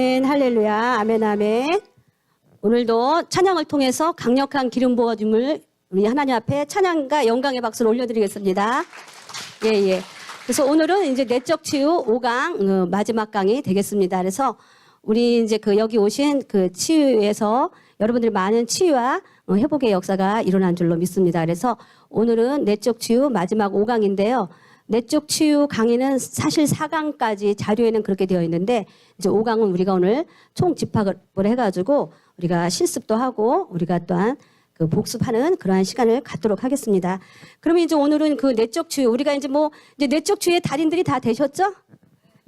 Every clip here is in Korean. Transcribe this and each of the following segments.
할렐루야. 아멘, 아멘. 오늘도 찬양을 통해서 강력한 기름 부어줌을 우리 하나님 앞에 찬양과 영광의 박수를 올려드리겠습니다. 예, 예. 그래서 오늘은 이제 내적 치유 5강 마지막 강이 되겠습니다. 그래서 우리 이제 여기 오신 그 치유에서 여러분들이 많은 치유와 회복의 역사가 일어난 줄로 믿습니다. 그래서 오늘은 내적 치유 마지막 5강인데요. 내적 치유 강의는 사실 4강까지 자료에는 그렇게 되어 있는데 이제 5강은 우리가 오늘 총 집합을 해가지고 우리가 실습도 하고 우리가 또한 그 복습하는 그러한 시간을 갖도록 하겠습니다. 그러면 이제 오늘은 그 내적 치유 우리가 이제 이제 내적 치유의 달인들이 다 되셨죠?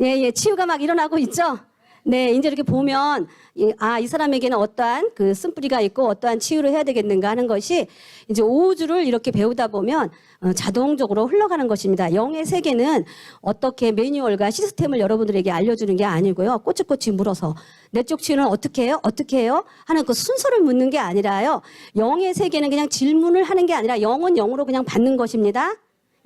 예, 예. 치유가 막 일어나고 있죠? 네, 이제 이렇게 보면 이 사람에게는 어떠한 그 쓴뿌리가 있고 어떠한 치유를 해야 되겠는가 하는 것이 이제 5주를 이렇게 배우다 보면 자동적으로 흘러가는 것입니다. 영의 세계는 어떻게 매뉴얼과 시스템을 여러분들에게 알려주는 게 아니고요. 꼬치꼬치 물어서 내적 치유는 어떻게 해요? 어떻게 해요? 하는 그 순서를 묻는 게 아니라요. 영의 세계는 그냥 질문을 하는 게 아니라 영은 영으로 그냥 받는 것입니다.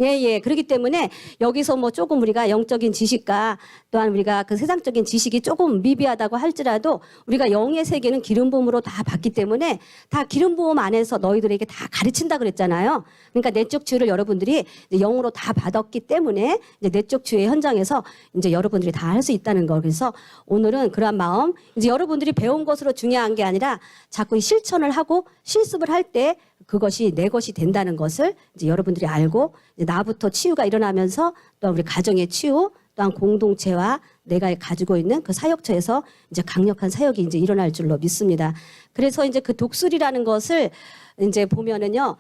예, 예. 그렇기 때문에 여기서 조금 우리가 영적인 지식과 또한 우리가 그 세상적인 지식이 조금 미비하다고 할지라도 우리가 영의 세계는 기름 부음으로 다 받기 때문에 다 기름 부음 안에서 너희들에게 다 가르친다 그랬잖아요. 그러니까 내적 치유를 여러분들이 이제 영으로 다 받았기 때문에 이제 내적 치유의 현장에서 이제 여러분들이 다 할 수 있다는 거. 그래서 오늘은 그러한 마음, 이제 여러분들이 배운 것으로 중요한 게 아니라 자꾸 실천을 하고 실습을 할 때 그것이 내 것이 된다는 것을 이제 여러분들이 알고 이제 나부터 치유가 일어나면서 또 우리 가정의 치유 또한 공동체와 내가 가지고 있는 그 사역처에서 이제 강력한 사역이 이제 일어날 줄로 믿습니다. 그래서 이제 그 독수리라는 것을 이제 보면은요.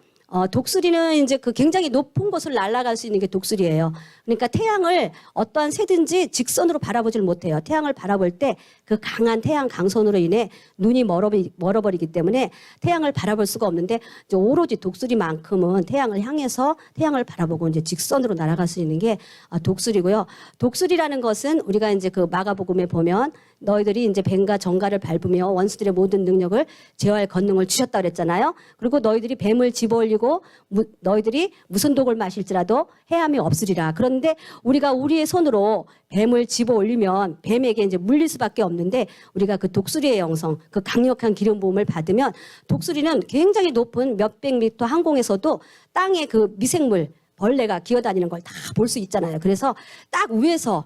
독수리는 이제 그 굉장히 높은 곳을 날아갈 수 있는 게 독수리예요. 그러니까 태양을 어떠한 새든지 직선으로 바라보질 못해요. 태양을 바라볼 때 그 강한 태양 강선으로 인해 눈이 멀어버리기 때문에 태양을 바라볼 수가 없는데 이제 오로지 독수리만큼은 태양을 향해서 태양을 바라보고 이제 직선으로 날아갈 수 있는 게 독수리고요. 독수리라는 것은 우리가 이제 그 마가복음에 보면 너희들이 이제 뱀과 정갈을 밟으며 원수들의 모든 능력을 제어할 권능을 주셨다 그랬잖아요. 그리고 너희들이 뱀을 집어올리고 너희들이 무슨 독을 마실지라도 해함이 없으리라. 그런데 우리가 우리의 손으로 뱀을 집어올리면 뱀에게 이제 물릴 수밖에 없는데 우리가 그 독수리의 영성, 그 강력한 기름 부음을 받으면 독수리는 굉장히 높은 몇백 미터 항공에서도 땅에 그 미생물, 벌레가 기어다니는 걸 다 볼 수 있잖아요. 그래서 딱 위에서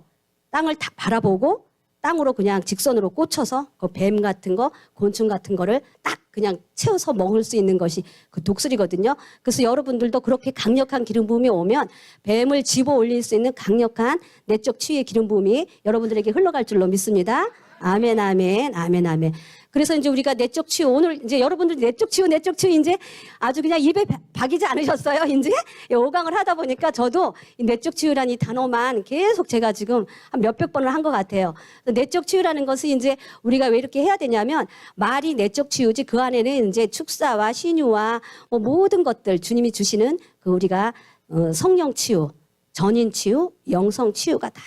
땅을 딱 바라보고 땅으로 그냥 직선으로 꽂혀서 그 뱀 같은 거, 곤충 같은 거를 딱 그냥 채워서 먹을 수 있는 것이 그 독수리거든요. 그래서 여러분들도 그렇게 강력한 기름 부음이 오면 뱀을 집어 올릴 수 있는 강력한 내적 치유의 기름 부음이 여러분들에게 흘러갈 줄로 믿습니다. 아멘, 아멘, 아멘, 아멘. 그래서 이제 우리가 내적 치유, 오늘 이제 여러분들 내적 치유 이제 아주 그냥 입에 박이지 않으셨어요? 이제 5강을 하다 보니까 저도 이 내적 치유라는 이 단어만 계속 제가 지금 한 몇백 번을 한 것 같아요. 내적 치유라는 것은 이제 우리가 왜 이렇게 해야 되냐면 말이 내적 치유지 그 안에는 이제 축사와 신유와 모든 것들 주님이 주시는 그 우리가 성령 치유, 전인 치유, 영성 치유가 다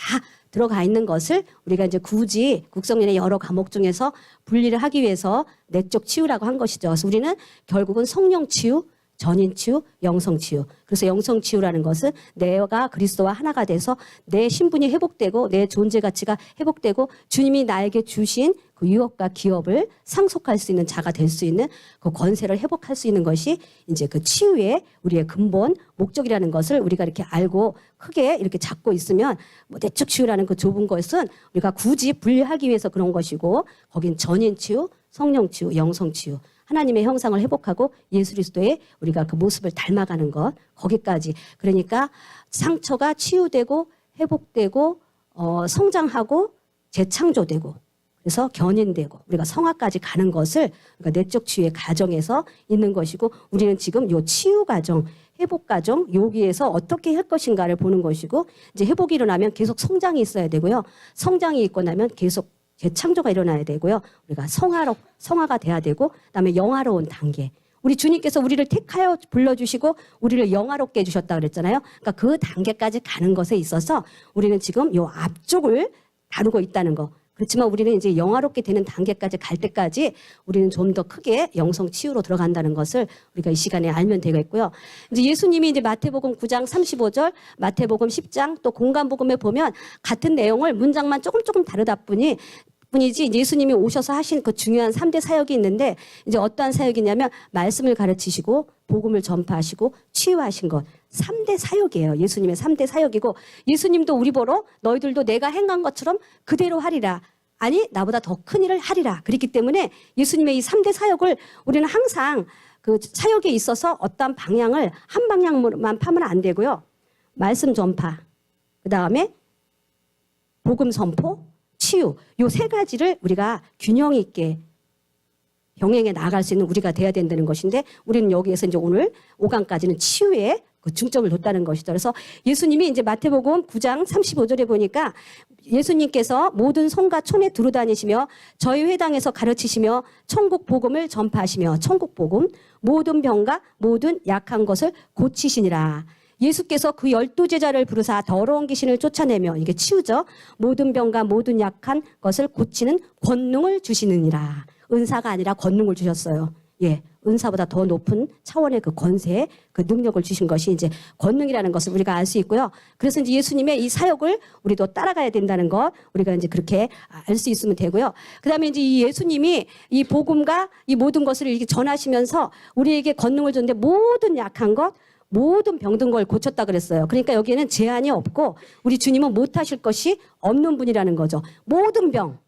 들어가 있는 것을 우리가 이제 굳이 국성연의 여러 과목 중에서 분리를 하기 위해서 내적 치유라고 한 것이죠. 그래서 우리는 결국은 성령 치유, 전인 치유, 영성 치유. 그래서 영성 치유라는 것은 내가 그리스도와 하나가 돼서 내 신분이 회복되고 내 존재 가치가 회복되고 주님이 나에게 주신 그 유업과 기업을 상속할 수 있는 자가 될 수 있는 그 권세를 회복할 수 있는 것이 이제 그 치유의 우리의 근본 목적이라는 것을 우리가 이렇게 알고 크게 이렇게 잡고 있으면 내적 치유라는 그 좁은 것은 우리가 굳이 분리하기 위해서 그런 것이고 거긴 전인 치유, 성령 치유, 영성 치유. 하나님의 형상을 회복하고 예수 그리스도의 우리가 그 모습을 닮아가는 것 거기까지. 그러니까 상처가 치유되고 회복되고 성장하고 재창조되고 그래서 견인되고 우리가 성화까지 가는 것을 그러니까 내적 치유의 과정에서 있는 것이고 우리는 지금 요 치유 과정, 회복 과정 여기에서 어떻게 할 것인가를 보는 것이고 이제 회복이 일어나면 계속 성장이 있어야 되고요. 성장이 있고 나면 계속 재창조가 일어나야 되고요. 우리가 성화가 돼야 되고 그다음에 영화로운 단계. 우리 주님께서 우리를 택하여 불러주시고 우리를 영화롭게 해주셨다 그랬잖아요. 그러니까 그 단계까지 가는 것에 있어서 우리는 지금 요 앞쪽을 다루고 있다는 거. 그렇지만 우리는 이제 영화롭게 되는 단계까지 갈 때까지 우리는 좀 더 크게 영성 치유로 들어간다는 것을 우리가 이 시간에 알면 되겠고요. 이제 예수님이 이제 마태복음 9장 35절, 마태복음 10장 또 공간복음에 보면 같은 내용을 문장만 조금 다르다 뿐이 뿐이지 예수님이 오셔서 하신 그 중요한 3대 사역이 있는데 이제 어떠한 사역이냐면 말씀을 가르치시고 복음을 전파하시고 치유하신 것 3대 사역이에요. 예수님의 3대 사역이고 예수님도 우리 보러 너희들도 내가 행한 것처럼 그대로 하리라. 아니 나보다 더 큰 일을 하리라. 그렇기 때문에 예수님의 이 3대 사역을 우리는 항상 그 사역에 있어서 어떠한 방향을 한 방향만 파면 안 되고요. 말씀 전파, 그 다음에 복음 선포, 치유 요 세 가지를 우리가 균형 있게 병행해 나아갈 수 있는 우리가 돼야 된다는 것인데 우리는 여기에서 이제 오늘 5강까지는 치유에 그 중점을 뒀다는 것이죠. 그래서 예수님이 이제 마태복음 9장 35절에 보니까 예수님께서 모든 성과 촌에 두루다니시며 저희 회당에서 가르치시며 천국 복음을 전파하시며 천국 복음 모든 병과 모든 약한 것을 고치시니라. 예수께서 그 12제자를 부르사 더러운 귀신을 쫓아내며 이게 치유죠. 모든 병과 모든 약한 것을 고치는 권능을 주시느니라. 은사가 아니라 권능을 주셨어요. 예, 은사보다 더 높은 차원의 그 권세, 그 능력을 주신 것이 이제 권능이라는 것을 우리가 알 수 있고요. 그래서 이제 예수님의 이 사역을 우리도 따라가야 된다는 것, 우리가 이제 그렇게 알 수 있으면 되고요. 그 다음에 이제 이 예수님이 이 복음과 이 모든 것을 이렇게 전하시면서 우리에게 권능을 줬는데 모든 약한 것, 모든 병든 걸 고쳤다 그랬어요. 그러니까 여기에는 제한이 없고 우리 주님은 못하실 것이 없는 분이라는 거죠. 모든 병,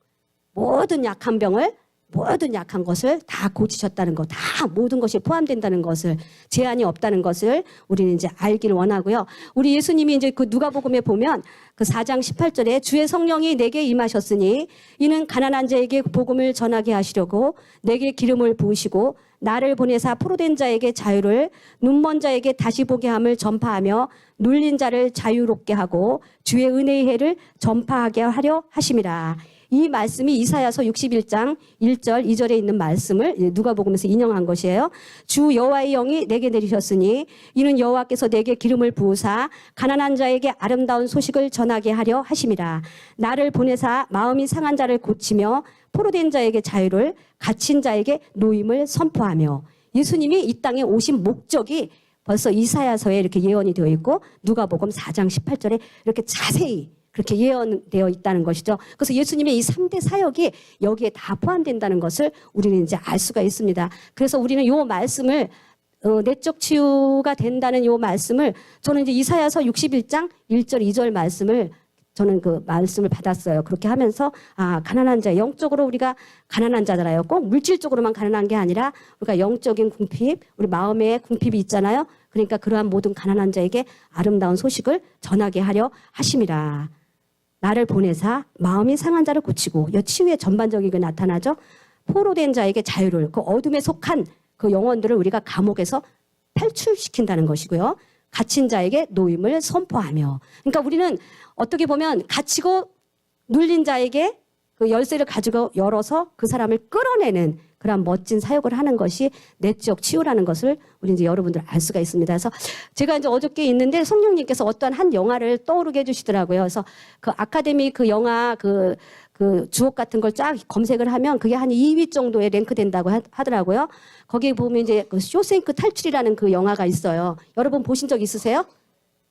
모든 약한 병을 모든 약한 것을 다 고치셨다는 것, 다 모든 것이 포함된다는 것을 제한이 없다는 것을 우리는 이제 알기를 원하고요. 우리 예수님이 이제 그 누가복음에 보면 그 4장 18절에 주의 성령이 내게 임하셨으니 이는 가난한 자에게 복음을 전하게 하시려고 내게 기름을 부으시고 나를 보내사 포로된 자에게 자유를 눈먼 자에게 다시 보게 함을 전파하며 눌린 자를 자유롭게 하고 주의 은혜의 해를 전파하게 하려 하심이라. 이 말씀이 이사야서 61장 1절 2절에 있는 말씀을 누가복음에서 인용한 것이에요. 주 여호와의 영이 내게 내리셨으니 이는 여호와께서 내게 기름을 부으사 가난한 자에게 아름다운 소식을 전하게 하려 하심이라. 나를 보내사 마음이 상한 자를 고치며 포로된 자에게 자유를 갇힌 자에게 노임을 선포하며. 예수님이 이 땅에 오신 목적이 벌써 이사야서에 이렇게 예언이 되어 있고 누가복음 4장 18절에 이렇게 자세히 그렇게 예언되어 있다는 것이죠. 그래서 예수님의 이 3대 사역이 여기에 다 포함된다는 것을 우리는 이제 알 수가 있습니다. 그래서 우리는 이 말씀을 내적 치유가 된다는 이 말씀을 저는 이제 이사야서 61장 1절 2절 말씀을 저는 그 말씀을 받았어요. 그렇게 하면서 가난한 자, 영적으로 우리가 가난한 자잖아요. 꼭 물질적으로만 가난한 게 아니라 우리가 영적인 궁핍, 우리 마음에 궁핍이 있잖아요. 그러니까 그러한 모든 가난한 자에게 아름다운 소식을 전하게 하려 하심이라. 나를 보내사 마음이 상한 자를 고치고 이 치유의 전반적이게 나타나죠. 포로된 자에게 자유를, 그 어둠에 속한 그 영혼들을 우리가 감옥에서 탈출시킨다는 것이고요. 갇힌 자에게 노임을 선포하며. 그러니까 우리는 어떻게 보면 갇히고 눌린 자에게 그 열쇠를 가지고 열어서 그 사람을 끌어내는 그런 멋진 사역을 하는 것이 내적 치유라는 것을 우리 이제 여러분들 알 수가 있습니다. 그래서 제가 이제 어저께 있는데 성령님께서 어떠한 한 영화를 떠오르게 해주시더라고요. 그래서 그 아카데미 그 영화 그 주옥 같은 걸 쫙 검색을 하면 그게 한 2위 정도에 랭크된다고 하더라고요. 거기에 보면 이제 그 쇼생크 탈출이라는 그 영화가 있어요. 여러분 보신 적 있으세요?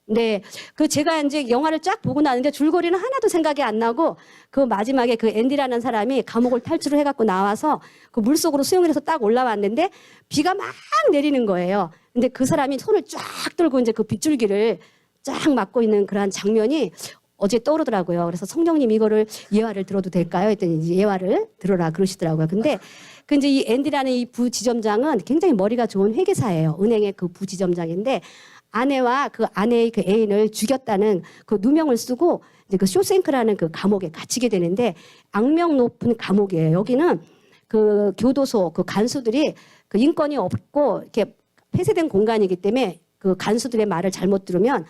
네. 그 제가 이제 영화를 쫙 보고 나는데 줄거리는 하나도 생각이 안 나고 그 마지막에 그 앤디라는 사람이 감옥을 탈출을 해갖고 나와서 그 물속으로 수영을 해서 딱 올라왔는데 비가 막 내리는 거예요. 근데 그 사람이 손을 쫙 들고 이제 그 빗줄기를 쫙 막고 있는 그러한 장면이 어제 떠오르더라고요. 그래서 성령님 이거를 예화를 들어도 될까요? 했더니 이제 예화를 들어라 그러시더라고요. 근데 그 이제 이 앤디라는 이 부지점장은 굉장히 머리가 좋은 회계사예요. 은행의 그 부지점장인데 아내와 그 아내의 그 애인을 죽였다는 그 누명을 쓰고 이제 그 쇼생크라는 그 감옥에 갇히게 되는데 악명 높은 감옥이에요. 여기는 그 교도소 그 간수들이 그 인권이 없고 이렇게 폐쇄된 공간이기 때문에 그 간수들의 말을 잘못 들으면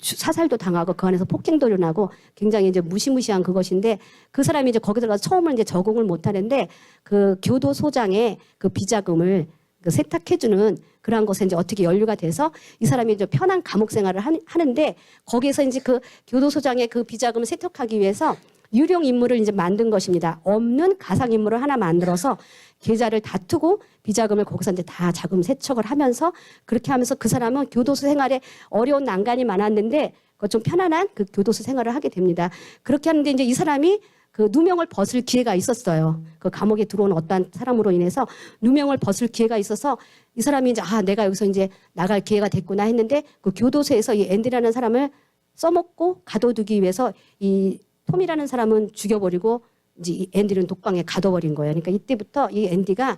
사살도 당하고 그 안에서 폭행도 일어나고 굉장히 이제 무시무시한 그것인데 그 사람이 이제 거기 들어가서 처음으로 이제 적응을 못 하는데 그 교도소장의 그 비자금을 그 세탁해주는 그러한 것에 이제 어떻게 연루가 돼서 이 사람이 이제 편한 감옥 생활을 하는데 거기에서 이제 그 교도소장의 그 비자금을 세탁하기 위해서 유령 인물을 이제 만든 것입니다. 없는 가상 인물을 하나 만들어서 계좌를 다투고 비자금을 거기서 이제 다 자금 세척을 하면서 그렇게 하면서 그 사람은 교도소 생활에 어려운 난관이 많았는데 그 좀 편안한 그 교도소 생활을 하게 됩니다. 그렇게 하는데 이제 이 사람이 그 누명을 벗을 기회가 있었어요. 그 감옥에 들어온 어떤 사람으로 인해서 누명을 벗을 기회가 있어서 이 사람이 이제 내가 여기서 이제 나갈 기회가 됐구나 했는데 그 교도소에서 이 앤디라는 사람을 써먹고 가둬두기 위해서 이 톰이라는 사람은 죽여버리고 이제 이 앤디는 독방에 가둬버린 거예요. 그러니까 이때부터 이 앤디가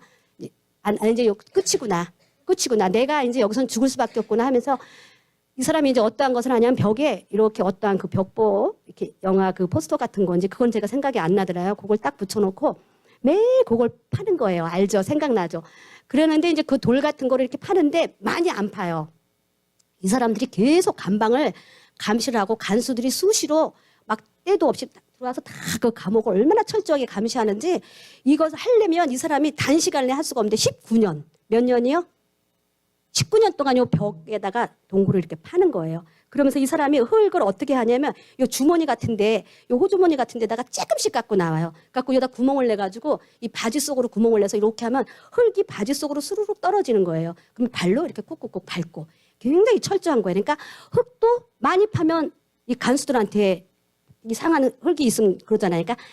이제 끝이구나. 내가 이제 여기선 죽을 수밖에 없구나 하면서 이 사람이 이제 어떠한 것을 하냐면 벽에 이렇게 어떠한 그 벽보 이렇게 영화 그 포스터 같은 건지 그건 제가 생각이 안 나더라요. 그걸 딱 붙여놓고 매일 그걸 파는 거예요. 알죠? 생각나죠? 그러는데 이제 그 돌 같은 거를 이렇게 파는데 많이 안 파요. 이 사람들이 계속 감방을 감시를 하고 간수들이 수시로 막 때도 없이 들어와서 다 그 감옥을 얼마나 철저하게 감시하는지 이것을 하려면 이 사람이 단시간 내에 할 수가 없는데 19년. 몇 년이요? 19년 동안 이 벽에다가 동굴을 이렇게 파는 거예요. 그러면서 이 사람이 흙을 어떻게 하냐면 이 주머니 같은데, 이 호주머니 같은 데다가 조금씩 갖고 나와요. 갖고 여기다 구멍을 내가지고 이 바지 속으로 구멍을 내서 이렇게 하면 흙이 바지 속으로 스르륵 떨어지는 거예요. 그럼 발로 이렇게 콕콕콕 밟고 굉장히 철저한 거예요. 그러니까 흙도 많이 파면 이 간수들한테 이상한 흙이 있으면 그러잖아요. 그러니까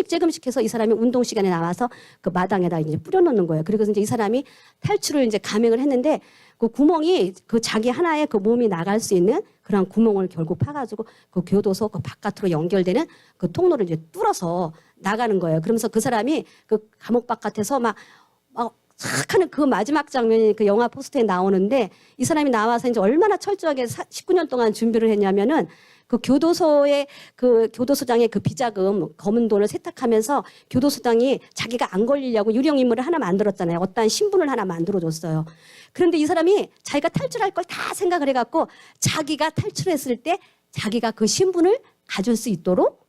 조금씩 해서 이 사람이 운동 시간에 나와서 그 마당에다 이제 뿌려놓는 거예요. 그리고 이제 이 사람이 탈출을 이제 감행을 했는데 그 구멍이 그 자기 하나의 그 몸이 나갈 수 있는 그런 구멍을 결국 파가지고 그 교도소 그 바깥으로 연결되는 그 통로를 이제 뚫어서 나가는 거예요. 그러면서 그 사람이 그 감옥 바깥에서 막 싹 하는 그 마지막 장면이 그 영화 포스터에 나오는데 이 사람이 나와서 이제 얼마나 철저하게 19년 동안 준비를 했냐면은 그 교도소의 그 교도소장의 그 비자금 검은 돈을 세탁하면서 교도소장이 자기가 안 걸리려고 유령 인물을 하나 만들었잖아요. 어떠한 신분을 하나 만들어줬어요. 그런데 이 사람이 자기가 탈출할 걸 다 생각을 해갖고 자기가 탈출했을 때 자기가 그 신분을 가질 수 있도록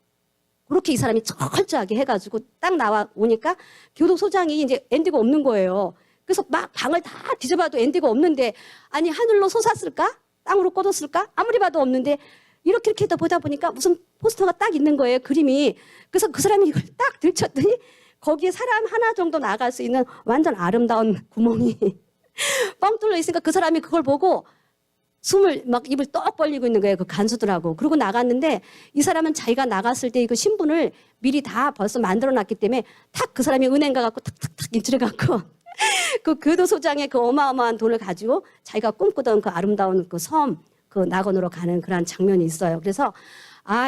그렇게 이 사람이 철저하게 해가지고 딱 나와 오니까 교도소장이 이제 앤디가 없는 거예요. 그래서 막 방을 다 뒤져봐도 앤디가 없는데 아니 하늘로 솟았을까? 땅으로 꺼졌을까? 아무리 봐도 없는데 이렇게 보다 보니까 무슨 포스터가 딱 있는 거예요. 그림이. 그래서 그 사람이 이걸 딱 들쳤더니 거기에 사람 하나 정도 나갈 수 있는 완전 아름다운 구멍이 뻥 뚫려 있으니까 그 사람이 그걸 보고 숨을 막 입을 떡 벌리고 있는 거예요. 그 간수들하고. 그러고 나갔는데 이 사람은 자기가 나갔을 때 그 신분을 미리 다 벌써 만들어 놨기 때문에 탁 그 사람이 은행 가갖고 탁탁탁 인출해 갖고 그 교도소장의 그 어마어마한 돈을 가지고 자기가 꿈꾸던 그 아름다운 그 섬, 그 낙원으로 가는 그런 장면이 있어요. 그래서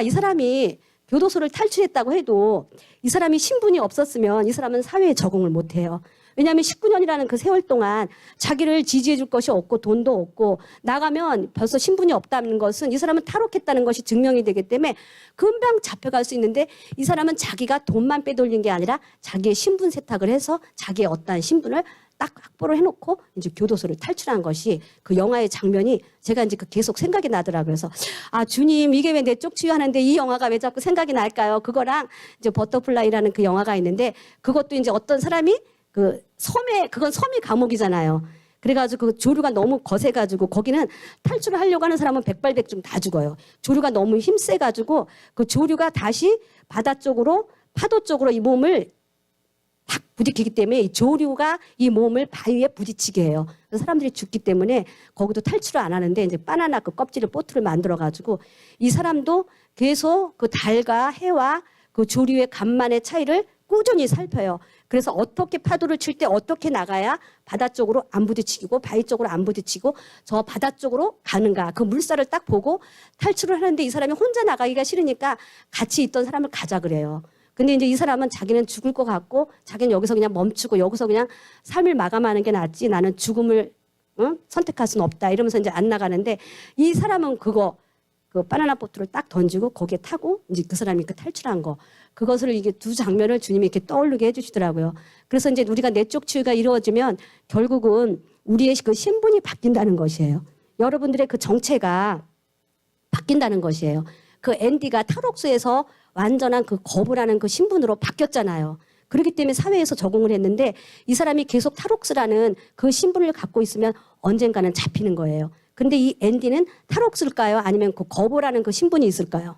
이 사람이 교도소를 탈출했다고 해도 이 사람이 신분이 없었으면 이 사람은 사회에 적응을 못 해요. 왜냐하면 19년이라는 그 세월 동안 자기를 지지해 줄 것이 없고 돈도 없고 나가면 벌써 신분이 없다는 것은 이 사람은 탈옥했다는 것이 증명이 되기 때문에 금방 잡혀갈 수 있는데 이 사람은 자기가 돈만 빼돌린 게 아니라 자기의 신분 세탁을 해서 자기의 어떠한 신분을 딱 확보를 해놓고 이제 교도소를 탈출한 것이 그 영화의 장면이 제가 이제 계속 생각이 나더라고요. 그래서 주님 이게 왜 내 쪽 치유하는데 이 영화가 왜 자꾸 생각이 날까요? 그거랑 이제 버터플라이라는 그 영화가 있는데 그것도 이제 어떤 사람이 그 그건 섬이 감옥이잖아요. 그래가지고 그 조류가 너무 거세가지고 거기는 탈출을 하려고 하는 사람은 백발백중 다 죽어요. 조류가 너무 힘세가지고 그 조류가 다시 바다 쪽으로 파도 쪽으로 이 몸을 탁 부딪히기 때문에 이 조류가 이 몸을 바위에 부딪히게 해요. 그래서 사람들이 죽기 때문에 거기도 탈출을 안 하는데 이제 바나나 그 껍질을 보트를 만들어가지고 이 사람도 계속 그 달과 해와 그 조류의 간만의 차이를 꾸준히 살펴요. 그래서 어떻게 파도를 칠 때 어떻게 나가야 바다 쪽으로 안 부딪히고 바위 쪽으로 안 부딪히고 저 바다 쪽으로 가는가 그 물살을 딱 보고 탈출을 하는데 이 사람이 혼자 나가기가 싫으니까 같이 있던 사람을 가자 그래요. 근데 이제 이 사람은 자기는 죽을 것 같고 자기는 여기서 그냥 멈추고 여기서 그냥 삶을 마감하는 게 낫지 나는 죽음을 선택할 수는 없다 이러면서 이제 안 나가는데 이 사람은 그 바나나 보트를 딱 던지고 거기에 타고 이제 그 사람이 그 탈출한 거 그것을 이게 두 장면을 주님이 이렇게 떠올리게 해주시더라고요. 그래서 이제 우리가 내적 치유가 이루어지면 결국은 우리의 그 신분이 바뀐다는 것이에요. 여러분들의 그 정체가 바뀐다는 것이에요. 그 앤디가 탈옥수에서 완전한 그 거부라는 그 신분으로 바뀌었잖아요. 그렇기 때문에 사회에서 적응을 했는데 이 사람이 계속 탈옥수라는 그 신분을 갖고 있으면 언젠가는 잡히는 거예요. 근데 이 앤디는 탈옥수일까요? 아니면 그 거부라는 그 신분이 있을까요?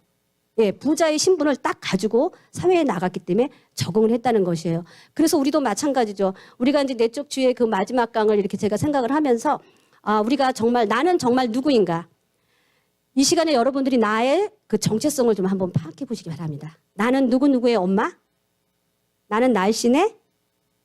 예, 부자의 신분을 딱 가지고 사회에 나갔기 때문에 적응을 했다는 것이에요. 그래서 우리도 마찬가지죠. 우리가 이제 내적 주의 그 마지막 강을 이렇게 제가 생각을 하면서 우리가 정말 나는 정말 누구인가? 이 시간에 여러분들이 나의 그 정체성을 좀 한번 파악해 보시기 바랍니다. 나는 누구누구의 엄마? 나는 날씬해?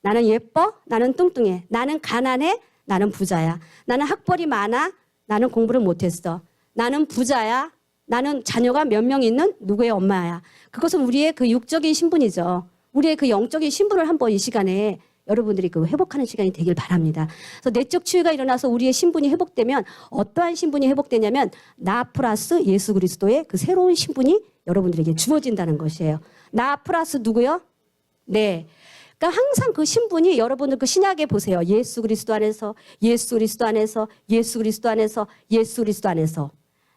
나는 예뻐? 나는 뚱뚱해? 나는 가난해? 나는 부자야? 나는 학벌이 많아? 나는 공부를 못했어? 나는 부자야? 나는 자녀가 몇 명 있는 누구의 엄마야? 그것은 우리의 그 육적인 신분이죠. 우리의 그 영적인 신분을 한번 이 시간에 여러분들이 그 회복하는 시간이 되길 바랍니다. 그래서 내적 치유가 일어나서 우리의 신분이 회복되면 어떠한 신분이 회복되냐면 나 플러스 예수 그리스도의 그 새로운 신분이 여러분들에게 주어진다는 것이에요. 나 플러스 누구요? 네. 그러니까 항상 그 신분이 여러분들 그 신약에 보세요. 예수 그리스도 안에서, 예수 그리스도 안에서, 예수 그리스도 안에서, 예수 그리스도 안에서.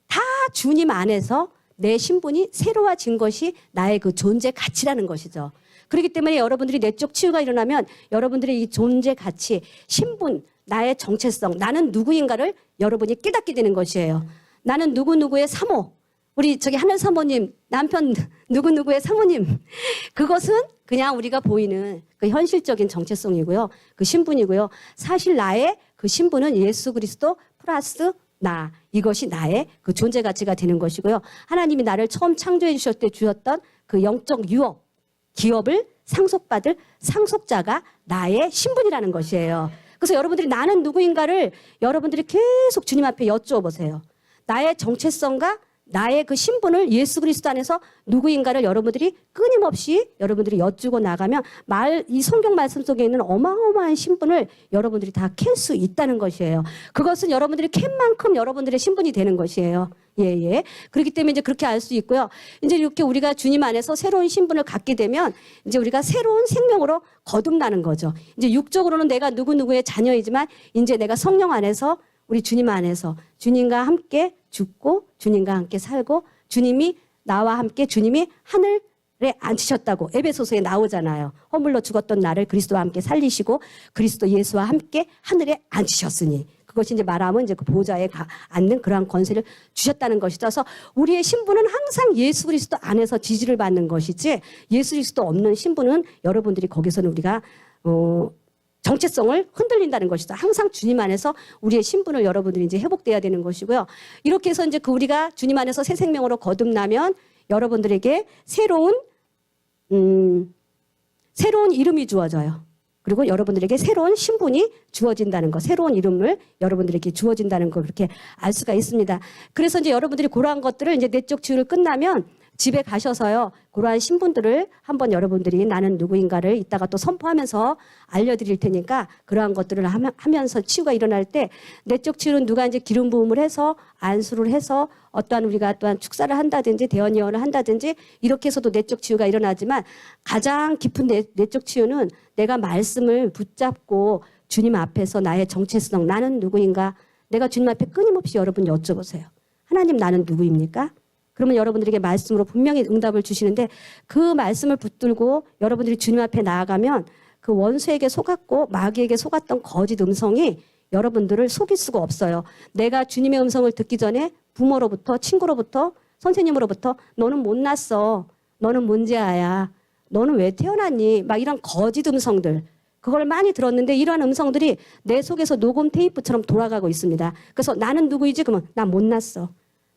다 주님 안에서 내 신분이 새로워진 것이 나의 그 존재 가치라는 것이죠. 그렇기 때문에 여러분들이 내적 치유가 일어나면 여러분들의 이 존재 가치, 신분, 나의 정체성, 나는 누구인가를 여러분이 깨닫게 되는 것이에요. 나는 누구누구의 사모, 우리 저기 하늘 사모님, 남편 누구누구의 사모님. 그것은 그냥 우리가 보이는 그 현실적인 정체성이고요. 그 신분이고요. 사실 나의 그 신분은 예수 그리스도 플러스 나. 이것이 나의 그 존재 가치가 되는 것이고요. 하나님이 나를 처음 창조해 주셨을 때 주셨던 그 영적 유업, 기업을 상속받을 상속자가 나의 신분이라는 것이에요. 그래서 여러분들이 나는 누구인가를 여러분들이 계속 주님 앞에 여쭈어보세요. 나의 정체성과 나의 그 신분을 예수 그리스도 안에서 누구인가를 여러분들이 끊임없이 여러분들이 여쭈고 나가면 이 성경 말씀 속에 있는 어마어마한 신분을 여러분들이 다 캘 수 있다는 것이에요. 그것은 여러분들이 캔 만큼 여러분들의 신분이 되는 것이에요. 예. 그렇기 때문에 이제 그렇게 알 수 있고요. 이제 이렇게 우리가 주님 안에서 새로운 신분을 갖게 되면 이제 우리가 새로운 생명으로 거듭나는 거죠. 이제 육적으로는 내가 누구누구의 자녀이지만 이제 내가 성령 안에서 우리 주님 안에서 주님과 함께 죽고 주님과 함께 살고 주님이 나와 함께 주님이 하늘에 앉으셨다고 에베소서에 나오잖아요. 허물로 죽었던 나를 그리스도와 함께 살리시고 그리스도 예수와 함께 하늘에 앉으셨으니 그것이 이제 말하면 이제 그 보좌에 앉는 그러한 권세를 주셨다는 것이죠. 그래서 우리의 신분은 항상 예수 그리스도 안에서 지지를 받는 것이지 예수 그리스도 없는 신분은 여러분들이 거기서는 우리가 정체성을 흔들린다는 것이죠. 항상 주님 안에서 우리의 신분을 여러분들이 이제 회복돼야 되는 것이고요. 이렇게 해서 이제 그 우리가 주님 안에서 새 생명으로 거듭나면 여러분들에게 새로운 이름이 주어져요. 그리고 여러분들에게 새로운 신분이 주어진다는 것, 새로운 이름을 여러분들에게 주어진다는 걸 그렇게 알 수가 있습니다. 그래서 이제 여러분들이 그러한 것들을 이제 내적 치유를 끝나면 집에 가셔서요, 그러한 신분들을 한번 여러분들이 나는 누구인가를 이따가 또 선포하면서 알려드릴 테니까 그러한 것들을 하면서 치유가 일어날 때 내적 치유는 누가 이제 기름 부음을 해서 안수를 해서 어떠한 우리가 또한 축사를 한다든지 대언 예언을 한다든지 이렇게 해서도 내적 치유가 일어나지만 가장 깊은 내적 치유는 내가 말씀을 붙잡고 주님 앞에서 나의 정체성, 나는 누구인가 내가 주님 앞에 끊임없이 여러분 여쭤보세요. 하나님 나는 누구입니까? 그러면 여러분들에게 말씀으로 분명히 응답을 주시는데 그 말씀을 붙들고 여러분들이 주님 앞에 나아가면 그 원수에게 속았고 마귀에게 속았던 거짓 음성이 여러분들을 속일 수가 없어요. 내가 주님의 음성을 듣기 전에 부모로부터 친구로부터 선생님으로부터 너는 못났어. 너는 문제아야. 너는 왜 태어났니? 막 이런 거짓 음성들. 그걸 많이 들었는데 이러한 음성들이 내 속에서 녹음 테이프처럼 돌아가고 있습니다. 그래서 나는 누구이지? 그러면 난 못났어.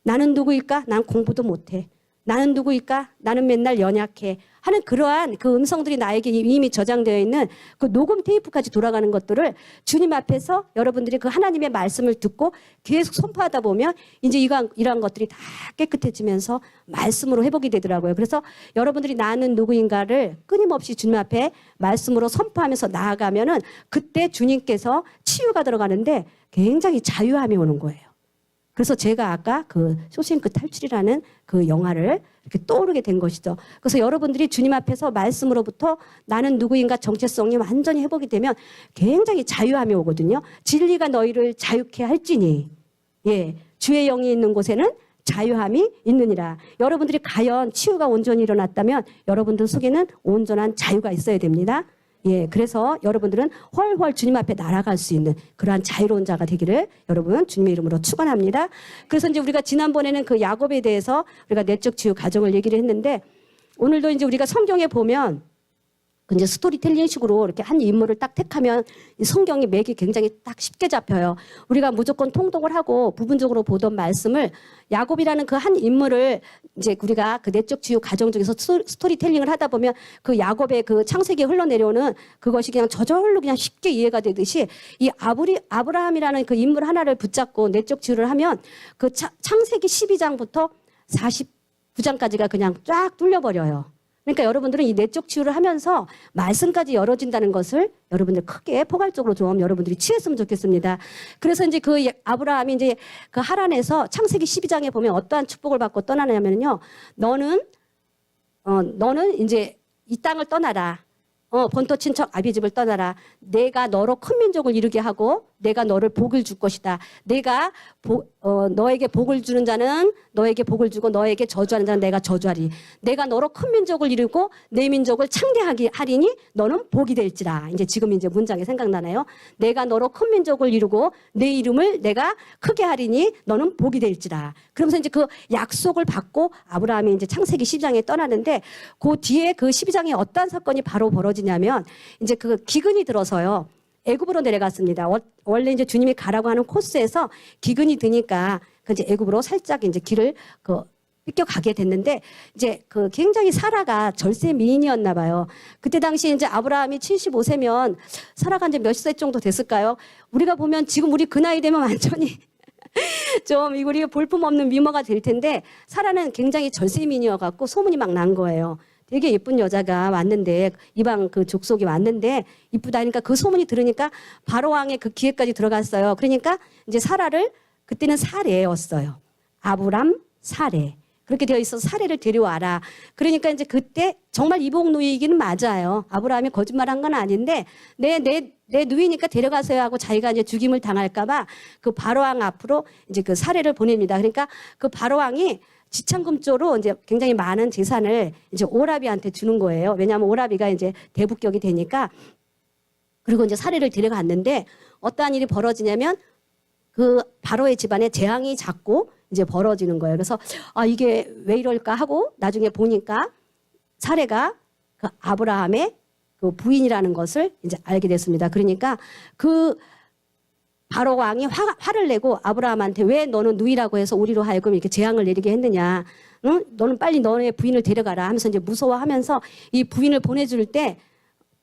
나는 누구일까? 난 공부도 못해. 나는 누구일까? 나는 맨날 연약해. 하는 그러한 그 음성들이 나에게 이미 저장되어 있는 그 녹음 테이프까지 돌아가는 것들을 주님 앞에서 여러분들이 그 하나님의 말씀을 듣고 계속 선포하다 보면 이제 이러한 것들이 다 깨끗해지면서 말씀으로 회복이 되더라고요. 그래서 여러분들이 나는 누구인가를 끊임없이 주님 앞에 말씀으로 선포하면서 나아가면은 그때 주님께서 치유가 들어가는데 굉장히 자유함이 오는 거예요. 그래서 제가 아까 그 쇼생크 탈출이라는 그 영화를 이렇게 떠오르게 된 것이죠. 그래서 여러분들이 주님 앞에서 말씀으로부터 나는 누구인가 정체성이 완전히 회복이 되면 굉장히 자유함이 오거든요. 진리가 너희를 자유케 할지니 주의 영이 있는 곳에는 자유함이 있느니라. 여러분들이 과연 치유가 온전히 일어났다면 여러분들 속에는 온전한 자유가 있어야 됩니다. 그래서 여러분들은 훨훨 주님 앞에 날아갈 수 있는 그러한 자유로운 자가 되기를 여러분 주님의 이름으로 축원합니다. 그래서 이제 우리가 지난번에는 그 야곱에 대해서 우리가 내적 치유 과정을 얘기를 했는데 오늘도 이제 우리가 성경에 보면 이제 스토리텔링식으로 이렇게 한 인물을 딱 택하면 이 성경의 맥이 굉장히 딱 쉽게 잡혀요. 우리가 무조건 통독을 하고 부분적으로 보던 말씀을 야곱이라는 그 한 인물을 이제 우리가 그 내적 치유 과정 중에서 스토리텔링을 하다 보면 그 야곱의 그 창세기에 흘러내려오는 그것이 그냥 저절로 그냥 쉽게 이해가 되듯이 이 아브라함이라는 그 인물 하나를 붙잡고 내적 치유를 하면 그 창세기 12장부터 49장까지가 그냥 쫙 뚫려버려요. 그러니까 여러분들은 이 내적 치유를 하면서 말씀까지 열어진다는 것을 여러분들 크게 포괄적으로 좀 여러분들이 취했으면 좋겠습니다. 그래서 이제 그 아브라함이 이제 그 하란에서 창세기 12장에 보면 어떠한 축복을 받고 떠나냐면요. 너는 이제 이 땅을 떠나라. 본토 친척 아비 집을 떠나라. 내가 너로 큰 민족을 이루게 하고 내가 너를 복을 줄 것이다. 내가 너에게 복을 주는 자는 너에게 복을 주고 너에게 저주하는 자는 내가 저주하리. 내가 너로 큰 민족을 이루고 내 민족을 창대하게 하리니 너는 복이 될지라. 이제 지금 이제 문장이 생각나나요? 내가 너로 큰 민족을 이루고 내 이름을 내가 크게 하리니 너는 복이 될지라. 그러면서 이제 그 약속을 받고 아브라함이 이제 창세기 12장에 떠나는데 그 뒤에 그 12장에 어떠한 사건이 바로 벌어지냐면 이제 그 기근이 들어서요. 애굽으로 내려갔습니다. 원래 이제 주님이 가라고 하는 코스에서 기근이 드니까 그 이제 애굽으로 살짝 이제 길을 삐껴가게 됐는데 이제 그 굉장히 사라가 절세 미인이었나 봐요. 그때 당시 이제 아브라함이 75세면 사라가 이제 몇 세 정도 됐을까요? 우리가 보면 지금 우리 그 나이 되면 완전히 좀 우리가 볼품없는 미모가 될 텐데 사라는 굉장히 절세 미인이어갖고 소문이 막 난 거예요. 되게 예쁜 여자가 왔는데 이방 그 족속이 왔는데 이쁘다니까 그 소문이 들으니까 바로 왕의 그 기회까지 들어갔어요. 그러니까 이제 사라를 그때는 사레였어요. 아브람 사레. 그렇게 되어 있어서 사레를 데려와라. 그러니까 이제 그때 정말 이복 누이이기는 맞아요. 아브라함이 거짓말한 건 아닌데 내 누이니까 데려가세요 하고 자기가 이제 죽임을 당할까봐 그 바로왕 앞으로 이제 그 사레를 보냅니다. 그러니까 그 바로왕이 지참금조로 이제 굉장히 많은 재산을 이제 오라비한테 주는 거예요. 왜냐하면 오라비가 이제 대북격이 되니까. 그리고 이제 사례를 데려갔는데 어떠한 일이 벌어지냐면 그 바로의 집안에 재앙이 자꾸 이제 벌어지는 거예요. 그래서 이게 왜 이럴까 하고 나중에 보니까 사례가 그 아브라함의 그 부인이라는 것을 이제 알게 됐습니다. 그러니까 그 바로 왕이 화를 내고 아브라함한테 왜 너는 누이라고 해서 우리로 하여금 이렇게 재앙을 내리게 했느냐. 응? 너는 빨리 너의 부인을 데려가라 하면서 이제 무서워하면서 이 부인을 보내줄 때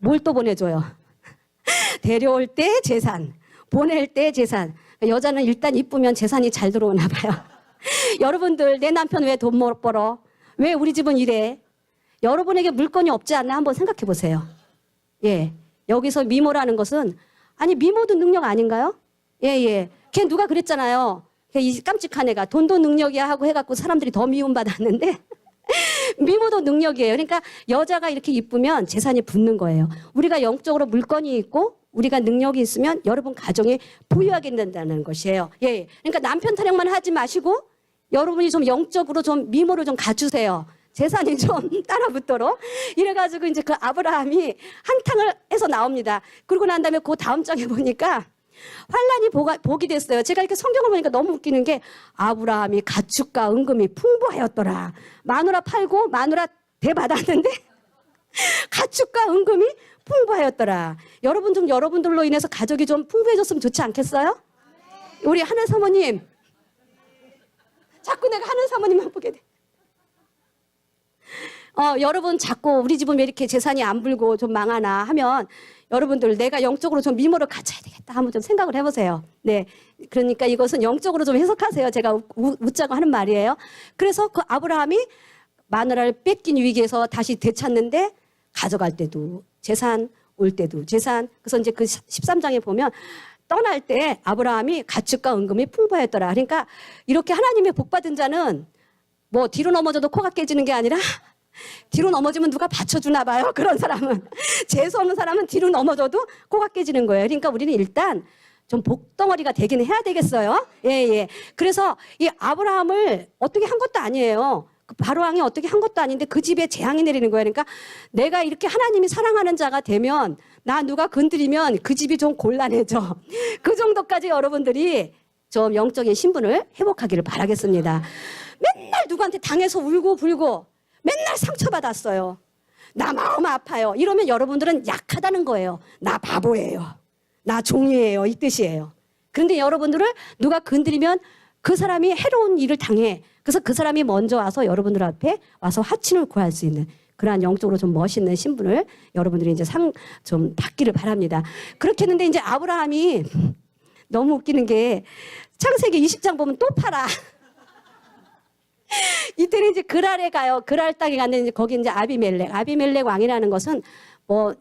뭘 또 보내줘요. 데려올 때 재산, 보낼 때 재산. 여자는 일단 이쁘면 재산이 잘 들어오나 봐요. 여러분들 내 남편 왜 돈 못 벌어? 왜 우리 집은 이래? 여러분에게 물건이 없지 않나 한번 생각해 보세요. 예, 여기서 미모라는 것은 아니 미모도 능력 아닌가요? 예. 걔 누가 그랬잖아요. 이 깜찍한 애가 돈도 능력이야 하고 해갖고 사람들이 더 미움받았는데 미모도 능력이에요. 그러니까 여자가 이렇게 이쁘면 재산이 붙는 거예요. 우리가 영적으로 물건이 있고 우리가 능력이 있으면 여러분 가정이 부유하게 된다는 것이에요. 예. 그러니까 남편 타령만 하지 마시고 여러분이 좀 영적으로 좀 미모를 좀 갖추세요. 재산이 좀 따라붙도록. 이래가지고 이제 그 아브라함이 한탕을 해서 나옵니다. 그러고 난 다음에 그 다음 장에 보니까 환란이 복이 됐어요. 제가 이렇게 성경을 보니까 너무 웃기는 게 아브라함이 가축과 은금이 풍부하였더라. 마누라 팔고 마누라 대받았는데 가축과 은금이 풍부하였더라. 여러분 좀 여러분들로 인해서 가족이 좀 풍부해졌으면 좋지 않겠어요? 우리 하늘 사모님. 자꾸 내가 하늘 사모님만 보게 돼. 여러분 자꾸 우리 집은 왜 이렇게 재산이 안 불고 좀 망하나 하면 여러분들 내가 영적으로 좀 미모를 갖춰야 되겠다 한번 좀 생각을 해보세요. 네, 그러니까 이것은 영적으로 좀 해석하세요. 제가 웃자고 하는 말이에요. 그래서 그 아브라함이 마누라를 뺏긴 위기에서 다시 되찾는데 가져갈 때도 재산, 올 때도 재산. 그래서 이제 그 13장에 보면 떠날 때 아브라함이 가축과 은금이 풍부했더라. 그러니까 이렇게 하나님의 복 받은 자는 뭐 뒤로 넘어져도 코가 깨지는 게 아니라 뒤로 넘어지면 누가 받쳐주나 봐요. 그런 사람은. 재수 없는 사람은 뒤로 넘어져도 코가 깨지는 거예요. 그러니까 우리는 일단 좀 복덩어리가 되긴 해야 되겠어요. 예. 그래서 이 아브라함을 어떻게 한 것도 아니에요. 그 바로왕이 어떻게 한 것도 아닌데 그 집에 재앙이 내리는 거예요. 그러니까 내가 이렇게 하나님이 사랑하는 자가 되면 나 누가 건드리면 그 집이 좀 곤란해져. 그 정도까지 여러분들이 좀 영적인 신분을 회복하기를 바라겠습니다. 맨날 누구한테 당해서 울고 불고 맨날 상처받았어요. 나 마음 아파요. 이러면 여러분들은 약하다는 거예요. 나 바보예요. 나 종이에요. 이 뜻이에요. 그런데 여러분들을 누가 건드리면 그 사람이 해로운 일을 당해. 그래서 그 사람이 먼저 와서 여러분들 앞에 와서 화친을 구할 수 있는 그러한 영적으로 좀 멋있는 신분을 여러분들이 이제 좀 받기를 바랍니다. 그렇게 했는데 이제 아브라함이 너무 웃기는 게 창세기 20장 보면 또 팔아. 이때는 이제 그랄에 가요. 그랄 땅에 갔는데 이제 거기 이제 아비멜렉 왕이라는 것은 뭐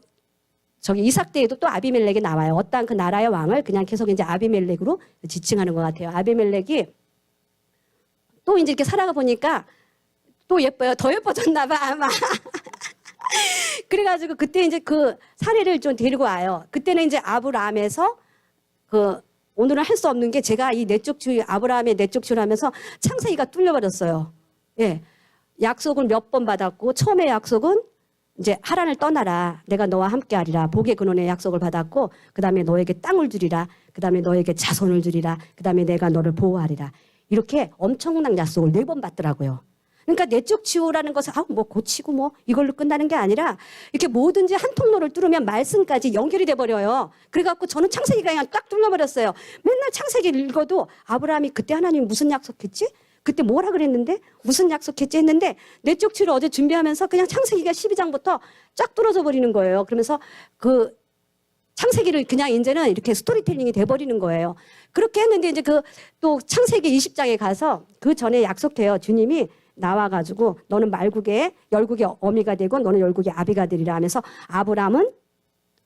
저기 이삭 때에도 또 아비멜렉이 나와요. 어떤 그 나라의 왕을 그냥 계속 이제 아비멜렉으로 지칭하는 것 같아요. 아비멜렉이 또 이제 이렇게 살아가 보니까 또 예뻐요. 더 예뻐졌나 봐 아마. 그래가지고 그때 이제 그 사례를 좀 데리고 와요. 그때는 이제 아브라함에서 그 오늘은 할 수 없는 게 제가 이 내적주의 아브라함의 내적주의를 하면서 창세기가 뚫려버렸어요. 예, 약속을 몇 번 받았고 처음에 약속은 이제 하란을 떠나라. 내가 너와 함께하리라. 복의 근원의 약속을 받았고 그 다음에 너에게 땅을 주리라. 그 다음에 너에게 자손을 주리라. 그 다음에 내가 너를 보호하리라. 이렇게 엄청난 약속을 4번 받더라고요. 그러니까 내적 치유라는 것은 뭐 고치고 뭐 이걸로 끝나는 게 아니라 이렇게 뭐든지 한 통로를 뚫으면 말씀까지 연결이 돼버려요. 그래갖고 저는 창세기가 그냥 딱 뚫려버렸어요. 맨날 창세기 읽어도 아브라함이 그때 하나님이 무슨 약속했지? 그때 뭐라 그랬는데? 무슨 약속했지? 했는데 내적 치유를 어제 준비하면서 그냥 창세기가 12장부터 쫙 뚫어져 버리는 거예요. 그러면서 그 창세기를 그냥 이제는 이렇게 스토리텔링이 돼버리는 거예요. 그렇게 했는데 이제 그 또 창세기 20장에 가서 그 전에 약속해요. 주님이 나와가지고 너는 말국의 열국의 어미가 되고 너는 열국의 아비가 되리라 하면서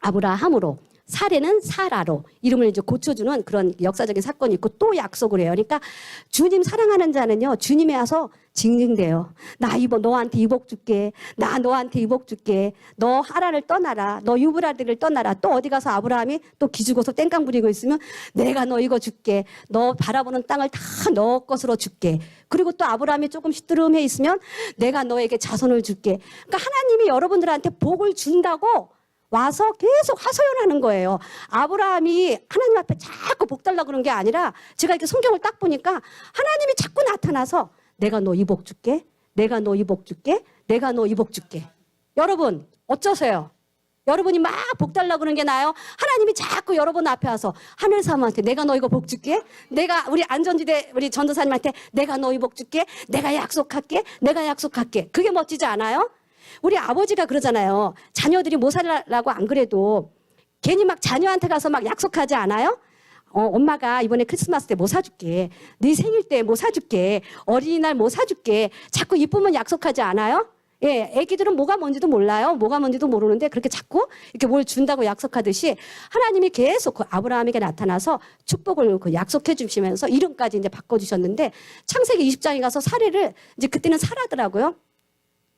아브라함으로 사례는 사라로 이름을 이제 고쳐주는 그런 역사적인 사건이 있고 또 약속을 해요. 그러니까 주님 사랑하는 자는요 주님에 와서 징징대요. 나 너한테 이복 줄게. 나 너한테 이복 줄게. 너 하란을 떠나라. 너 유브라데를 떠나라. 또 어디 가서 아브라함이 또 기죽어서 땡깡 부리고 있으면 내가 너 이거 줄게. 너 바라보는 땅을 다 너 것으로 줄게. 그리고 또 아브라함이 조금 시드름해 있으면 내가 너에게 자손을 줄게. 그러니까 하나님이 여러분들한테 복을 준다고 와서 계속 하소연하는 거예요. 아브라함이 하나님 앞에 자꾸 복 달라고 그런 게 아니라 제가 이렇게 성경을 딱 보니까 하나님이 자꾸 나타나서 내가 너 이 복 줄게. 내가 너 이 복 줄게. 내가 너 이 복 줄게. 여러분 어쩌세요? 여러분이 막 복 달라고 그러는 게 나아요? 하나님이 자꾸 여러분 앞에 와서 하늘 사람한테 내가 너 이거 복 줄게. 내가 우리 안전지대 우리 전도사님한테 내가 너 이 복 줄게. 내가 약속할게. 내가 약속할게. 그게 멋지지 않아요? 우리 아버지가 그러잖아요. 자녀들이 뭐 살라고 안 그래도 괜히 막 자녀한테 가서 막 약속하지 않아요? 엄마가 이번에 크리스마스 때 뭐 사줄게. 네 생일 때 뭐 사줄게. 어린이날 뭐 사줄게. 자꾸 이쁘면 약속하지 않아요? 예, 애기들은 뭐가 뭔지도 몰라요. 뭐가 뭔지도 모르는데 그렇게 자꾸 이렇게 뭘 준다고 약속하듯이 하나님이 계속 그 아브라함에게 나타나서 축복을 그 약속해 주시면서 이름까지 이제 바꿔주셨는데 창세기 20장에 가서 사례를 이제 그때는 사라더라고요.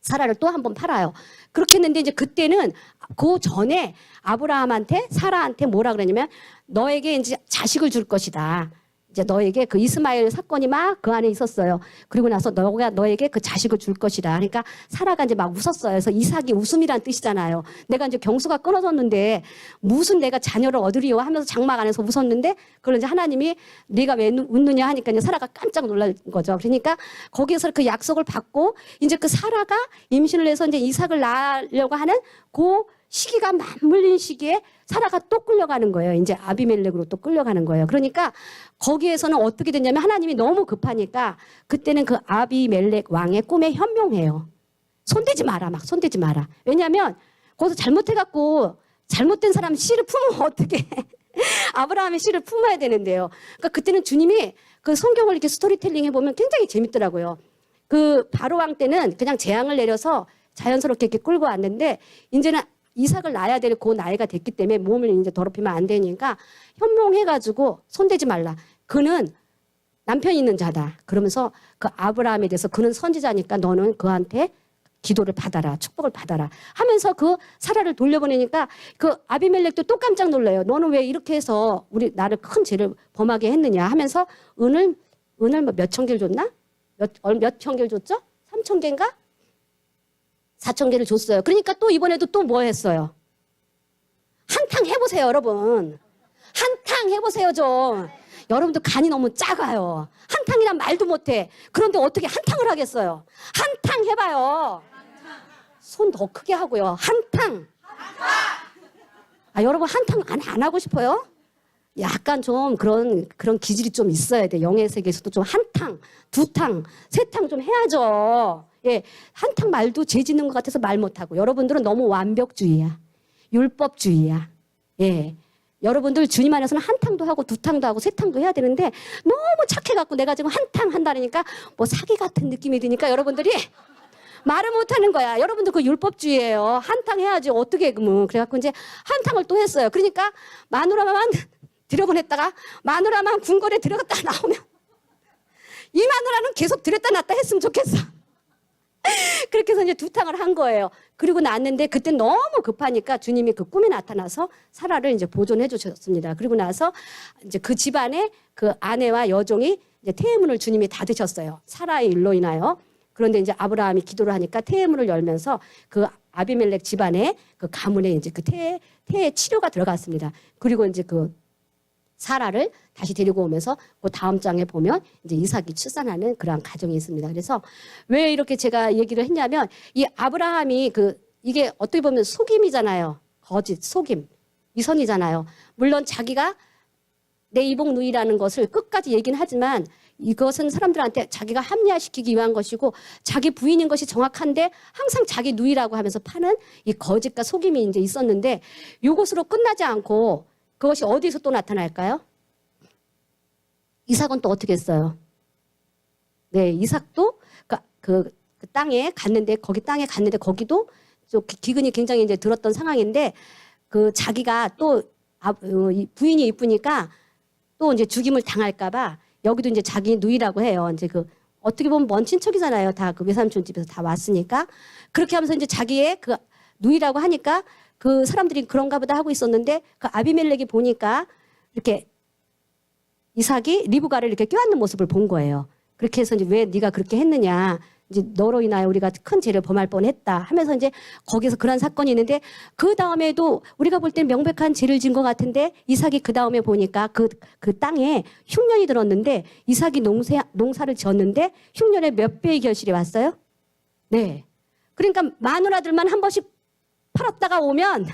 사라를 또 한 번 팔아요. 그렇게 했는데 이제 그때는 그 전에 아브라함한테 사라한테 뭐라 그러냐면 너에게 이제 자식을 줄 것이다. 이제 너에게 그 이스마엘 사건이 막 그 안에 있었어요. 그리고 나서 너가 너에게 그 자식을 줄 것이다. 그러니까 사라가 이제 막 웃었어요. 그래서 이삭이 웃음이란 뜻이잖아요. 내가 이제 경수가 끊어졌는데 무슨 내가 자녀를 얻으리요 하면서 장막 안에서 웃었는데 그걸 이제 하나님이 네가 왜 웃느냐 하니까 이제 사라가 깜짝 놀란 거죠. 그러니까 거기에서 그 약속을 받고 이제 그 사라가 임신을 해서 이제 이삭을 낳으려고 하는 그 시기가 맞물린 시기에 사라가 또 끌려가는 거예요. 이제 아비멜렉으로 또 끌려가는 거예요. 그러니까 거기에서는 어떻게 됐냐면 하나님이 너무 급하니까 그때는 그 아비멜렉 왕의 꿈에 현명해요. 손대지 마라, 막 손대지 마라. 왜냐하면 거기서 잘못해갖고 잘못된 사람 씨를 품으면 어떻게 아브라함의 씨를 품어야 되는데요. 그러니까 그때는 주님이 그 성경을 이렇게 스토리텔링 해보면 굉장히 재밌더라고요. 그 바로 왕 때는 그냥 재앙을 내려서 자연스럽게 이렇게 끌고 왔는데 이제는 이삭을 낳아야 될 그 나이가 됐기 때문에 몸을 이제 더럽히면 안 되니까 현명해가지고 손대지 말라. 그는 남편이 있는 자다. 그러면서 그 아브라함에 대해서 그는 선지자니까 너는 그한테 기도를 받아라. 축복을 받아라. 하면서 그 사라를 돌려보내니까 그 아비멜렉도 또 깜짝 놀라요. 너는 왜 이렇게 해서 우리 나를 큰 죄를 범하게 했느냐 하면서 은을 뭐 몇천 개를 줬나? 몇천 개를 줬죠? 3천 개인가? 4천 개를 줬어요. 그러니까 또 이번에도 또 뭐 했어요? 한탕 해보세요, 여러분. 한탕 해보세요, 좀. 여러분도 간이 너무 작아요. 한탕이란 말도 못해. 그런데 어떻게 한탕을 하겠어요? 한탕 해봐요. 손 더 크게 하고요. 한탕. 아, 여러분 한탕 안 하고 싶어요? 약간 좀 그런 기질이 좀 있어야 돼. 영의 세계에서도 좀 한탕, 두탕, 세탕 좀 해야죠. 예, 한탕 말도 죄 짓는 것 같아서 말 못하고. 여러분들은 너무 완벽주의야. 율법주의야. 예. 여러분들 주님 안에서는 한탕도 하고 두탕도 하고 세탕도 해야 되는데 너무 착해갖고 내가 지금 한탕 한다니까 뭐 사기 같은 느낌이 드니까 여러분들이 말을 못하는 거야. 여러분들 그 율법주의예요. 한탕 해야지 어떻게 그러면. 그래갖고 이제 한탕을 또 했어요. 그러니까 마누라만 들여보냈다가 마누라만 궁궐에 들어갔다 나오면 이 마누라는 계속 들였다 놨다 했으면 좋겠어. 그렇게 해서 이제 두탕을 한 거예요. 그리고 났는데 그때 너무 급하니까 주님이 그 꿈에 나타나서 사라를 이제 보존해 주셨습니다. 그리고 나서 이제 그 집안에 그 아내와 여종이 이제 태문을 주님이 닫으셨어요. 사라의 일로 인하여. 그런데 이제 아브라함이 기도를 하니까 태문을 열면서 그 아비멜렉 집안에 그 가문에 이제 그 태의 치료가 들어갔습니다. 그리고 이제 그 사라를 다시 데리고 오면서 그 다음 장에 보면 이제 이삭이 출산하는 그러한 가정이 있습니다. 그래서 왜 이렇게 제가 얘기를 했냐면 이 아브라함이 이게 어떻게 보면 속임이잖아요. 거짓, 속임, 위선이잖아요. 물론 자기가 내 이복 누이라는 것을 끝까지 얘기는 하지만 이것은 사람들한테 자기가 합리화시키기 위한 것이고 자기 부인인 것이 정확한데 항상 자기 누이라고 하면서 파는 이 거짓과 속임이 이제 있었는데 이것으로 끝나지 않고 그것이 어디서 또 나타날까요? 이삭은 또 어떻게 했어요? 네, 이삭도 그 땅에 갔는데 거기도 좀 기근이 굉장히 이제 들었던 상황인데 그 자기가 또 부인이 이쁘니까 또 이제 죽임을 당할까봐 여기도 이제 자기 누이라고 해요. 이제 그 어떻게 보면 먼 친척이잖아요. 다 그 외삼촌 집에서 다 왔으니까 그렇게 하면서 이제 자기의 그 누이라고 하니까 그 사람들이 그런가 보다 하고 있었는데 그 아비멜렉이 보니까 이렇게 이삭이 리브가를 이렇게 껴안는 모습을 본 거예요. 그렇게 해서 이제 왜 네가 그렇게 했느냐. 이제 너로 인하여 우리가 큰 죄를 범할 뻔했다 하면서 이제 거기서 그런 사건이 있는데 그 다음에도 우리가 볼 때는 명백한 죄를 진 것 같은데 이삭이 그 다음에 보니까 그 땅에 흉년이 들었는데 이삭이 농사를 지었는데 흉년에 몇 배의 결실이 왔어요? 네. 그러니까 마누라들만 한 번씩 팔았다가 오면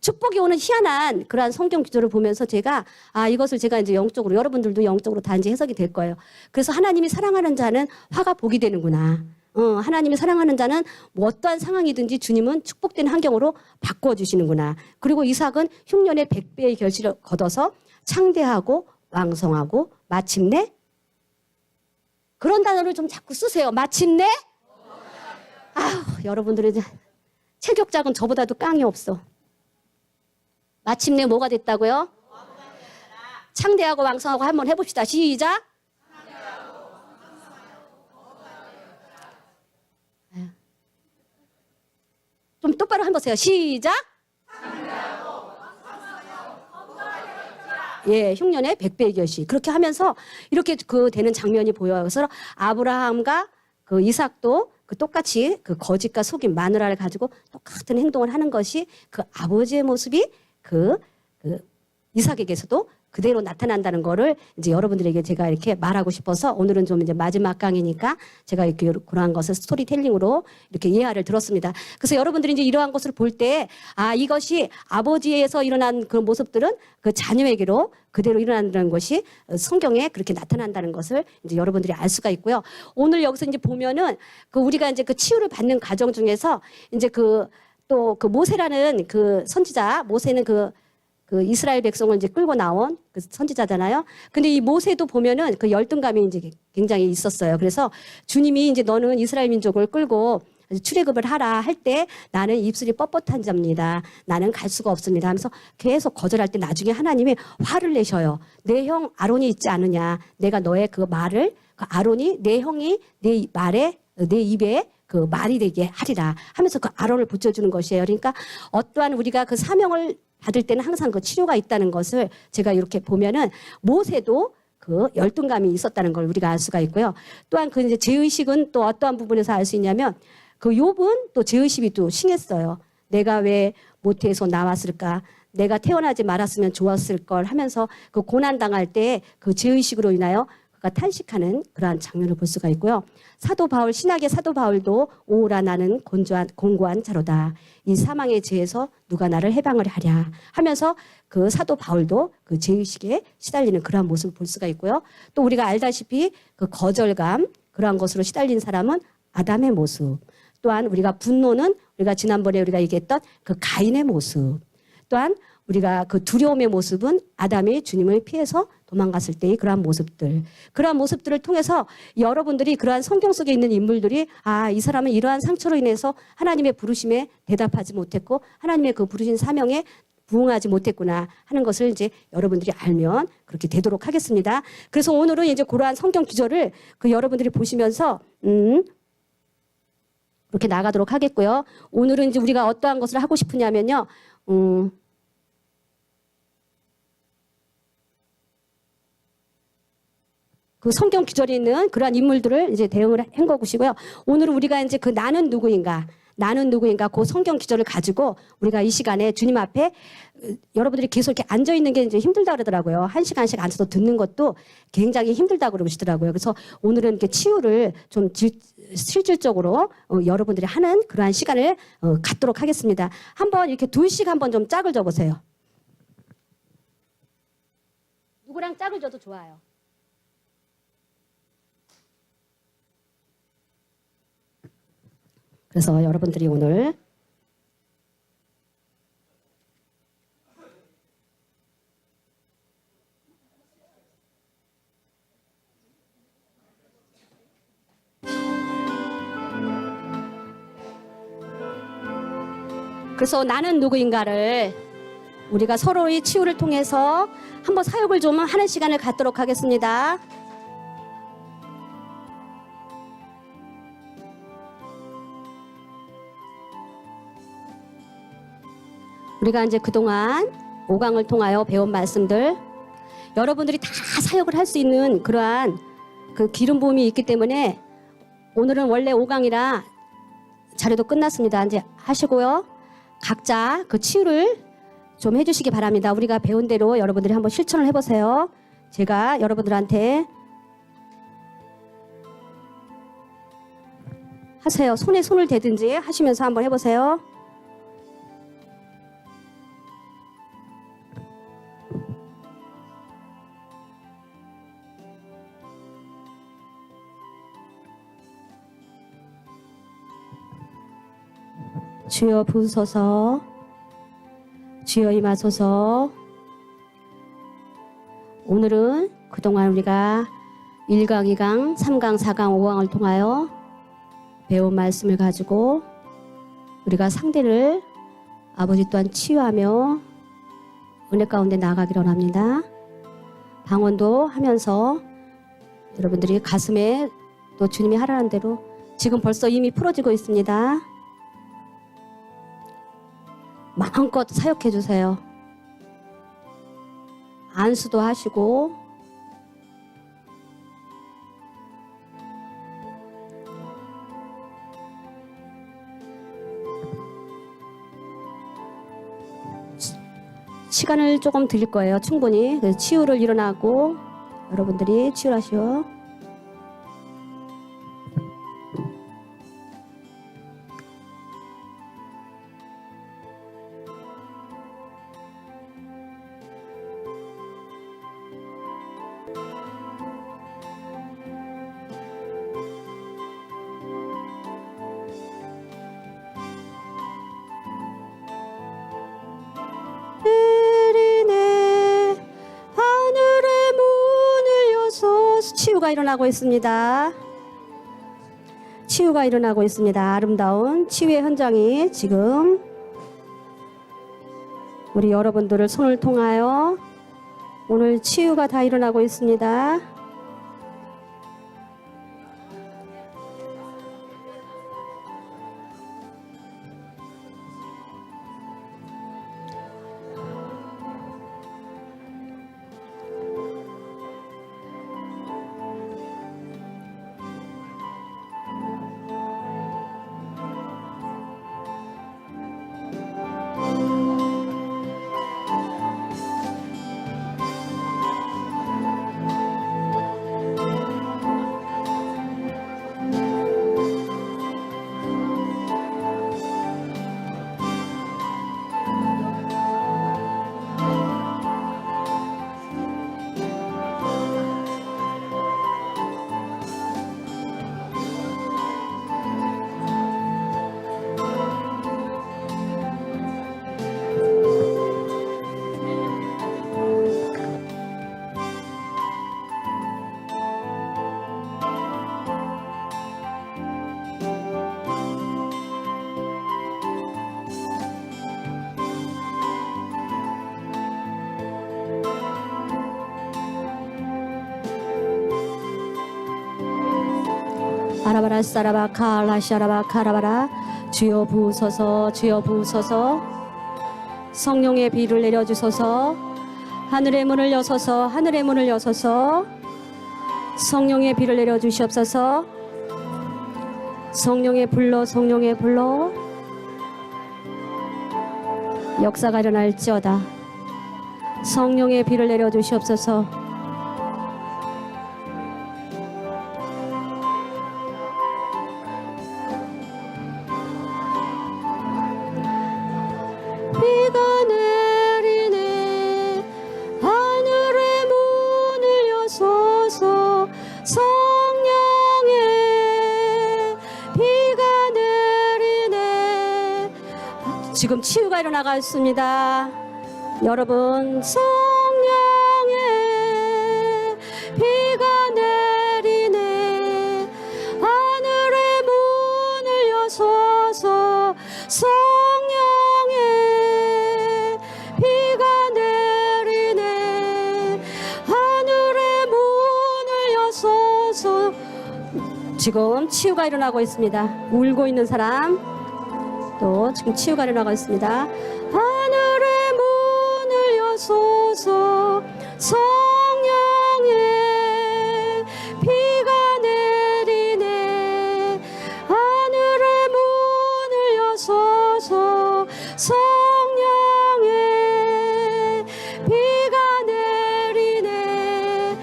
축복이 오는 희한한 그러한 성경 기조를 보면서 제가 이것을 제가 이제 영적으로 여러분들도 영적으로 다 이제 해석이 될 거예요. 그래서 하나님이 사랑하는 자는 화가 복이 되는구나. 하나님이 사랑하는 자는 뭐 어떠한 상황이든지 주님은 축복된 환경으로 바꿔주시는구나. 그리고 이삭은 흉년의 100배의 결실을 거둬서 창대하고 왕성하고 마침내 그런 단어를 좀 자꾸 쓰세요. 마침내 여러분들이 이제 체격작은 저보다도 깡이 없어. 마침내 뭐가 됐다고요? 창대하고 왕성하고 한번 해봅시다. 시작. 좀 똑바로 한번 보세요. 시작. 예, 흉년의 100배의 결실. 그렇게 하면서 이렇게 되는 장면이 보여요. 그래서 아브라함과 그 이삭도 똑같이 그 거짓과 속임 마누라를 가지고 똑같은 행동을 하는 것이 그 아버지의 모습이 그 이삭에게서도 그대로 나타난다는 거를 이제 여러분들에게 제가 이렇게 말하고 싶어서 오늘은 좀 이제 마지막 강의니까 제가 이렇게 그러한 것을 스토리텔링으로 이렇게 예화를 들었습니다. 그래서 여러분들이 이제 이러한 것을 볼 때 이것이 아버지에서 일어난 그 모습들은 그 자녀에게로 그대로 일어난다는 것이 성경에 그렇게 나타난다는 것을 이제 여러분들이 알 수가 있고요. 오늘 여기서 이제 보면은 우리가 이제 그 치유를 받는 과정 중에서 이제 또 모세라는 그 선지자, 모세는 그 이스라엘 백성을 이제 끌고 나온 그 선지자잖아요. 근데 이 모세도 보면은 그 열등감이 이제 굉장히 있었어요. 그래서 주님이 이제 너는 이스라엘 민족을 끌고 출애굽을 하라 할 때 나는 입술이 뻣뻣한 자입니다. 나는 갈 수가 없습니다. 하면서 계속 거절할 때 나중에 하나님이 화를 내셔요. 내 형 아론이 있지 않느냐. 내가 너의 그 말을 아론이 내 형이 내 말에 내 입에 그 말이 되게 하리라 하면서 그 아론을 붙여주는 것이에요. 그러니까 어떠한 우리가 그 사명을 받을 때는 항상 그 치료가 있다는 것을 제가 이렇게 보면은 모세도 그 열등감이 있었다는 걸 우리가 알 수가 있고요. 또한 그 이제 죄의식은 또 어떠한 부분에서 알 수 있냐면 그 욥은 또 죄의식이 또 심했어요. 내가 왜 모태에서 나왔을까? 내가 태어나지 말았으면 좋았을 걸 하면서 그 고난 당할 때 그 죄의식으로 인하여 탄식하는 그러한 장면을 볼 수가 있고요. 사도 바울, 신약의 사도 바울도 오라 나는 공고한 자로다. 이 사망의 죄에서 누가 나를 해방을 하랴 하면서 그 사도 바울도 그 죄의식에 시달리는 그러한 모습을 볼 수가 있고요. 또 우리가 알다시피 그 거절감 그러한 것으로 시달린 사람은 아담의 모습. 또한 우리가 분노는 우리가 지난번에 우리가 얘기했던 그 가인의 모습. 또한 우리가 그 두려움의 모습은 아담이 주님을 피해서 도망갔을 때의 그러한 모습들. 그러한 모습들을 통해서 여러분들이 그러한 성경 속에 있는 인물들이 아, 이 사람은 이러한 상처로 인해서 하나님의 부르심에 대답하지 못했고 하나님의 그 부르신 사명에 부응하지 못했구나 하는 것을 이제 여러분들이 알면 그렇게 되도록 하겠습니다. 그래서 오늘은 이제 그러한 성경 기절을 그 여러분들이 보시면서 그렇게 나가도록 하겠고요. 오늘은 이제 우리가 어떠한 것을 하고 싶으냐면요. 그 성경 기절에 있는 그러한 인물들을 이제 대응을 한 것이고요. 오늘은 우리가 이제 그 나는 누구인가 그 성경 기절을 가지고 우리가 이 시간에 주님 앞에 여러분들이 계속 이렇게 앉아 있는 게 이제 힘들다 그러더라고요. 한 시간씩 앉아서 듣는 것도 굉장히 힘들다 그러시더라고요. 그래서 오늘은 이렇게 치유를 좀 실질적으로 여러분들이 하는 그러한 시간을 갖도록 하겠습니다. 한번 이렇게 둘씩 한번 좀 짝을 져보세요. 누구랑 짝을 져도 좋아요. 그래서 여러분들이 오늘 그래서 나는 누구인가를 우리가 서로의 치유를 통해서 한번 사역을 좀 하는 시간을 갖도록 하겠습니다. 우리가 이제 그동안 5강을 통하여 배운 말씀들 여러분들이 다 사역을 할 수 있는 그러한 그 기름 부음이 있기 때문에 오늘은 원래 5강이라 자료도 끝났습니다. 이제 하시고요. 각자 그 치유를 좀 해주시기 바랍니다. 우리가 배운 대로 여러분들이 한번 실천을 해보세요. 제가 여러분들한테 하세요. 손에 손을 대든지 하시면서 한번 해보세요. 주여 부으소서, 주여 임하소서. 오늘은 그동안 우리가 1강, 2강, 3강, 4강, 5강을 통하여 배운 말씀을 가지고 우리가 상대를 아버지 또한 치유하며 은혜 가운데 나아가기를 원합니다. 방언도 하면서 여러분들이 가슴에 또 주님이 하라는 대로 지금 벌써 이미 풀어지고 있습니다. 마음껏 사역해 주세요. 안수도 하시고 시간을 조금 드릴 거예요. 충분히. 그래서 치유를 일어나고 여러분들이 치유를 하시오. 치유가 일어나고 있습니다. 치유가 일어나고 있습니다. 아름다운 치유의 현장이 지금 우리 여러분들을 손을 통하여 오늘 치유가 다 일어나고 있습니다. 아라바라 사라바 칼라샤라바 카라바라. 주여 부으소서, 주여 부으소서. 성령의 비를 내려주소서. 하늘의 문을 여소서, 하늘의 문을 여소서. 성령의 비를 내려주시옵소서. 성령의 불로, 성령의 불로. 역사가 일어날지어다. 성령의 비를 내려주시옵소서. 비가 내리네. 하늘의 문을 여소서. 성령의 비가 내리네. 지금 치유가 일어나갔습니다. 여러분, 성령의 비가 내리네. 하늘의 문을 여소서. 성령의 비가 내리네. 하늘의 문을 여소서. 지금 치유가 일어나고 있습니다. 울고 있는 사람, 또 지금 치유가 일어나고 있습니다. 하늘의 문을 여소서. 성령의 비가 내리네. 하늘의 문을 여소서. 성령의 비가 내리네.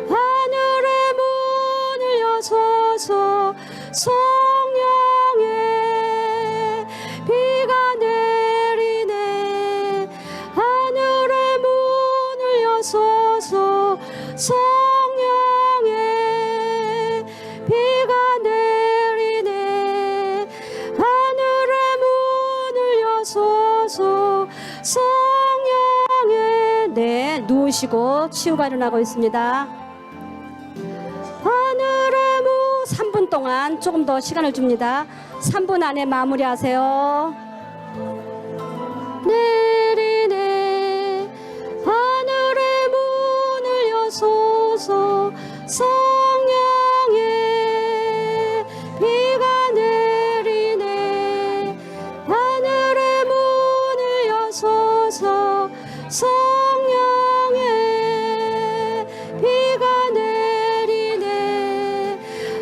하늘의 문을 여소서. 성령의 비가 내리네. 하늘의 문을 여소서. 성령의 비가 내리네. 하늘의 문을 여소서. 성령의. 네, 누우시고 치유가 일어나고 있습니다. 하늘의 문. 3분 동안 조금 더 시간을 줍니다. 3분 안에 마무리하세요. 내리네. 하늘의 문을 여소서. 성령의 비가 내리네. 하늘의 문을 여소서. 성령의 비가 내리네.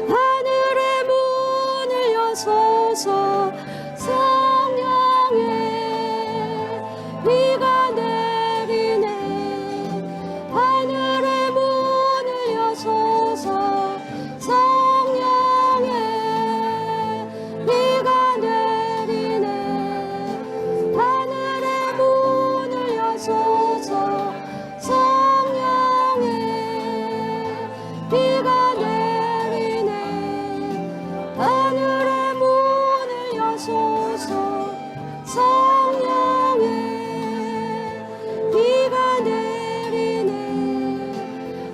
하늘의 문을 여소서. 성령의 비가 내리네. 하늘의 문을 여소서. 성령의 비가 내리네. 하늘의 문을 여소서. 성령의 비가 내리네. 하늘의 문을 여소서. 성령의 비가 내리네. 하늘의 문을 여소서. 성령의 비가 내리네.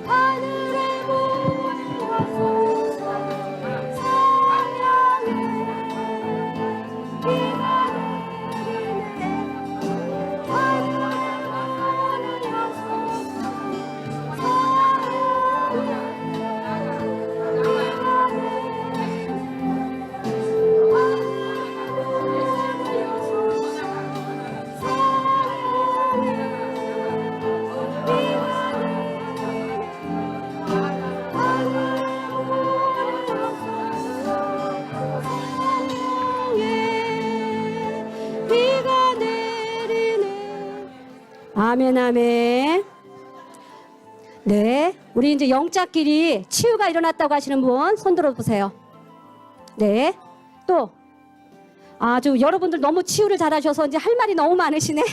하늘의 문을 여소서. 아멘, 아멘. 네, 우리 이제 영자끼리 치유가 일어났다고 하시는 분 손 들어보세요. 네, 또 아주 여러분들 너무 치유를 잘하셔서 이제 할 말이 너무 많으시네.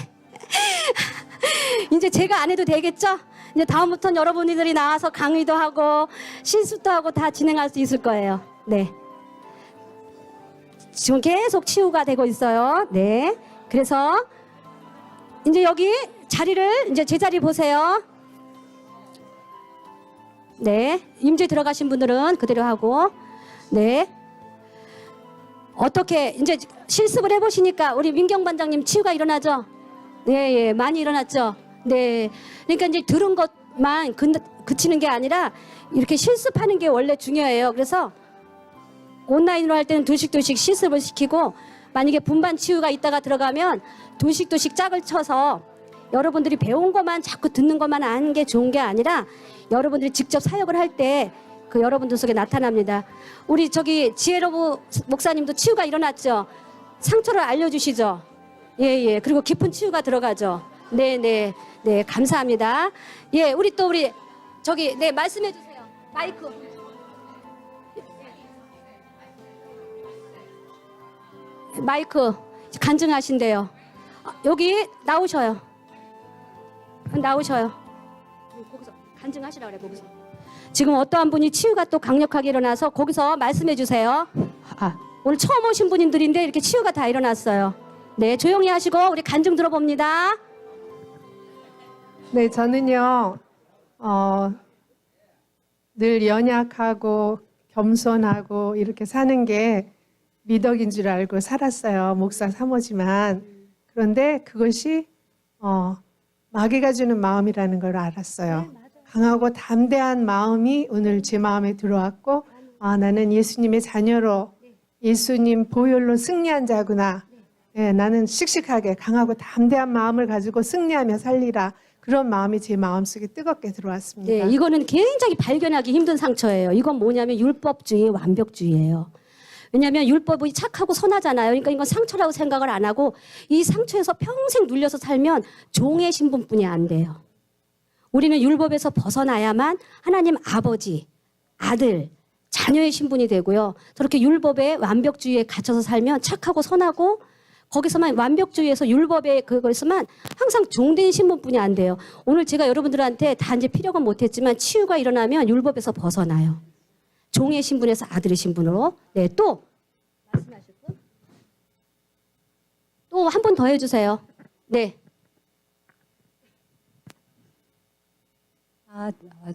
이제 제가 안 해도 되겠죠? 이제 다음부터는 여러분들이 나와서 강의도 하고 실습도 하고 다 진행할 수 있을 거예요. 네, 지금 계속 치유가 되고 있어요. 네, 그래서 이제 여기 자리를 이제 제자리 보세요. 네, 임재 들어가신 분들은 그대로 하고. 네, 어떻게 이제 실습을 해보시니까 우리 민경 반장님 치유가 일어나죠? 네, 예, 많이 일어났죠? 네, 그러니까 이제 들은 것만 그치는 게 아니라 이렇게 실습하는 게 원래 중요해요. 그래서 온라인으로 할 때는 두식두식 실습을 시키고 만약에 분반 치유가 있다가 들어가면 두식두식 짝을 쳐서 여러분들이 배운 것만 자꾸 듣는 것만 아는 게 좋은 게 아니라 여러분들이 직접 사역을 할 때 그 여러분들 속에 나타납니다. 우리 저기 지혜로부 목사님도 치유가 일어났죠. 상처를 알려주시죠. 예. 그리고 깊은 치유가 들어가죠. 네, 감사합니다. 예, 우리 저기 네 말씀해 주세요. 마이크. 마이크 간증하신대요. 여기 나오셔요. 거기서 간증하시라 그래. 거기서 지금 어떠한 분이 치유가 또 강력하게 일어나서 거기서 말씀해 주세요. 오늘 처음 오신 분들인데 이렇게 치유가 다 일어났어요. 네, 조용히 하시고 우리 간증 들어봅니다. 네, 저는요, 늘 연약하고 겸손하고 이렇게 사는 게 미덕인 줄 알고 살았어요. 목사 사모지만. 그런데 그것이 마귀가 주는 마음이라는 걸 알았어요. 강하고 담대한 마음이 오늘 제 마음에 들어왔고, 나는 예수님의 자녀로 예수님 보혈로 승리한 자구나. 예, 나는 씩씩하게 강하고 담대한 마음을 가지고 승리하며 살리라. 그런 마음이 제 마음속에 뜨겁게 들어왔습니다. 네, 이거는 굉장히 발견하기 힘든 상처예요. 이건 뭐냐면 율법주의, 완벽주의예요. 왜냐하면 율법이 착하고 선하잖아요. 그러니까 이건 상처라고 생각을 안 하고 이 상처에서 평생 눌려서 살면 종의 신분뿐이 안 돼요. 우리는 율법에서 벗어나야만 하나님 아버지, 아들, 자녀의 신분이 되고요. 저렇게 율법의 완벽주의에 갇혀서 살면 착하고 선하고 거기서만 완벽주의에서 율법에 그것에서만 항상 종된 신분뿐이 안 돼요. 오늘 제가 여러분들한테 단지 피력은 못했지만 치유가 일어나면 율법에서 벗어나요. 종의 신분에서 아들의 신분으로. 네, 또 말씀하실 분? 또 한 번 더 해주세요. 네.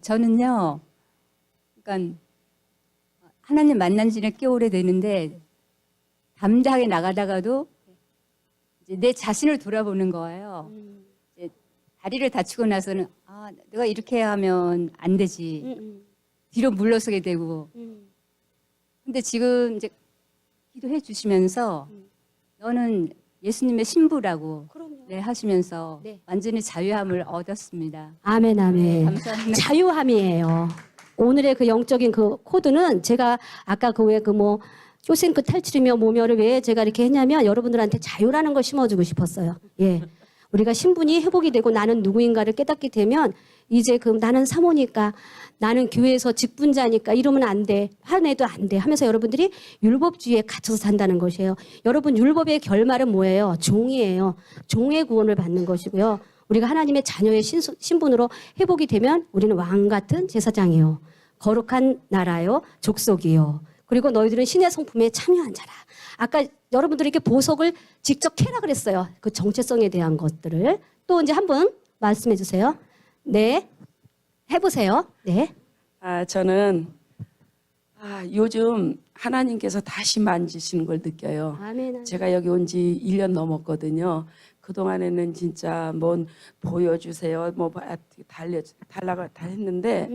저는요, 그러니까 하나님 만난 지는 꽤 오래되는데 담대하게 나가다가도 이제 내 자신을 돌아보는 거예요. 이제 다리를 다치고 나서는 내가 이렇게 하면 안 되지. 뒤로 물러서게 되고. 근데 지금 이제 기도해 주시면서 너는 예수님의 신부라고 네, 하시면서 네. 완전히 자유함을 얻었습니다. 아멘. 감사합니다. 자유함이에요. 오늘의 그 영적인 그 코드는 제가 아까 그 왜 그 뭐 쇼생크 탈출이며 뭐며를 왜 제가 이렇게 했냐면 여러분들한테 자유라는 걸 심어주고 싶었어요. 예. 우리가 신분이 회복이 되고 나는 누구인가를 깨닫게 되면 이제 그 나는 사모니까 나는 교회에서 직분자니까 이러면 안 돼. 화내도 안 돼. 하면서 여러분들이 율법주의에 갇혀서 산다는 것이에요. 여러분 율법의 결말은 뭐예요? 종이에요. 종의 구원을 받는 것이고요. 우리가 하나님의 자녀의 신분으로 회복이 되면 우리는 왕 같은 제사장이요. 거룩한 나라요. 족속이요. 그리고 너희들은 신의 성품에 참여한 자라. 아까 여러분들이 이렇게 보석을 직접 캐라 그랬어요. 그 정체성에 대한 것들을. 또 이제 한번 말씀해 주세요. 네. 해보세요. 네. 저는 요즘 하나님께서 다시 만지시는 걸 느껴요. 아멘. 제가 여기 온 지 1년 넘었거든요. 그동안에는 진짜 뭐 보여주세요. 뭐 달라고 다 했는데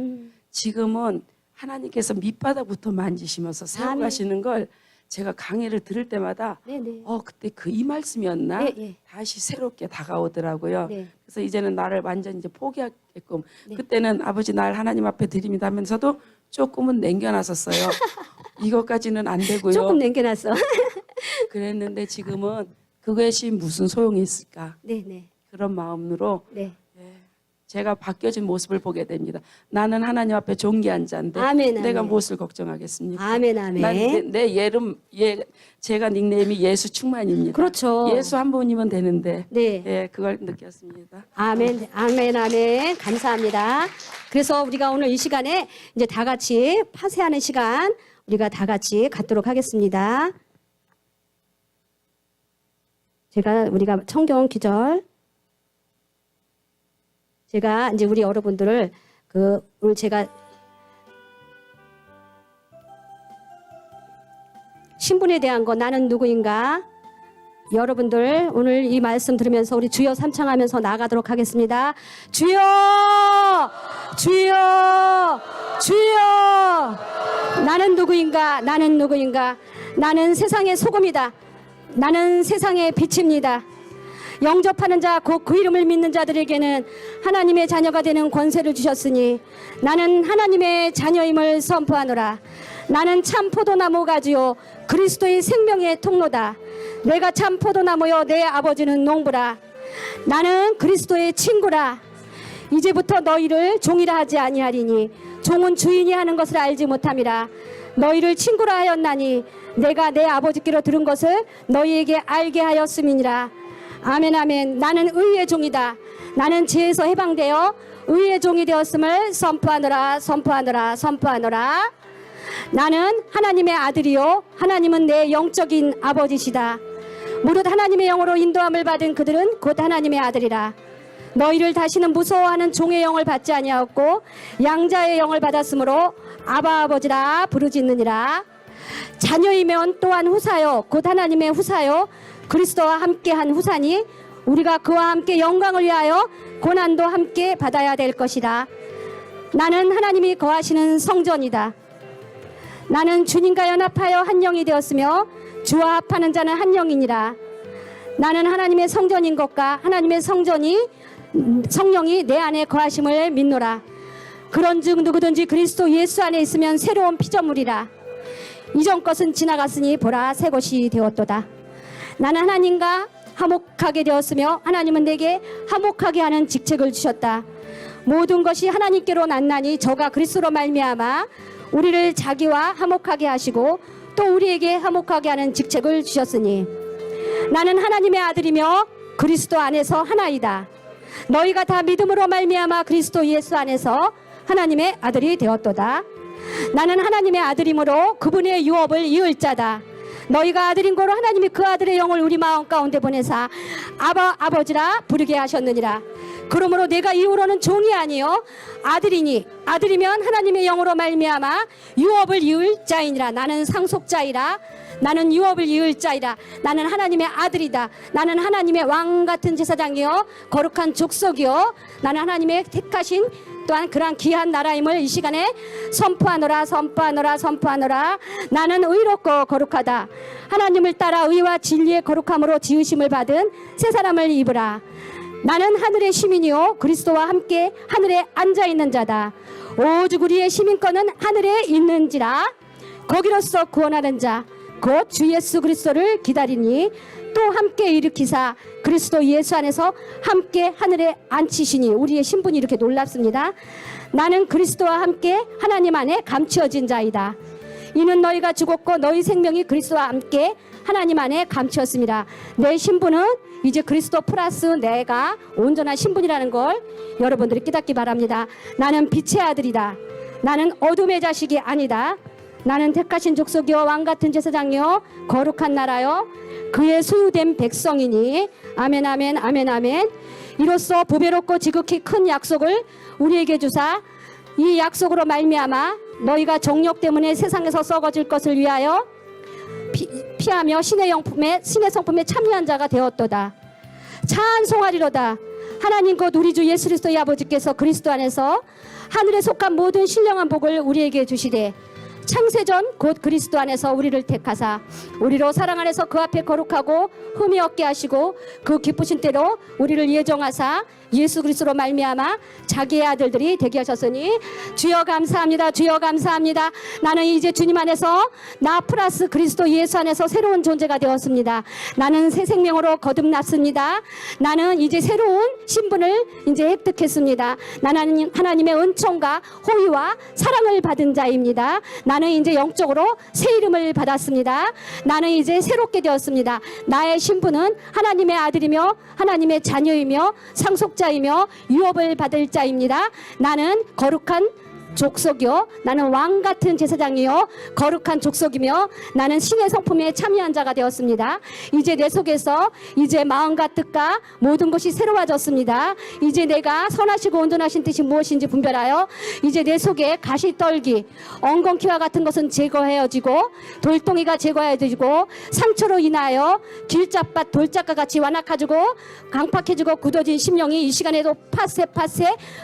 지금은 하나님께서 밑바닥부터 만지시면서 세워가시는 걸 제가 강의를 들을 때마다 네네. 그때 이 말씀이었나? 네. 다시 새롭게 다가오더라고요. 네. 그래서 이제는 나를 완전히 이제 포기하게끔 네. 그때는 아버지 날 하나님 앞에 드립니다 하면서도 조금은 남겨놨었어요. 이것까지는 안 되고요. 조금 남겨놨어. 그랬는데 지금은 그것이 무슨 소용이 있을까? 네네. 그런 마음으로 네. 제가 바뀌어진 모습을 보게 됩니다. 나는 하나님 앞에 존귀한 자인데 아멘, 내가 아멘. 무엇을 걱정하겠습니까? 아멘. 제가 닉네임이 예수 충만입니다. 그렇죠. 예수 한 분이면 되는데 네. 그걸 느꼈습니다. 아멘. 감사합니다. 그래서 우리가 오늘 이 시간에 이제 다 같이 파쇄하는 시간 우리가 다 같이 갖도록 하겠습니다. 우리가 성경 기절 제가 이제 우리 여러분들을 오늘 제가 신분에 대한 거 나는 누구인가 여러분들 오늘 이 말씀 들으면서 우리 주여 삼창하면서 나가도록 하겠습니다. 주여 주여 주여 나는 누구인가? 나는 누구인가? 나는 세상의 소금이다. 나는 세상의 빛입니다. 영접하는 자, 곧 그 이름을 믿는 자들에게는 하나님의 자녀가 되는 권세를 주셨으니 나는 하나님의 자녀임을 선포하노라. 나는 참 포도나무 가지요 그리스도의 생명의 통로다. 내가 참 포도나무요 내 아버지는 농부라. 나는 그리스도의 친구라. 이제부터 너희를 종이라 하지 아니하리니 종은 주인이 하는 것을 알지 못함이라. 너희를 친구라 하였나니 내가 내 아버지께로 들은 것을 너희에게 알게 하였음이니라. 아멘 아멘. 나는 의의 종이다. 나는 죄에서 해방되어 의의 종이 되었음을 선포하노라 선포하노라 선포하노라. 나는 하나님의 아들이요 하나님은 내 영적인 아버지시다. 무릇 하나님의 영으로 인도함을 받은 그들은 곧 하나님의 아들이라. 너희를 다시는 무서워하는 종의 영을 받지 아니하였고 양자의 영을 받았으므로 아바 아버지라 부르짖느니라. 자녀이면 또한 후사요 곧 하나님의 후사요 그리스도와 함께한 후사니 우리가 그와 함께 영광을 위하여 고난도 함께 받아야 될 것이다. 나는 하나님이 거하시는 성전이다. 나는 주님과 연합하여 한 영이 되었으며 주와 합하는 자는 한 영이니라. 나는 하나님의 성전인 것과 하나님의 성령이 내 안에 거하심을 믿노라. 그런즉 누구든지 그리스도 예수 안에 있으면 새로운 피조물이라. 이전 것은 지나갔으니 보라 새 것이 되었도다. 나는 하나님과 화목하게 되었으며 하나님은 내게 화목하게 하는 직책을 주셨다. 모든 것이 하나님께로 났나니 저가 그리스도로 말미암아 우리를 자기와 화목하게 하시고 또 우리에게 화목하게 하는 직책을 주셨으니 나는 하나님의 아들이며 그리스도 안에서 하나이다. 너희가 다 믿음으로 말미암아 그리스도 예수 안에서 하나님의 아들이 되었도다. 나는 하나님의 아들이므로 그분의 유업을 이을 자다. 너희가 아들인 고로 하나님이 그 아들의 영을 우리 마음 가운데 보내사 아바 아버지라 부르게 하셨느니라. 그러므로 내가 이후로는 종이 아니요 아들이니 아들이면 하나님의 영으로 말미암아 유업을 이을 자이니라. 나는 상속자이라. 나는 유업을 이을 자이라. 나는 하나님의 아들이다. 나는 하나님의 왕 같은 제사장이요 거룩한 족속이요 나는 하나님의 택하신 또한 그러한 귀한 나라임을 이 시간에 선포하노라 선포하노라 선포하노라. 나는 의롭고 거룩하다. 하나님을 따라 의와 진리의 거룩함으로 지으심을 받은 새 사람을 입으라. 나는 하늘의 시민이요 그리스도와 함께 하늘에 앉아있는 자다. 오직 우리의 시민권은 하늘에 있는지라. 거기로서 구원하는 자 곧 주 예수 그리스도를 기다리니 또 함께 일으키사 그리스도 예수 안에서 함께 하늘에 앉히시니. 우리의 신분이 이렇게 놀랍습니다. 나는 그리스도와 함께 하나님 안에 감추어진 자이다. 이는 너희가 죽었고 너희 생명이 그리스도와 함께 하나님 안에 감추었습니다. 내 신분은 이제 그리스도 플러스 내가 온전한 신분이라는 걸 여러분들이 깨닫기 바랍니다. 나는 빛의 아들이다. 나는 어둠의 자식이 아니다. 나는 택하신 족속이요 왕같은 제사장이요 거룩한 나라요 그의 소유된 백성이니. 아멘 아멘 아멘 아멘. 이로써 보배롭고 지극히 큰 약속을 우리에게 주사 이 약속으로 말미암아 너희가 정욕 때문에 세상에서 썩어질 것을 위하여 피하며 신의 성품에 참여한 자가 되었도다. 찬송하리로다. 하나님 곧 우리 주 예수 그리스도의 아버지께서 그리스도 안에서 하늘에 속한 모든 신령한 복을 우리에게 주시되 창세전 곧 그리스도 안에서 우리를 택하사 우리로 사랑 안에서 그 앞에 거룩하고 흠이 없게 하시고 그 기쁘신 때로 우리를 예정하사 예수 그리스도로 말미암아 자기의 아들들이 되게 하셨으니 주여 감사합니다. 주여 감사합니다. 나는 이제 주님 안에서 나 플러스 그리스도 예수 안에서 새로운 존재가 되었습니다. 나는 새 생명으로 거듭났습니다. 나는 이제 새로운 신분을 이제 획득했습니다. 나는 하나님의 은총과 호의와 사랑을 받은 자입니다. 나는 이제 영적으로 새 이름을 받았습니다. 나는 이제 새롭게 되었습니다. 나의 신분은 하나님의 아들이며 하나님의 자녀이며 상속자이며 유업을 받을 자입니다. 나는 거룩한 족속이요 나는 왕같은 제사장이요 거룩한 족속이며 나는 신의 성품에 참여한 자가 되었습니다. 이제 내 속에서 이제 마음과 뜻과 모든 것이 새로워졌습니다. 이제 내가 선하시고 온전하신 뜻이 무엇인지 분별하여 이제 내 속에 가시떨기 엉겅퀴와 같은 것은 제거해지고 돌덩이가 제거해지고 상처로 인하여 길잡밭 돌짝과 같이 완악해지고 강팍해지고 굳어진 심령이 이 시간에도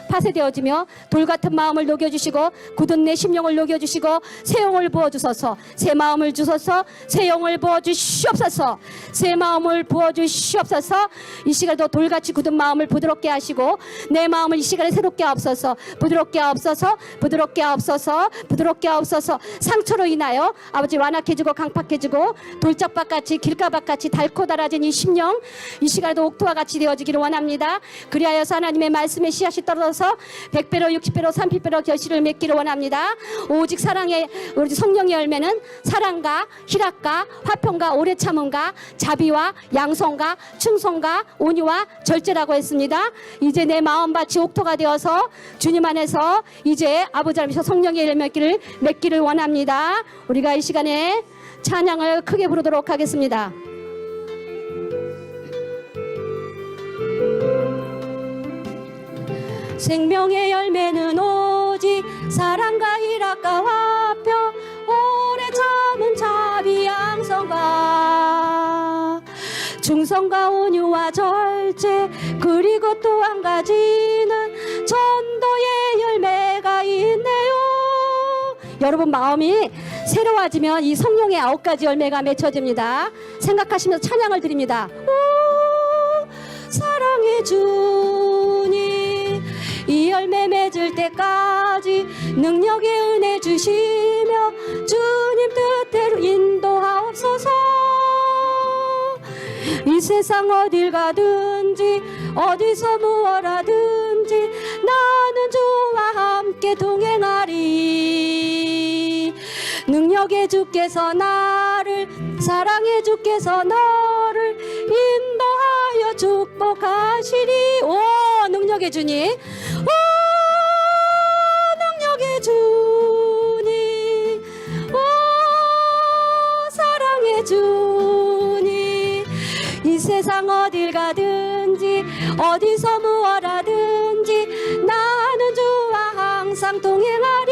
파쇄되어지며 돌같은 마음을 녹여주시고 주시고 굳은 내 심령을 녹여주시고 새 영을 부어주소서. 새 마음을 주소서. 새 영을 부어주시옵소서. 새 마음을 부어주시옵소서. 이 시간에도 돌같이 굳은 마음을 부드럽게 하시고 내 마음을 이 시간에 새롭게 하옵소서. 부드럽게 하옵소서. 부드럽게 하옵소서. 부드럽게 하옵소서. 상처로 인하여 아버지 완악해지고 강팍해지고 돌짝밭같이 길가밭같이 달고 달아진 이 심령 이 시간에도 옥토와 같이 되어지기를 원합니다. 그리하여서 하나님의 말씀의 씨앗이 떨어져서 100배로 60배로 30배로 결실을 맺기를 원합니다. 오직 사랑의 우리 성령의 열매는 사랑과 희락과 화평과 오래 참음과 자비와 양성과 충성과 온유와 절제라고 했습니다. 이제 내 마음밭이 옥토가 되어서 주님 안에서 이제 아버지 하나님께서 성령의 열매를 맺기를 원합니다. 우리가 이 시간에 찬양을 크게 부르도록 하겠습니다. 생명의 열매는 오직 사랑과 희락과 화평 오래 참은 자비 양성과 충성과 온유와 절제 그리고 또 한 가지는 전도의 열매가 있네요. 여러분 마음이 새로워지면 이 성령의 9가지 열매가 맺혀집니다. 생각하시면서 찬양을 드립니다. 오, 사랑의 주님 이 열매 맺을 때까지 능력의 은혜 주시며 주님 뜻대로 인도하옵소서. 이 세상 어딜 가든지 어디서 무엇하든지 나는 주와 함께 동행하리. 능력의 주께서 나를 사랑의 주께서 너를 인도하여 축복하시리. 오 능력의 주님 오 능력의 주님 오 사랑의 주님 이 세상 어딜 가든지 어디서 무엇하든지 나는 주와 항상 동행하리.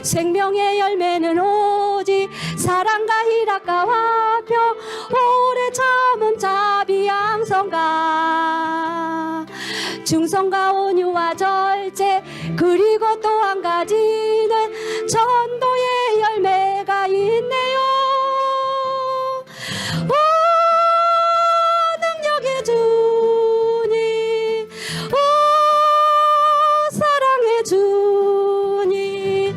생명의 열매는 오직 사랑과 희락과 화평 오래 참음 자비 양성과 충성과 온유와 절제 그리고 또 한 가지는 전도의 열매가 있네요. 오 능력의 주님 오 사랑의 주님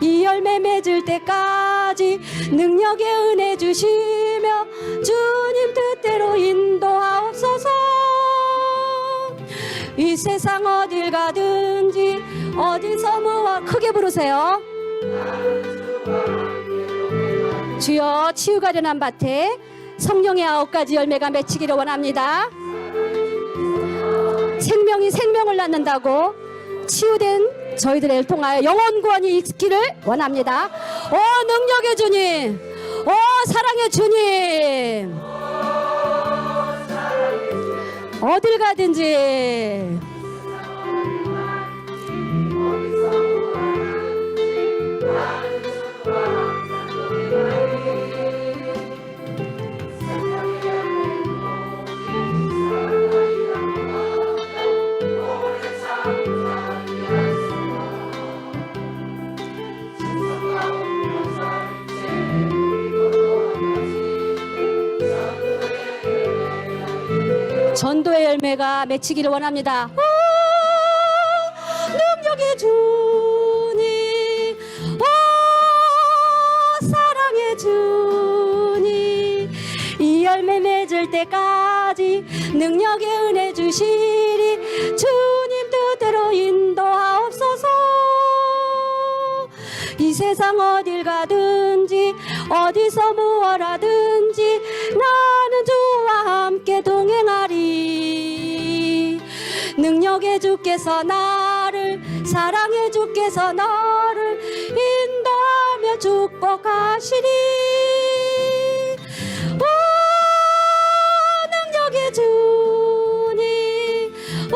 이 열매 맺을 때까지 능력의 은혜 주시며 주님 뜻대로 인도하옵소서. 이 세상 어딜 가든지 어디서 무엇 크게 부르세요. 주여 치유가 되는 밭에 성령의 9가지 열매가 맺히기를 원합니다. 생명이 생명을 낳는다고 치유된 저희들을 통하여 영원 구원이 있기를 원합니다. 오 능력의 주님 오 사랑의 주님 어딜 가든지 전도의 열매가 맺히기를 원합니다. 오, 능력의 주님 오 사랑의 주님 이 열매 맺을 때까지 능력의 은혜 주시리. 주님 뜻대로 인도하옵소서. 이 세상 어딜 가든지 어디서 무엇하든지 나는 주와 함께 동행하리. 능력의 주께서 나를 사랑의 주께서 너를 인도하며 축복하시리. 오 능력의 주님 오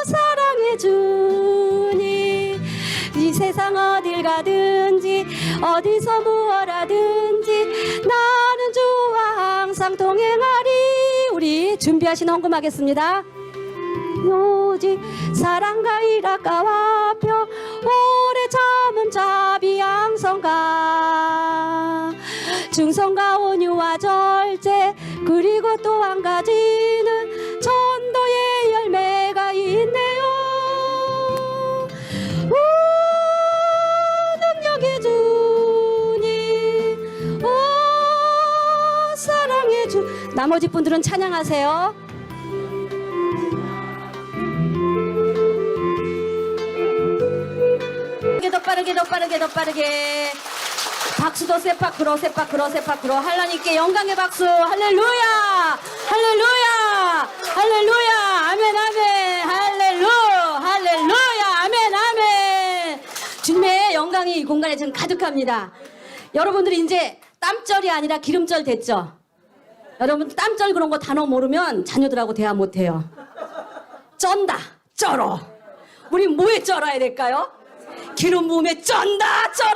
사랑의 주님 이 세상 어딜 가든지 어디서 무엇하든지 나는 주와 항상 동행하리. 우리 준비하신 헌금하겠습니다. 요 오직 사랑과 일학가와 표 오래 참은 자비 양성가 중성과 온유와 절제 그리고 또 한 가지는 전도의 열매가 있네요. 오 능력의 주님 오 사랑의 주 나머지 분들은 찬양하세요. 더 빠르게 더 빠르게 더 빠르게 박수도 세파크로 세파크로 세파크로 하나님께 영광의 박수 할렐루야 할렐루야 할렐루야 아멘 아멘 할렐루야 할렐루야 아멘 아멘 주님의 영광이 이 공간에 지금 가득합니다. 여러분들이 이제 땀절이 아니라 기름절 됐죠? 여러분 땀절 그런 거 단어 모르면 자녀들하고 대화 못해요. 쩐다 쩔어 우리 뭐에 쩔어야 될까요? 기름 부음에 쩐다 쩔어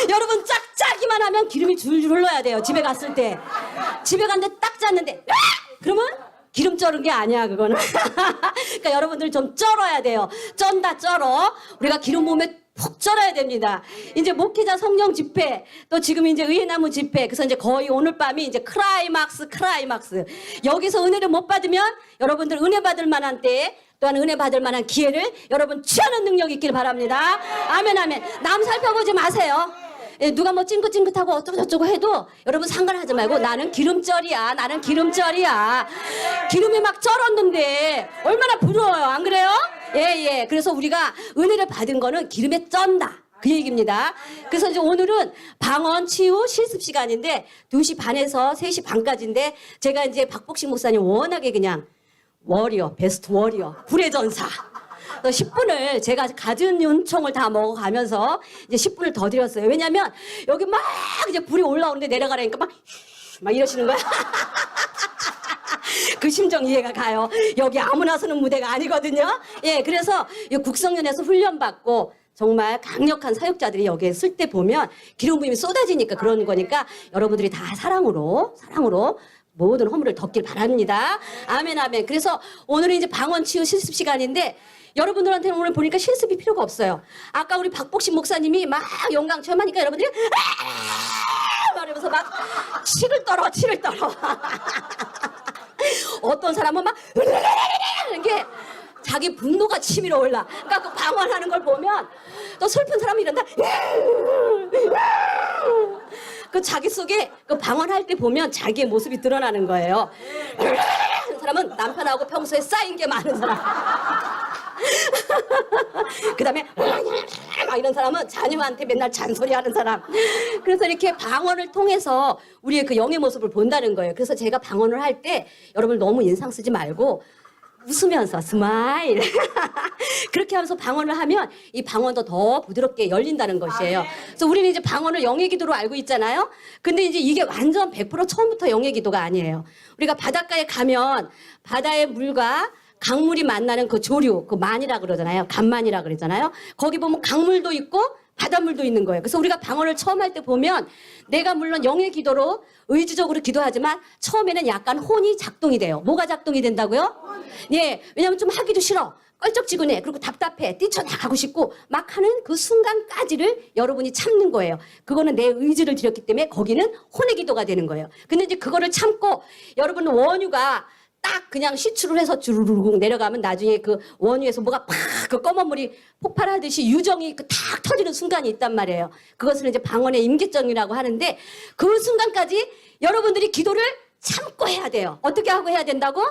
여러분 짝짝이만 하면 기름이 줄줄 흘러야 돼요. 집에 갔을 때 집에 갔는데 딱 짰는데 그러면 기름 쩔은 게 아니야 그거는 그러니까 여러분들 좀 쩔어야 돼요. 쩐다 쩔어 우리가 기름 부음에 푹 쩔어야 됩니다. 이제 목회자 성령 집회 또 지금 이제 의회나무 집회 그래서 이제 거의 오늘 밤이 이제 크라이막스 여기서 은혜를 못 받으면 여러분들 은혜 받을 만한 때에 또한 은혜 받을 만한 기회를 여러분 취하는 능력이 있길 바랍니다. 아멘 아멘. 남 살펴보지 마세요. 예, 누가 뭐 찡긋찡긋하고 어쩌고저쩌고 해도 여러분 상관하지 말고 나는 기름절이야 나는 기름절이야. 기름이 막 쩔었는데 얼마나 부러워요 안 그래요? 예. 그래서 우리가 은혜를 받은 거는 기름에 쩐다 그 얘기입니다. 그래서 이제 오늘은 방언 치유 실습 시간인데 2시 반에서 3시 반까지인데 제가 이제 박복식 목사님 워낙에 그냥 워리어, 베스트 워리어, 불의 전사. 10분을 제가 가진 은총을 다 먹어가면서 이제 10분을 더 드렸어요. 왜냐면 여기 막 이제 불이 올라오는데 내려가라니까 막 이러시는 거야. 그 심정 이해가 가요. 여기 아무나 서는 무대가 아니거든요. 예, 그래서 이 국성연에서 훈련받고 정말 강력한 사역자들이 여기에 쓸 때 보면 기름 부음이 쏟아지니까 그러는 거니까 여러분들이 다 사랑으로 모든 허물을 덮길 바랍니다. 아멘 아멘. 그래서 오늘은 이제 방언 치유 실습 시간인데 여러분들한테는 오늘 보니까 실습이 필요가 없어요. 아까 우리 박복식 목사님이 막 영광 체험하니까 여러분들이 말하면서 막 치를 떨어 어떤 사람은 막 이게 자기 분노가 치밀어 올라. 그러니까 그 방언하는 걸 보면 또 슬픈 사람이 이런다. 그 자기 속에 그 방언할 때 보면 자기의 모습이 드러나는 거예요. 그 사람은 남편하고 평소에 쌓인 게 많은 사람. 그 다음에 이런 사람은 자녀한테 맨날 잔소리하는 사람. 그래서 이렇게 방언을 통해서 우리의 그 영의 모습을 본다는 거예요. 그래서 제가 방언을 할 때 여러분 너무 인상 쓰지 말고 웃으면서 스마일 그렇게 하면서 방언을 하면 이 방언도 더 부드럽게 열린다는 것이에요. 그래서 우리는 이제 방언을 영의 기도로 알고 있잖아요. 근데 이제 이게 완전 100% 처음부터 영의 기도가 아니에요. 우리가 바닷가에 가면 바다의 물과 강물이 만나는 그 조류, 그 만이라 그러잖아요. 간만이라 그러잖아요. 거기 보면 강물도 있고 바닷물도 있는 거예요. 그래서 우리가 방언을 처음 할 때 보면 내가 물론 영의 기도로 의지적으로 기도하지만 처음에는 약간 혼이 작동이 돼요. 뭐가 작동이 된다고요? 예, 왜냐면 좀 하기도 싫어. 껄쩍지근해. 그리고 답답해. 뛰쳐나가고 싶고 막 하는 그 순간까지를 여러분이 참는 거예요. 그거는 내 의지를 들였기 때문에 거기는 혼의 기도가 되는 거예요. 근데 이제 그거를 참고 여러분 원유가 딱 그냥 시추를 해서 주르륵 내려가면 나중에 그 원유에서 뭐가 팍 그 검은 물이 폭발하듯이 유정이 그 탁 터지는 순간이 있단 말이에요. 그것을 이제 방언의 임계점이라고 하는데 그 순간까지 여러분들이 기도를 참고 해야 돼요. 어떻게 하고 해야 된다고?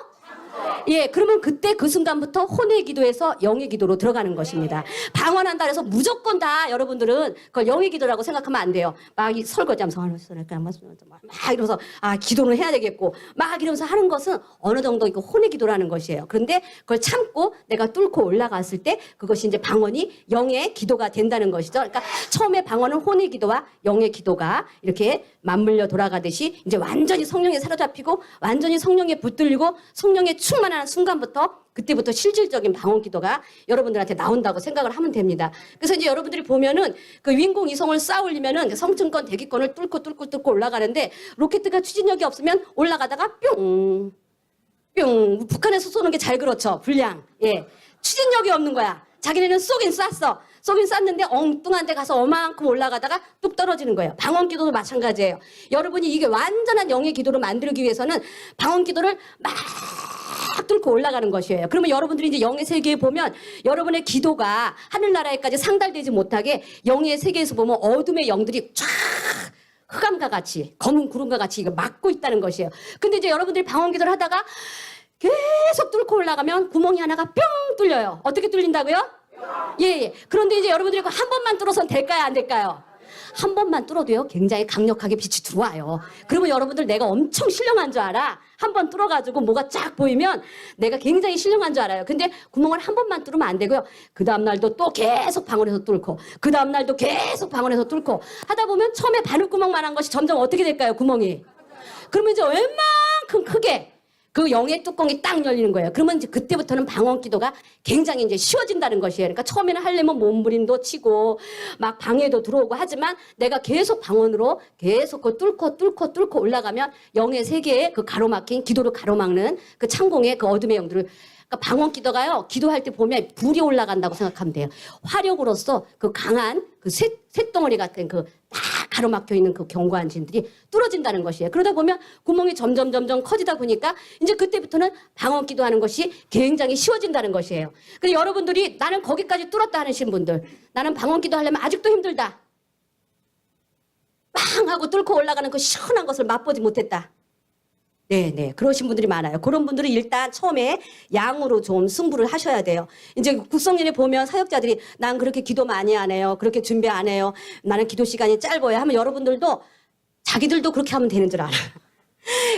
예, 그러면 그때 그 순간부터 혼의 기도에서 영의 기도로 들어가는 것입니다. 방언한다 해서 무조건 다 여러분들은 그걸 영의 기도라고 생각하면 안 돼요. 막 이 설거지하면서 막 이러면서 기도는 해야 되겠고 막 이러면서 하는 것은 어느 정도 이거 혼의 기도라는 것이에요. 그런데 그걸 참고 내가 뚫고 올라갔을 때 그것이 이제 방언이 영의 기도가 된다는 것이죠. 그러니까 처음에 방언은 혼의 기도와 영의 기도가 이렇게 맞물려 돌아가듯이 이제 완전히 성령에 사로잡히고 완전히 성령에 붙들리고 성령에 충만한 순간부터 그때부터 실질적인 방언 기도가 여러분들한테 나온다고 생각을 하면 됩니다. 그래서 이제 여러분들이 보면은 그 윈공 이성을 쌓아 올리면은 성층권 대기권을 뚫고 올라가는데 로켓가 추진력이 없으면 올라가다가 뿅 뿅. 북한에서 쏘는 게 잘 그렇죠. 불량. 예. 추진력이 없는 거야. 자기네는 쏘긴 쐈어. 쏘긴 쐈는데 엉뚱한 데 가서 어만큼 올라가다가 뚝 떨어지는 거예요. 방언 기도도 마찬가지예요. 여러분이 이게 완전한 영의 기도를 만들기 위해서는 방언 기도를 막 뚫고 올라가는 것이에요. 그러면 여러분들이 이제 영의 세계에 보면 여러분의 기도가 하늘나라에까지 상달되지 못하게 영의 세계에서 보면 어둠의 영들이 쫙 흑암과 같이 검은 구름과 같이 이거 막고 있다는 것이에요. 근데 이제 여러분들이 방언 기도를 하다가 계속 뚫고 올라가면 구멍이 하나가 뿅 뚫려요. 어떻게 뚫린다고요? 예. 그런데 이제 여러분들이 한 번만 뚫어선 될까요? 안 될까요? 한 번만 뚫어도요, 굉장히 강력하게 빛이 들어와요. 그러면 여러분들 내가 엄청 신령한 줄 알아. 한 번 뚫어가지고 뭐가 쫙 보이면 내가 굉장히 신령한 줄 알아요. 근데 구멍을 한 번만 뚫으면 안 되고요. 그 다음날도 또 계속 방언에서 뚫고, 그 다음날도 계속 방언에서 뚫고 하다 보면 처음에 바늘구멍만 한 것이 점점 어떻게 될까요? 구멍이. 그러면 이제 웬만큼 크게 그 영의 뚜껑이 딱 열리는 거예요. 그러면 이제 그때부터는 방언 기도가 굉장히 이제 쉬워진다는 것이에요. 그러니까 처음에는 하려면 몸부림도 치고 막 방해도 들어오고 하지만 내가 계속 방언으로 계속 그 뚫고 올라가면 영의 세계에 그 가로막힌 기도를 가로막는 그 창공의 그 어둠의 영들을 그러니까 방언 기도가요. 기도할 때 보면 불이 올라간다고 생각하면 돼요. 화력으로서 그 강한 그 쇳덩어리 같은 그 딱 가로막혀 있는 그 견고한 진들이 뚫어진다는 것이에요. 그러다 보면 구멍이 점점 커지다 보니까 이제 그때부터는 방언 기도하는 것이 굉장히 쉬워진다는 것이에요. 근데 여러분들이 나는 거기까지 뚫었다 하시는 분들, 나는 방언 기도 하려면 아직도 힘들다. 빵 하고 뚫고 올라가는 그 시원한 것을 맛보지 못했다. 네. 그러신 분들이 많아요. 그런 분들은 일단 처음에 양으로 좀 승부를 하셔야 돼요. 이제 국성년에 보면 사역자들이 난 그렇게 기도 많이 안 해요. 그렇게 준비 안 해요. 나는 기도 시간이 짧아요. 하면 여러분들도 자기들도 그렇게 하면 되는 줄 알아요.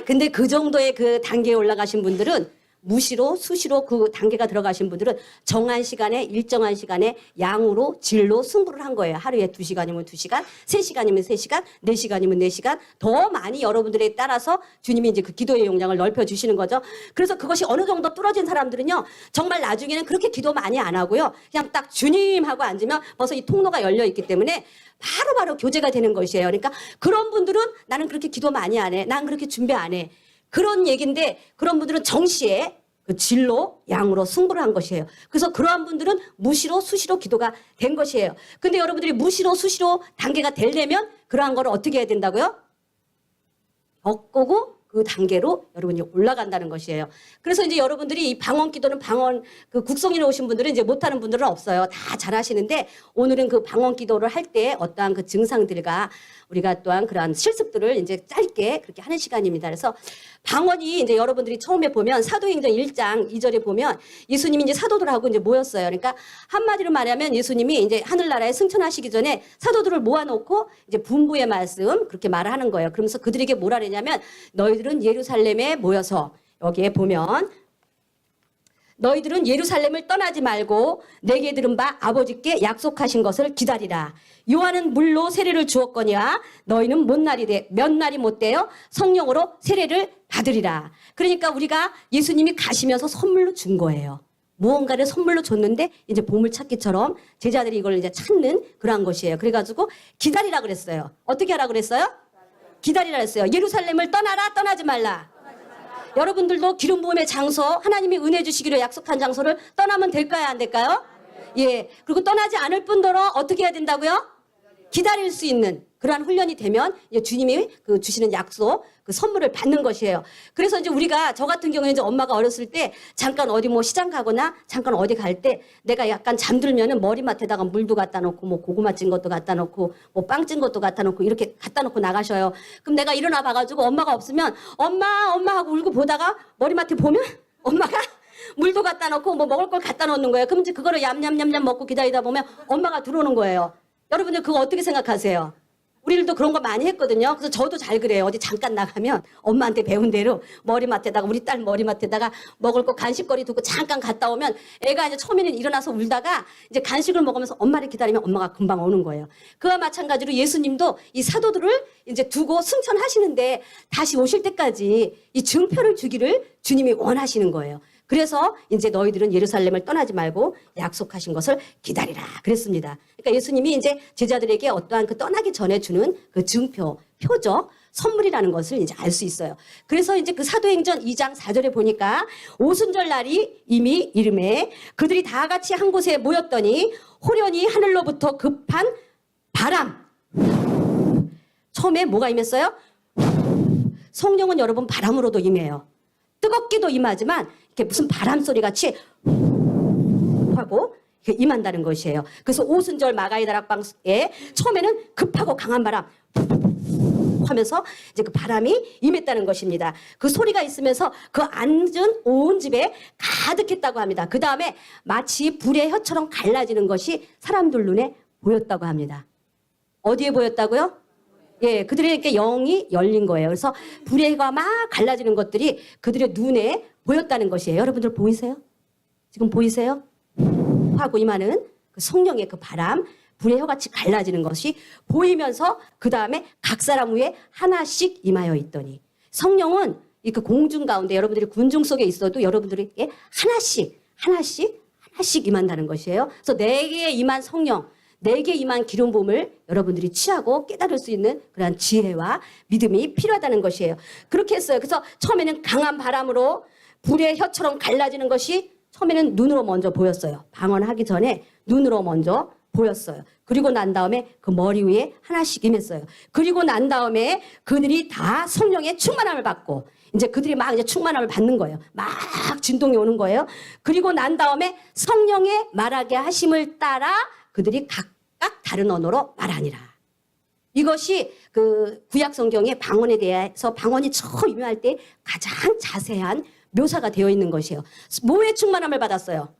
근데 그 정도의 그 단계에 올라가신 분들은 무시로 수시로 그 단계가 들어가신 분들은 정한 시간에 일정한 시간에 양으로 질로 승부를 한 거예요. 하루에 2시간이면 2시간, 3시간이면 3시간, 4시간이면 4시간 더 많이 여러분들에 따라서 주님이 이제 그 기도의 용량을 넓혀주시는 거죠. 그래서 그것이 어느 정도 뚫어진 사람들은요 정말 나중에는 그렇게 기도 많이 안 하고요 그냥 딱 주님 하고 앉으면 벌써 이 통로가 열려 있기 때문에 바로 교제가 되는 것이에요. 그러니까 그런 분들은 나는 그렇게 기도 많이 안 해. 난 그렇게 준비 안 해. 그런 얘기인데 그런 분들은 정시에 그 질로 양으로 승부를 한 것이에요. 그래서 그러한 분들은 무시로 수시로 기도가 된 것이에요. 근데 여러분들이 무시로 수시로 단계가 되려면 그러한 거를 어떻게 해야 된다고요? 겪고 그 단계로 여러분이 올라간다는 것이에요. 그래서 이제 여러분들이 이 방언 기도는 그 국성인에 오신 분들은 이제 못하는 분들은 없어요. 다 잘하시는데 오늘은 그 방언 기도를 할 때 어떠한 그 증상들과 우리가 또한 그러한 실습들을 이제 짧게 그렇게 하는 시간입니다. 그래서 방언이 이제 여러분들이 처음에 보면 사도행전 1장 2절에 보면 예수님이 이제 사도들하고 이제 모였어요. 그러니까 한마디로 말하면 예수님이 이제 하늘나라에 승천하시기 전에 사도들을 모아놓고 이제 분부의 말씀 그렇게 말을 하는 거예요. 그러면서 그들에게 뭐라 그러냐면 너희들은 예루살렘에 모여서 여기에 보면 너희들은 예루살렘을 떠나지 말고 내게 들은 바 아버지께 약속하신 것을 기다리라. 요한은 물로 세례를 주었거니와 너희는 몇 날이 못 되어 성령으로 세례를 받으리라. 그러니까 우리가 예수님이 가시면서 선물로 준 거예요. 무언가를 선물로 줬는데 이제 보물찾기처럼 제자들이 이걸 이제 찾는 그러한 것이에요. 그래가지고 기다리라 그랬어요. 어떻게 하라 그랬어요? 기다리라 그랬어요. 예루살렘을 떠나라, 떠나지 말라. 여러분들도 기름 부음의 장소, 하나님이 은혜 주시기로 약속한 장소를 떠나면 될까요? 안 될까요? 예. 그리고 떠나지 않을 뿐더러 어떻게 해야 된다고요? 기다릴 수 있는 그러한 훈련이 되면 이제 주님이 그 주시는 약속, 그 선물을 받는 것이에요. 그래서 이제 우리가 저 같은 경우에 이제 엄마가 어렸을 때 잠깐 어디 뭐 시장 가거나 잠깐 어디 갈 때 내가 약간 잠들면은 머리맡에다가 물도 갖다 놓고 뭐 고구마 찐 것도 갖다 놓고 뭐 빵 찐 것도 갖다 놓고 이렇게 갖다 놓고 나가셔요. 그럼 내가 일어나 봐가지고 엄마가 없으면 엄마 하고 울고 보다가 머리맡에 보면 엄마가 물도 갖다 놓고 뭐 먹을 걸 갖다 놓는 거예요. 그럼 이제 그거를 얌얌얌얌 먹고 기다리다 보면 엄마가 들어오는 거예요. 여러분들 그거 어떻게 생각하세요? 우리들도 그런 거 많이 했거든요. 그래서 저도 잘 그래요. 어디 잠깐 나가면 엄마한테 배운 대로 머리맡에다가 우리 딸 머리맡에다가 먹을 거 간식거리 두고 잠깐 갔다 오면 애가 이제 처음에는 일어나서 울다가 이제 간식을 먹으면서 엄마를 기다리면 엄마가 금방 오는 거예요. 그와 마찬가지로 예수님도 이 사도들을 이제 두고 승천하시는데 다시 오실 때까지 이 증표를 주기를 주님이 원하시는 거예요. 그래서 이제 너희들은 예루살렘을 떠나지 말고 약속하신 것을 기다리라 그랬습니다. 그러니까 예수님이 이제 제자들에게 어떠한 그 떠나기 전에 주는 그 증표, 표적, 선물이라는 것을 이제 알 수 있어요. 그래서 이제 그 사도행전 2장 4절에 보니까 오순절 날이 이미 이름에 그들이 다 같이 한 곳에 모였더니 호련히 하늘로부터 급한 바람. 처음에 뭐가 임했어요? 성령은 여러분 바람으로도 임해요. 뜨겁기도 임하지만 이렇게 무슨 바람 소리 같이 하고 임한다는 것이에요. 그래서 오순절 마가의 다락방에 처음에는 급하고 강한 바람 하면서 이제 그 바람이 임했다는 것입니다. 그 소리가 있으면서 그 앉은 온 집에 가득했다고 합니다. 그 다음에 마치 불의 혀처럼 갈라지는 것이 사람들 눈에 보였다고 합니다. 어디에 보였다고요? 예, 그들에게 영이 열린 거예요. 그래서 불의 혀가 막 갈라지는 것들이 그들의 눈에 보였다는 것이에요. 여러분들 보이세요? 지금 보이세요? 하고 임하는 그 성령의 그 바람, 불의 혀같이 갈라지는 것이 보이면서 그 다음에 각 사람 위에 하나씩 임하여 있더니 성령은 이 그 공중 가운데 여러분들이 군중 속에 있어도 여러분들에게 하나씩 임한다는 것이에요. 그래서 내게 임한 성령, 내게 임한 기름 부음을 여러분들이 취하고 깨달을 수 있는 그러한 지혜와 믿음이 필요하다는 것이에요. 그렇게 했어요. 그래서 처음에는 강한 바람으로 불의 혀처럼 갈라지는 것이 처음에는 눈으로 먼저 보였어요. 방언하기 전에 눈으로 먼저 보였어요. 그리고 난 다음에 그 머리 위에 하나씩 임했어요. 그리고 난 다음에 그들이 다 성령의 충만함을 받고 이제 그들이 막 이제 충만함을 받는 거예요. 막 진동이 오는 거예요. 그리고 난 다음에 성령의 말하게 하심을 따라 그들이 각각 다른 언어로 말하니라. 이것이 그 구약 성경의 방언에 대해서 방언이 처음 유명할 때 가장 자세한 묘사가 되어 있는 것이에요. 뭐의 충만함을 받았어요?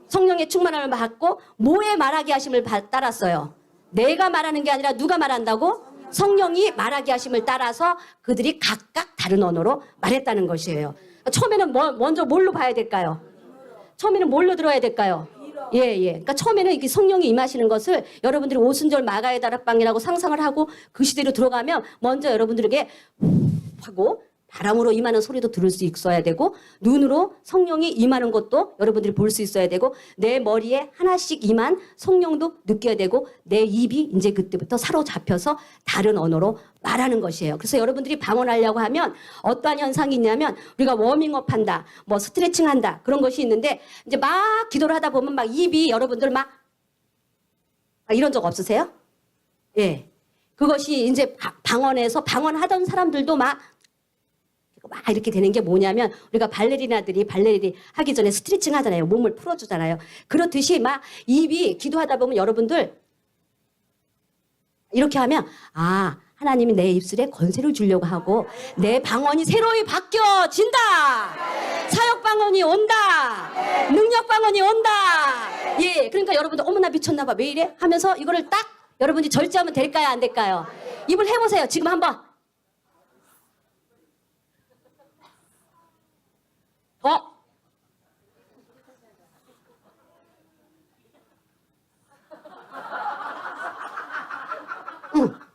성령의 충만함을 받고 뭐의 말하게 하심을 따랐어요? 내가 말하는 게 아니라 누가 말한다고? 성령이 말하게 하심을 따라서 그들이 각각 다른 언어로 말했다는 것이에요. 처음에는 먼저 뭘로 봐야 될까요? 처음에는 뭘로 들어야 될까요? 예. 그러니까 처음에는 이렇게 성령이 임하시는 것을 여러분들이 오순절 마가의 다락방이라고 상상을 하고 그 시대로 들어가면 먼저 여러분들에게 하고 바람으로 임하는 소리도 들을 수 있어야 되고 눈으로 성령이 임하는 것도 여러분들이 볼 수 있어야 되고 내 머리에 하나씩 임한 성령도 느껴야 되고 내 입이 이제 그때부터 사로잡혀서 다른 언어로 말하는 것이에요. 그래서 여러분들이 방언하려고 하면 어떠한 현상이 있냐면 우리가 워밍업 한다, 뭐 스트레칭 한다 그런 것이 있는데 이제 막 기도를 하다 보면 막 입이 여러분들 막 이런 적 없으세요? 예. 그것이 이제 방언에서 방언하던 사람들도 막 이렇게 되는 게 뭐냐면 우리가 발레리나들이 발레리 하기 전에 스트레칭 하잖아요. 몸을 풀어주잖아요. 그렇듯이 막 입이 기도하다 보면 여러분들 이렇게 하면 아 하나님이 내 입술에 권세를 주려고 하고 내 방언이 새로이 바뀌어진다. 사역 방언이 온다. 능력 방언이 온다. 예, 그러니까 여러분들 어머나 미쳤나 봐. 왜 이래? 하면서 이거를 딱 여러분들이 절제하면 될까요? 안 될까요? 입을 해보세요. 지금 한번.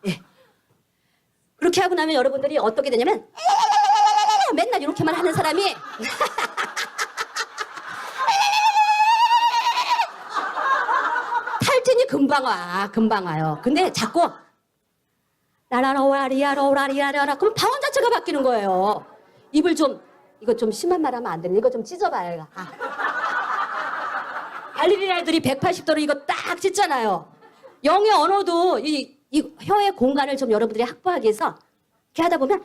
예. 그렇게 하고 나면 여러분들이 어떻게 되냐면 맨날 이렇게만 하는 사람이 탈진이 금방 와요. 근데 자꾸 라라라라리아라라리아라 그럼 방언 자체가 바뀌는 거예요. 입을 좀 이거 좀 심한 말 하면 안 되는데 이거 좀 찢어봐요. 발레리나들이 180도로 이거 딱 찢잖아요. 영의 언어도 이 혀의 공간을 좀 여러분들이 확보하기 위해서 이렇게 하다 보면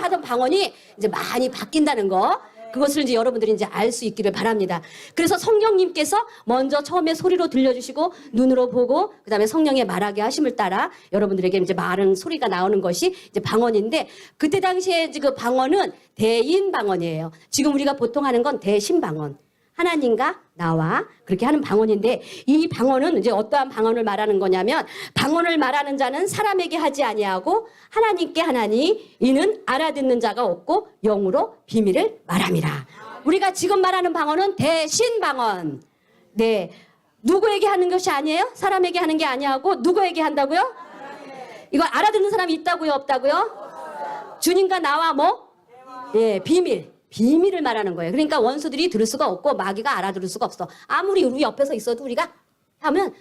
하던 방언이 이제 많이 바뀐다는 거. 그것을 이제 여러분들이 이제 알 수 있기를 바랍니다. 그래서 성령님께서 먼저 처음에 소리로 들려주시고 눈으로 보고 그다음에 성령의 말하게 하심을 따라 여러분들에게 이제 말은 소리가 나오는 것이 이제 방언인데 그때 당시에 그 방언은 대인 방언이에요. 지금 우리가 보통 하는 건 대신 방언. 하나님과 나와 그렇게 하는 방언인데 이 방언은 이제 어떠한 방언을 말하는 거냐면 방언을 말하는 자는 사람에게 하지 아니하고 하나님께 하나니 이는 알아듣는 자가 없고 영으로 비밀을 말함이라. 우리가 지금 말하는 방언은 대신 방언. 네, 누구에게 하는 것이 아니에요? 사람에게 하는 게 아니하고 누구에게 한다고요? 이거 알아듣는 사람이 있다고요? 없다고요? 주님과 나와 뭐? 예, 비밀을 말하는 거예요. 그러니까 원수들이 들을 수가 없고 마귀가 알아들을 수가 없어. 아무리 우리 옆에서 있어도 우리가 하면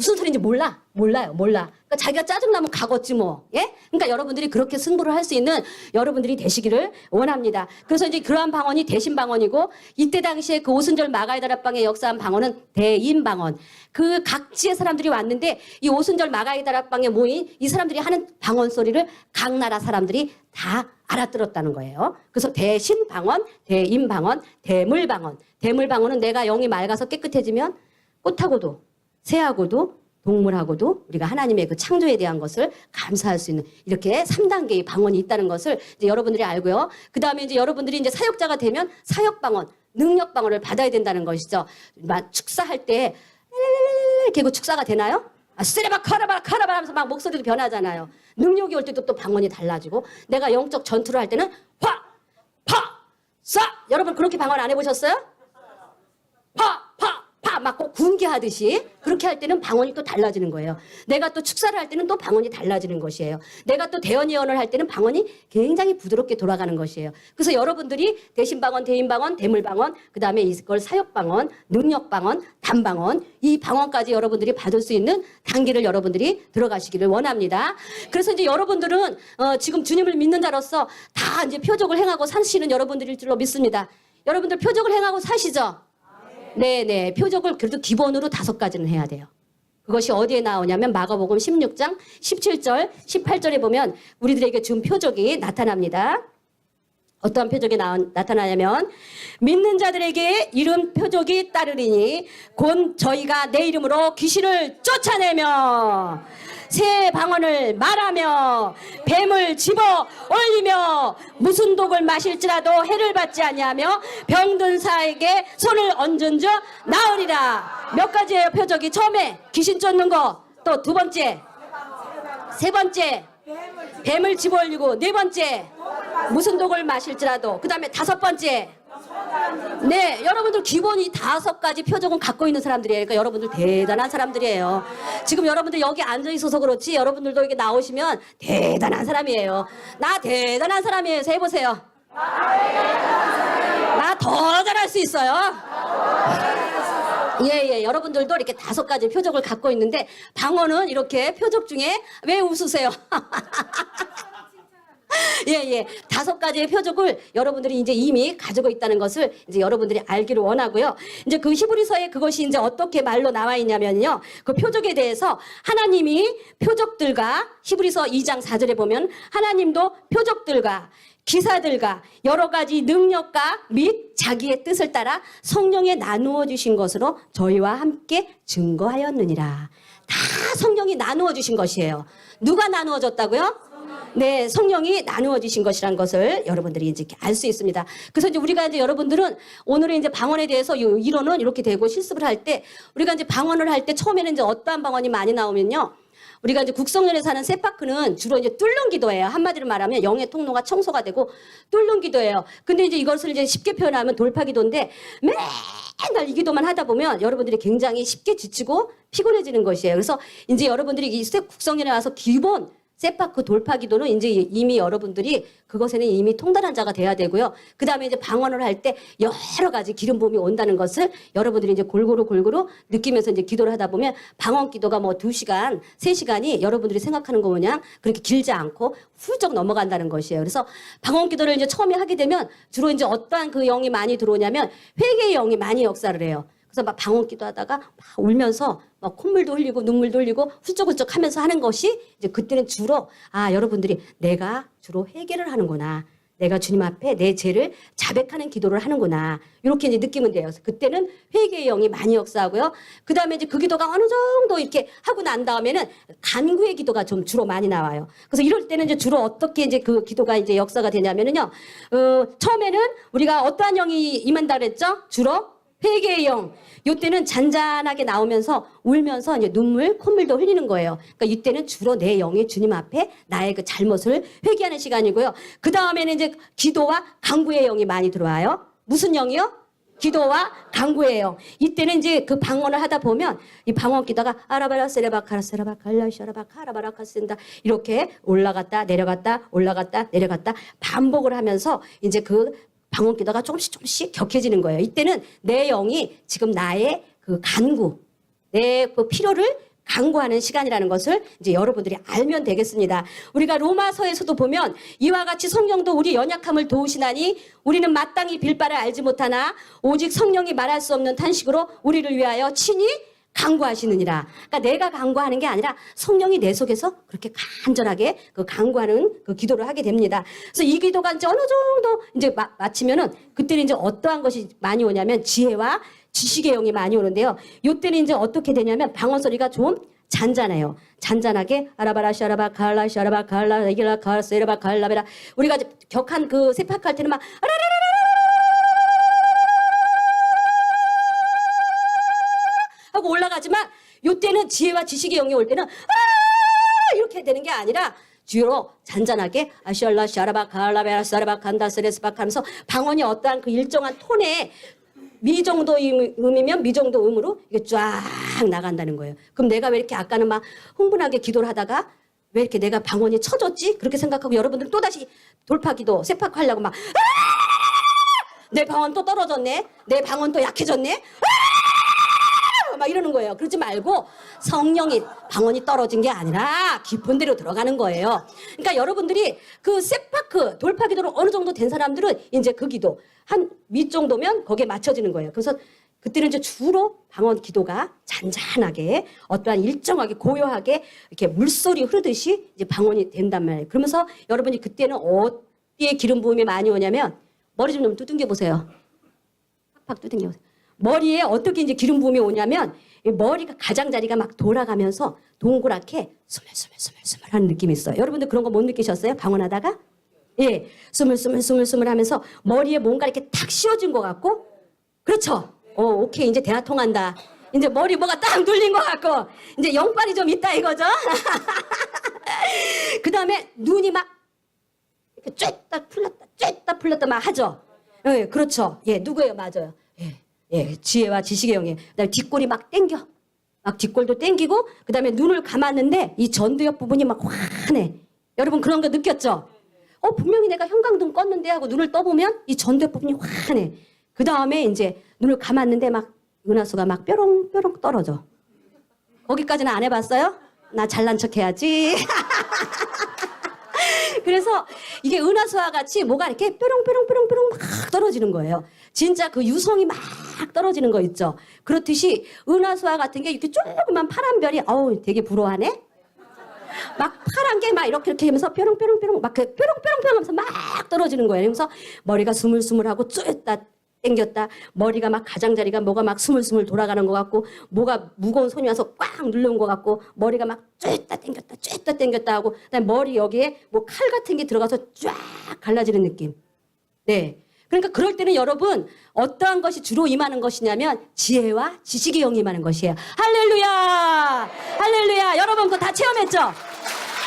무슨 소리인지 몰라요. 그러니까 자기가 짜증나면 가겠지 뭐. 예? 그러니까 여러분들이 그렇게 승부를 할 수 있는 여러분들이 되시기를 원합니다. 그래서 이제 그러한 방언이 대신 방언이고 이때 당시에 그 오순절 마가의 다락방의 역사한 방언은 대인 방언. 그 각지의 사람들이 왔는데 이 오순절 마가의 다락방에 모인 이 사람들이 하는 방언 소리를 각 나라 사람들이 다 알아들었다는 거예요. 그래서 대신 방언, 대인 방언, 대물 방언. 대물 방언은 내가 영이 맑아서 깨끗해지면 꽃하고도 새하고도 동물하고도 우리가 하나님의 그 창조에 대한 것을 감사할 수 있는 이렇게 3단계의 방언이 있다는 것을 이제 여러분들이 알고요. 그 다음에 이제 여러분들이 이제 사역자가 되면 사역 방언, 능력 방언을 받아야 된다는 것이죠. 막 축사할 때 이렇게 그 축사가 되나요? 쓰레바 카라바 카라바 하면서 막 목소리도 변하잖아요. 능력이 올 때도 또 방언이 달라지고 내가 영적 전투를 할 때는 파, 파, 쏴. 여러분 그렇게 방언 안 해보셨어요? 파, 파, 파, 막 꼭 군기하듯이 그렇게 할 때는 방언이 또 달라지는 거예요. 내가 또 축사를 할 때는 또 방언이 달라지는 것이에요. 내가 또 대언 예언을 할 때는 방언이 굉장히 부드럽게 돌아가는 것이에요. 그래서 여러분들이 대신 방언, 대인 방언, 대물 방언, 그 다음에 이걸 사역 방언, 능력 방언, 단 방언, 이 방언까지 여러분들이 받을 수 있는 단계를 여러분들이 들어가시기를 원합니다. 그래서 이제 여러분들은 지금 주님을 믿는 자로서 다 이제 표적을 행하고 사시는 여러분들일 줄로 믿습니다. 여러분들 표적을 행하고 사시죠? 네네. 표적을 그래도 기본으로 5가지는 해야 돼요. 그것이 어디에 나오냐면 마가복음 16장 17절, 18절에 보면 우리들에게 준 표적이 나타납니다. 어떠한 표적이 나타나냐면 믿는 자들에게 이런 표적이 따르리니 곧 저희가 내 이름으로 귀신을 쫓아내며 새 방언을 말하며 뱀을 집어 올리며 무슨 독을 마실지라도 해를 받지 아니하며 병든 사에게 손을 얹은 자 나으리라. 몇 가지예요 표적이? 처음에 귀신 쫓는 거, 또 두 번째, 세 번째 뱀을 집어 올리고, 네 번째 무슨 독을 마실지라도, 그 다음에 5번째, 네, 여러분들 기본이 5가지 표적은 갖고 있는 사람들이에요. 그러니까 여러분들 대단한 사람들이에요. 지금 여러분들 여기 앉아 있어서 그렇지 여러분들도 여기 나오시면 대단한 사람이에요. 나 대단한 사람이에요. 해서 해보세요. 나 더 잘할 수 있어요. 예, 여러분들도 이렇게 5가지 표적을 갖고 있는데 방언은 이렇게 표적 중에 왜 웃으세요? 예. 5가지의 표적을 여러분들이 이제 이미 가지고 있다는 것을 이제 여러분들이 알기를 원하고요. 이제 그 히브리서에 그것이 이제 어떻게 말로 나와 있냐면요. 그 표적에 대해서 하나님이 표적들과 히브리서 2장 4절에 보면 하나님도 표적들과 기사들과 여러 가지 능력과 및 자기의 뜻을 따라 성령에 나누어 주신 것으로 저희와 함께 증거하였느니라. 다 성령이 나누어 주신 것이에요. 누가 나누어 줬다고요? 네, 성령이 나누어 주신 것이라는 것을 여러분들이 이제 알 수 있습니다. 그래서 이제 우리가 이제 여러분들은 오늘의 이제 방언에 대해서 이론은 이렇게 되고 실습을 할 때 우리가 이제 방언을 할 때 처음에는 이제 어떠한 방언이 많이 나오면요. 우리가 이제 국성년에 사는 세파크는 주로 이제 뚫는 기도예요. 한마디로 말하면 영의 통로가 청소가 되고 뚫는 기도예요. 근데 이제 이것을 이제 쉽게 표현하면 돌파 기도인데 맨날 이 기도만 하다 보면 여러분들이 굉장히 쉽게 지치고 피곤해지는 것이에요. 그래서 이제 여러분들이 이 국성년에 와서 기본 세파크 돌파 기도는 이제 이미 여러분들이 그것에는 이미 통달한 자가 돼야 되고요. 그 다음에 이제 방언을 할 때 여러 가지 기름 부음이 온다는 것을 여러분들이 이제 골고루 느끼면서 이제 기도를 하다 보면 방언 기도가 뭐 2시간, 3시간이 여러분들이 생각하는 거 뭐냐 그렇게 길지 않고 훌쩍 넘어간다는 것이에요. 그래서 방언 기도를 이제 처음에 하게 되면 주로 이제 어떠한 그 영이 많이 들어오냐면 회개의 영이 많이 역사를 해요. 그래서 막 방언 기도하다가 막 울면서 막 콧물도 흘리고 눈물도 흘리고 훌쩍훌쩍 하면서 하는 것이 이제 그때는 주로 여러분들이 내가 주로 회개를 하는구나. 내가 주님 앞에 내 죄를 자백하는 기도를 하는구나. 이렇게 이제 느끼면 돼요. 그때는 회개의 영이 많이 역사하고요. 그 다음에 이제 그 기도가 어느 정도 이렇게 하고 난 다음에는 간구의 기도가 좀 주로 많이 나와요. 그래서 이럴 때는 이제 주로 어떻게 이제 그 기도가 이제 역사가 되냐면은요. 처음에는 우리가 어떠한 영이 임한다 그랬죠? 주로 회개의 영. 이때는 잔잔하게 나오면서 울면서 이제 눈물, 콧물도 흘리는 거예요. 그러니까 이때는 주로 내 영이 주님 앞에 나의 그 잘못을 회개하는 시간이고요. 그 다음에는 이제 기도와 간구의 영이 많이 들어와요. 무슨 영이요? 기도와 간구의 영. 이때는 이제 그 방언을 하다 보면 이 방언 기도가 아라바라 세레바카라 세라바칼라샤라바카 아라바라카스인다 이렇게 올라갔다 내려갔다 올라갔다 내려갔다 반복을 하면서 이제 그 방언 기도가 조금씩 격해지는 거예요. 이때는 내 영이 지금 나의 그 간구, 내 그 필요를 강구하는 시간이라는 것을 이제 여러분들이 알면 되겠습니다. 우리가 로마서에서도 보면 이와 같이 성령도 우리 연약함을 도우시나니 우리는 마땅히 빌 바를 알지 못하나 오직 성령이 말할 수 없는 탄식으로 우리를 위하여 친히 강구하시느니라. 그러니까 내가 강구하는 게 아니라 성령이 내 속에서 그렇게 간절하게 그 강구하는 그 기도를 하게 됩니다. 그래서 이 기도가 이제 어느 정도 이제 마치면은 그때는 이제 어떠한 것이 많이 오냐면 지혜와 지식의 영이 많이 오는데요. 요때는 이제 어떻게 되냐면 방언 소리가 좀 잔잔해요. 잔잔하게 아라바라 샤라바 갈라 샤라바 갈라 이길라 갈라 세라바 갈라베라. 우리가 이제 격한 그 세팍할 때는 막 하고 올라가지만 요때는 지혜와 지식의 영이 올 때는 이렇게 되는 게 아니라 주로 잔잔하게 아시알라 샤라바 갈라베라 샤라바 간다 세레스박 하면서 방언이 어떠한 그 일정한 톤에 미 정도 음이면 미 정도 음으로 이게 쫙 나간다는 거예요. 그럼 내가 왜 이렇게 아까는 막 흥분하게 기도를 하다가 왜 이렇게 내가 방언이 쳐졌지? 그렇게 생각하고 여러분들 또다시 돌파기도 세팍하려고 막 내 방언 또 떨어졌네. 내 방언 또 약해졌네. 막 이러는 거예요. 그러지 말고 성령이 방언이 떨어진 게 아니라 깊은 데로 들어가는 거예요. 그러니까 여러분들이 그 세파크 돌파 기도로 어느 정도 된 사람들은 이제 그 기도 한 위 정도면 거기에 맞춰지는 거예요. 그래서 그때는 이제 주로 방언 기도가 잔잔하게 어떠한 일정하게 고요하게 이렇게 물소리 흐르듯이 이제 방언이 된단 말이에요. 그러면서 여러분이 그때는 어디에 기름 부음이 많이 오냐면 머리 좀 두둥겨 보세요. 팍팍 두둥겨 보세요. 머리에 어떻게 이제 기름 부음이 오냐면 이 머리가 가장자리가 막 돌아가면서 동그랗게 스물스물 하는 느낌이 있어요. 여러분들 그런 거 못 느끼셨어요? 방언하다가? 예, 스물 하면서 머리에 뭔가 이렇게 탁 씌워진 것 같고, 그렇죠? 오케이, 이제 대화 통한다. 이제 머리 뭐가 딱 눌린 것 같고, 이제 영빨이 좀 있다 이거죠? 그 다음에 눈이 막 이렇게 쬐다 풀렸다 막 하죠? 예, 그렇죠. 예, 누구예요? 맞아요. 예, 지혜와 지식의 영이에요. 그다음에 뒷골이 막 땡겨. 막 뒷골도 땡기고, 그 다음에 눈을 감았는데 이 전두엽 부분이 막 환해. 여러분 그런 거 느꼈죠? 분명히 내가 형광등 껐는데 하고 눈을 떠보면 이 전두엽 부분이 환해. 그 다음에 이제 눈을 감았는데 막 은하수가 막 뾰롱뾰롱 떨어져. 거기까지는 안 해봤어요? 나 잘난 척 해야지. 그래서 이게 은하수와 같이 뭐가 이렇게 뾰롱뾰롱 막 떨어지는 거예요. 진짜 그 유성이 막 떨어지는 거 있죠. 그렇듯이 은하수와 같은 게 이렇게 조그만 파란 별이 되게 부러워하네. 막 파란 게 막 이렇게 하면서 뾰롱뾰롱 막 그 뾰롱뾰롱 하면서 막 떨어지는 거예요. 그래서 머리가 스물스물하고 쭈었다 땡겼다. 머리가 막 가장자리가 뭐가 막 스물스물 돌아가는 것 같고 뭐가 무거운 손이 와서 꽉 눌러온 것 같고 머리가 막 쭈었다 땡겼다 하고 그다음에 머리 여기에 뭐 칼 같은 게 들어가서 쫙 갈라지는 느낌. 네. 그러니까 그럴 때는 여러분 어떠한 것이 주로 임하는 것이냐면 지혜와 지식의 영이 임하는 것이에요. 할렐루야! 할렐루야! 여러분 그거 다 체험했죠?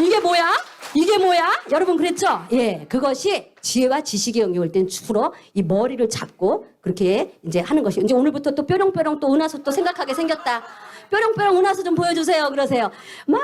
이게 뭐야? 여러분 그랬죠? 예, 그것이 지혜와 지식의 영이 올 땐 주로 이 머리를 잡고 그렇게 이제 하는 것이. 이제 오늘부터 또 뾰롱뾰롱 또 은하수 또 생각하게 생겼다. 뾰롱뾰롱 은하수 좀 보여주세요. 그러세요. 막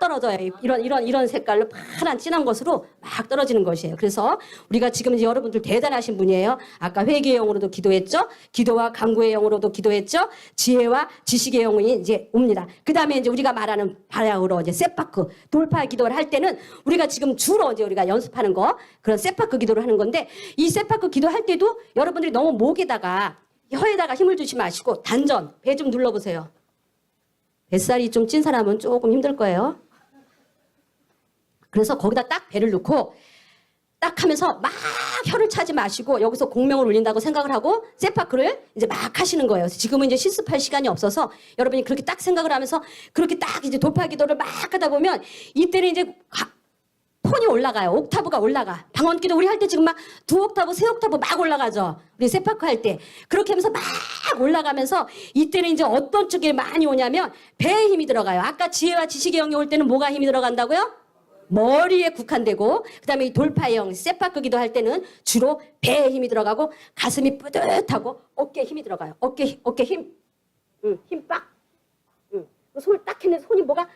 떨어져요. 이런 색깔로 파란 진한 것으로 막 떨어지는 것이에요. 그래서 우리가 지금 이제 여러분들 대단하신 분이에요. 아까 회개의 영으로도 기도했죠. 기도와 간구의 영으로도 기도했죠. 지혜와 지식의 영이 이제 옵니다. 그 다음에 이제 우리가 말하는 바야흐로 이제 세파크 돌파 기도를 할 때는 우리가 지금 주로 이제 우리가 연습하는 거 그런 세파크 기도를 하는 건데 이 세파크 기도할 때도 여러분들이 너무 목에다가 혀에다가 힘을 주지 마시고 단전 배 좀 눌러보세요. 뱃살이 좀 찐 사람은 조금 힘들 거예요. 그래서 거기다 딱 배를 넣고 딱 하면서 막 혀를 차지 마시고 여기서 공명을 울린다고 생각을 하고 세파크를 이제 막 하시는 거예요. 지금은 이제 실습할 시간이 없어서 여러분이 그렇게 딱 생각을 하면서 그렇게 딱 이제 돌파 기도를 막 하다 보면 이때는 이제 톤이 올라가요. 옥타브가 올라가. 방언기도 우리 할 때 지금 막 2옥타브, 3옥타브 막 올라가죠. 우리 세파크 할 때. 그렇게 하면서 막 올라가면서 이때는 이제 어떤 쪽에 많이 오냐면 배에 힘이 들어가요. 아까 지혜와 지식의 영이 올 때는 뭐가 힘이 들어간다고요? 머리에 국한되고 그다음에 이 돌파의 영, 세파크 기도 할 때는 주로 배에 힘이 들어가고 가슴이 뿌듯하고 어깨에 힘이 들어가요. 어깨 힘. 힘 빡. 손을 딱 했는데 손이 뭐가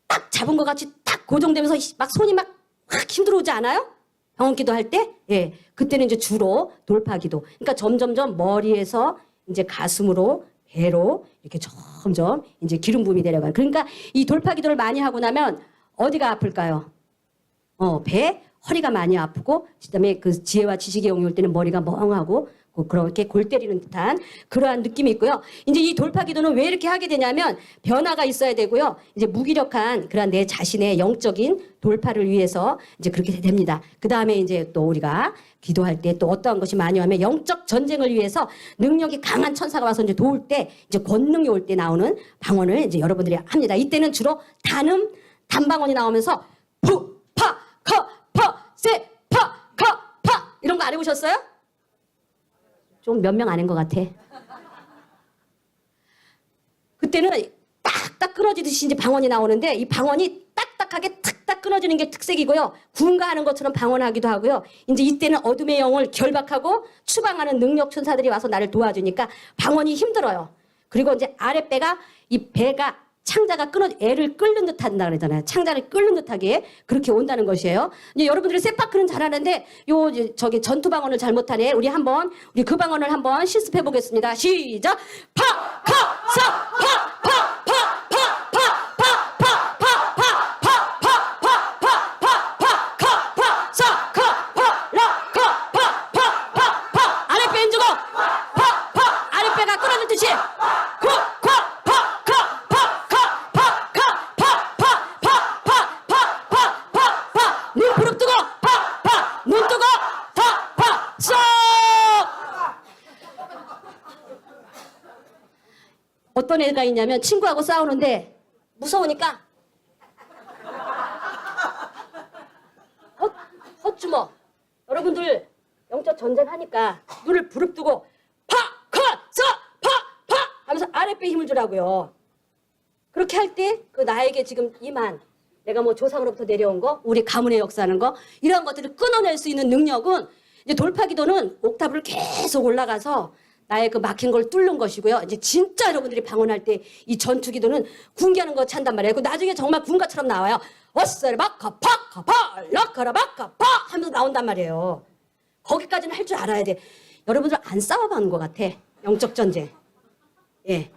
딱 잡은 것 같이 딱 고정되면서 막 손이 막 확 힘들어오지 않아요? 병원 기도할 때? 예. 그때는 이제 주로 돌파 기도. 그러니까 점점점 머리에서 이제 가슴으로 배로 이렇게 점점 이제 기름 부음이 내려가요. 그러니까 이 돌파 기도를 많이 하고 나면 어디가 아플까요? 배, 허리가 많이 아프고 그다음에 그 지혜와 지식의 영이 올 때는 머리가 멍하고 그렇게 골 때리는 듯한 그러한 느낌이 있고요. 이제 이 돌파 기도는 왜 이렇게 하게 되냐면 변화가 있어야 되고요. 이제 무기력한 그런 내 자신의 영적인 돌파를 위해서 이제 그렇게 됩니다. 그 다음에 이제 또 우리가 기도할 때 또 어떠한 것이 많이 하면 영적 전쟁을 위해서 능력이 강한 천사가 와서 이제 도울 때 이제 권능이 올 때 나오는 방언을 이제 여러분들이 합니다. 이때는 주로 단방언이 나오면서 푸, 파, 커, 퍼, 세, 파, 커, 파 이런 거 안 해보셨어요? 좀 몇 명 아닌 것 같아. 그때는 딱딱 끊어지듯이 이제 방언이 나오는데 이 방언이 딱딱하게 탁딱 끊어지는 게 특색이고요. 군가하는 것처럼 방언하기도 하고요. 이제 이때는 어둠의 영을 결박하고 추방하는 능력 천사들이 와서 나를 도와주니까 방언이 힘들어요. 그리고 이제 아랫배가 이 배가 창자가 애를 끓는 듯 한다 그러잖아요. 창자를 끓는 듯하게 그렇게 온다는 것이에요. 이제 여러분들이 세파크는 잘하는데 저기 전투 방언을 잘못하네. 우리 그 방언을 한번 실습해 보겠습니다. 시작. 파, 파, 사, 파, 파, 파, 파, 파, 파, 파, 파, 파, 파, 파, 파, 파, 파, 카, 파, 사, 카, 파, 라, 카, 파, 파, 파, 파. 아랫배 힘주고 파, 파, 아랫배가 끊어질 듯이 구, 파, 파, 카, 파, 카, 파, 카, 파, 파, 파, 파, 파, 파, 파, 파. 눈 부릅뜨고 파, 파, 눈 뜨고 파, 파, 쏙. 어떤 애가 있냐면 친구하고 싸우는데 무서우니까 헛주먹. 여러분들 영적 전쟁하니까 눈을 부릅뜨고 파, 카, 사, 파, 파 하면서 아랫배 힘을 주라고요. 그렇게 할 때 그 나에게 지금 임한 내가 뭐 조상으로부터 내려온 거, 우리 가문의 역사하는 거 이런 것들을 끊어낼 수 있는 능력은 이제 돌파 기도는 옥타브를 계속 올라가서 나의 그 막힌 걸 뚫는 것이고요. 이제 진짜 여러분들이 방언할 때 이 전투 기도는 군기하는 거 찬단 말이에요. 그 나중에 정말 군가처럼 나와요. 어스레 바카 파카 파 라카라 바카 파 하면서 나온단 말이에요. 거기까지는 할 줄 알아야 돼. 여러분들 안 싸워봤는 것 같아. 영적 전쟁. 예,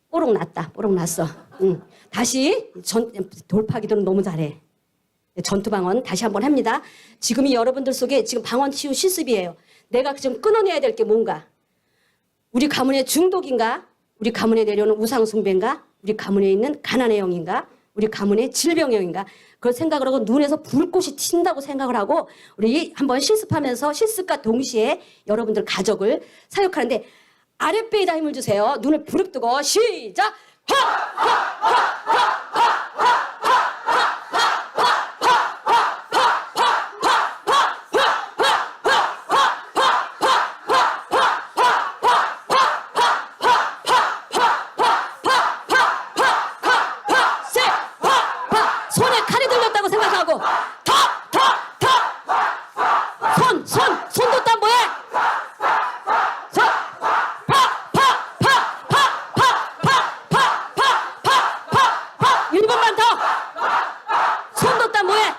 뽀록 났다. 뽀록 났어. 다시 돌파 기도는 너무 잘해. 전투 방언 다시 한번 합니다. 지금이 여러분들 속에 지금 방언 치유 실습이에요. 내가 지금 끊어내야 될 게 뭔가? 우리 가문의 중독인가? 우리 가문에 내려오는 우상 숭배인가? 우리 가문에 있는 가난의 영인가? 우리 가문의 질병의 영인가? 그걸 생각을 하고 눈에서 불꽃이 튄다고 생각을 하고 우리 한번 실습하면서 실습과 동시에 여러분들 가족을 사역하는데 아랫배에다 힘을 주세요. 눈을 부릅뜨고 시작! 하! 하! 하! 하! 하! 손에 칼이 들렸다고 생각하고 손 뒀다 뭐해? 파 1번만 더. 손 뒀다 뭐해?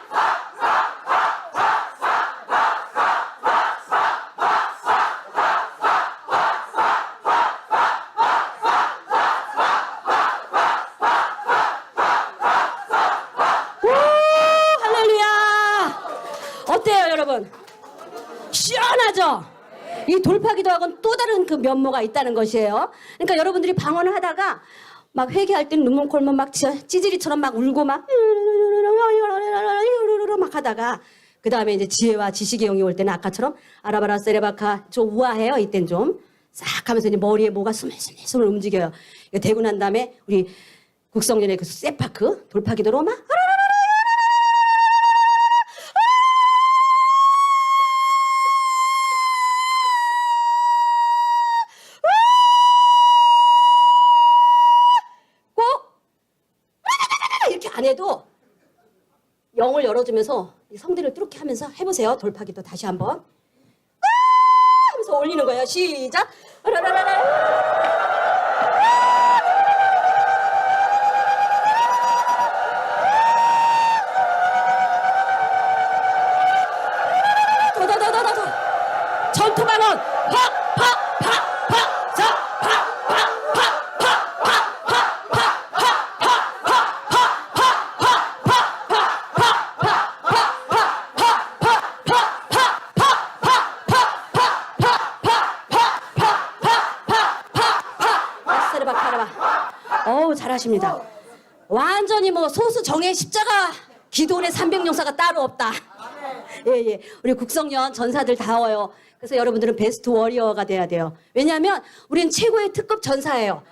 할렐루야. 어때요 여러분? 시원하죠? 이 돌파 기도하고는 또 다른 그 면모가 있다는 것이에요. 그러니까 여러분들이 방언을 하다가 막 회개할 때는 눈물 콜면 막 찌질이처럼 막 울고 막 하다가 그 다음에 이제 지혜와 지식의 영이 올 때는 아까처럼 아라바라 세레바카 좀 우아해요. 이땐 좀 싹 하면서 이제 머리에 뭐가 스물스물 움직여요. 이거 되고 난 다음에 우리 국성전의 그 세파크 돌파 기도로 막 이렇게 안 해도 영을 열어주면서 이 성대를 뚫게 하면서 해보세요. 돌파기도 다시 한번 하면서 올리는 거예요. 시작. 더 전투 방언 파 잘하십니다. 완전히 뭐 소수 정예 십자가 기도원의 300용사가 따로 없다. 예. 우리 국성년 전사들 다워요. 그래서 여러분들은 베스트 워리어가 돼야 돼요. 왜냐하면 우리는 최고의 특급 전사예요.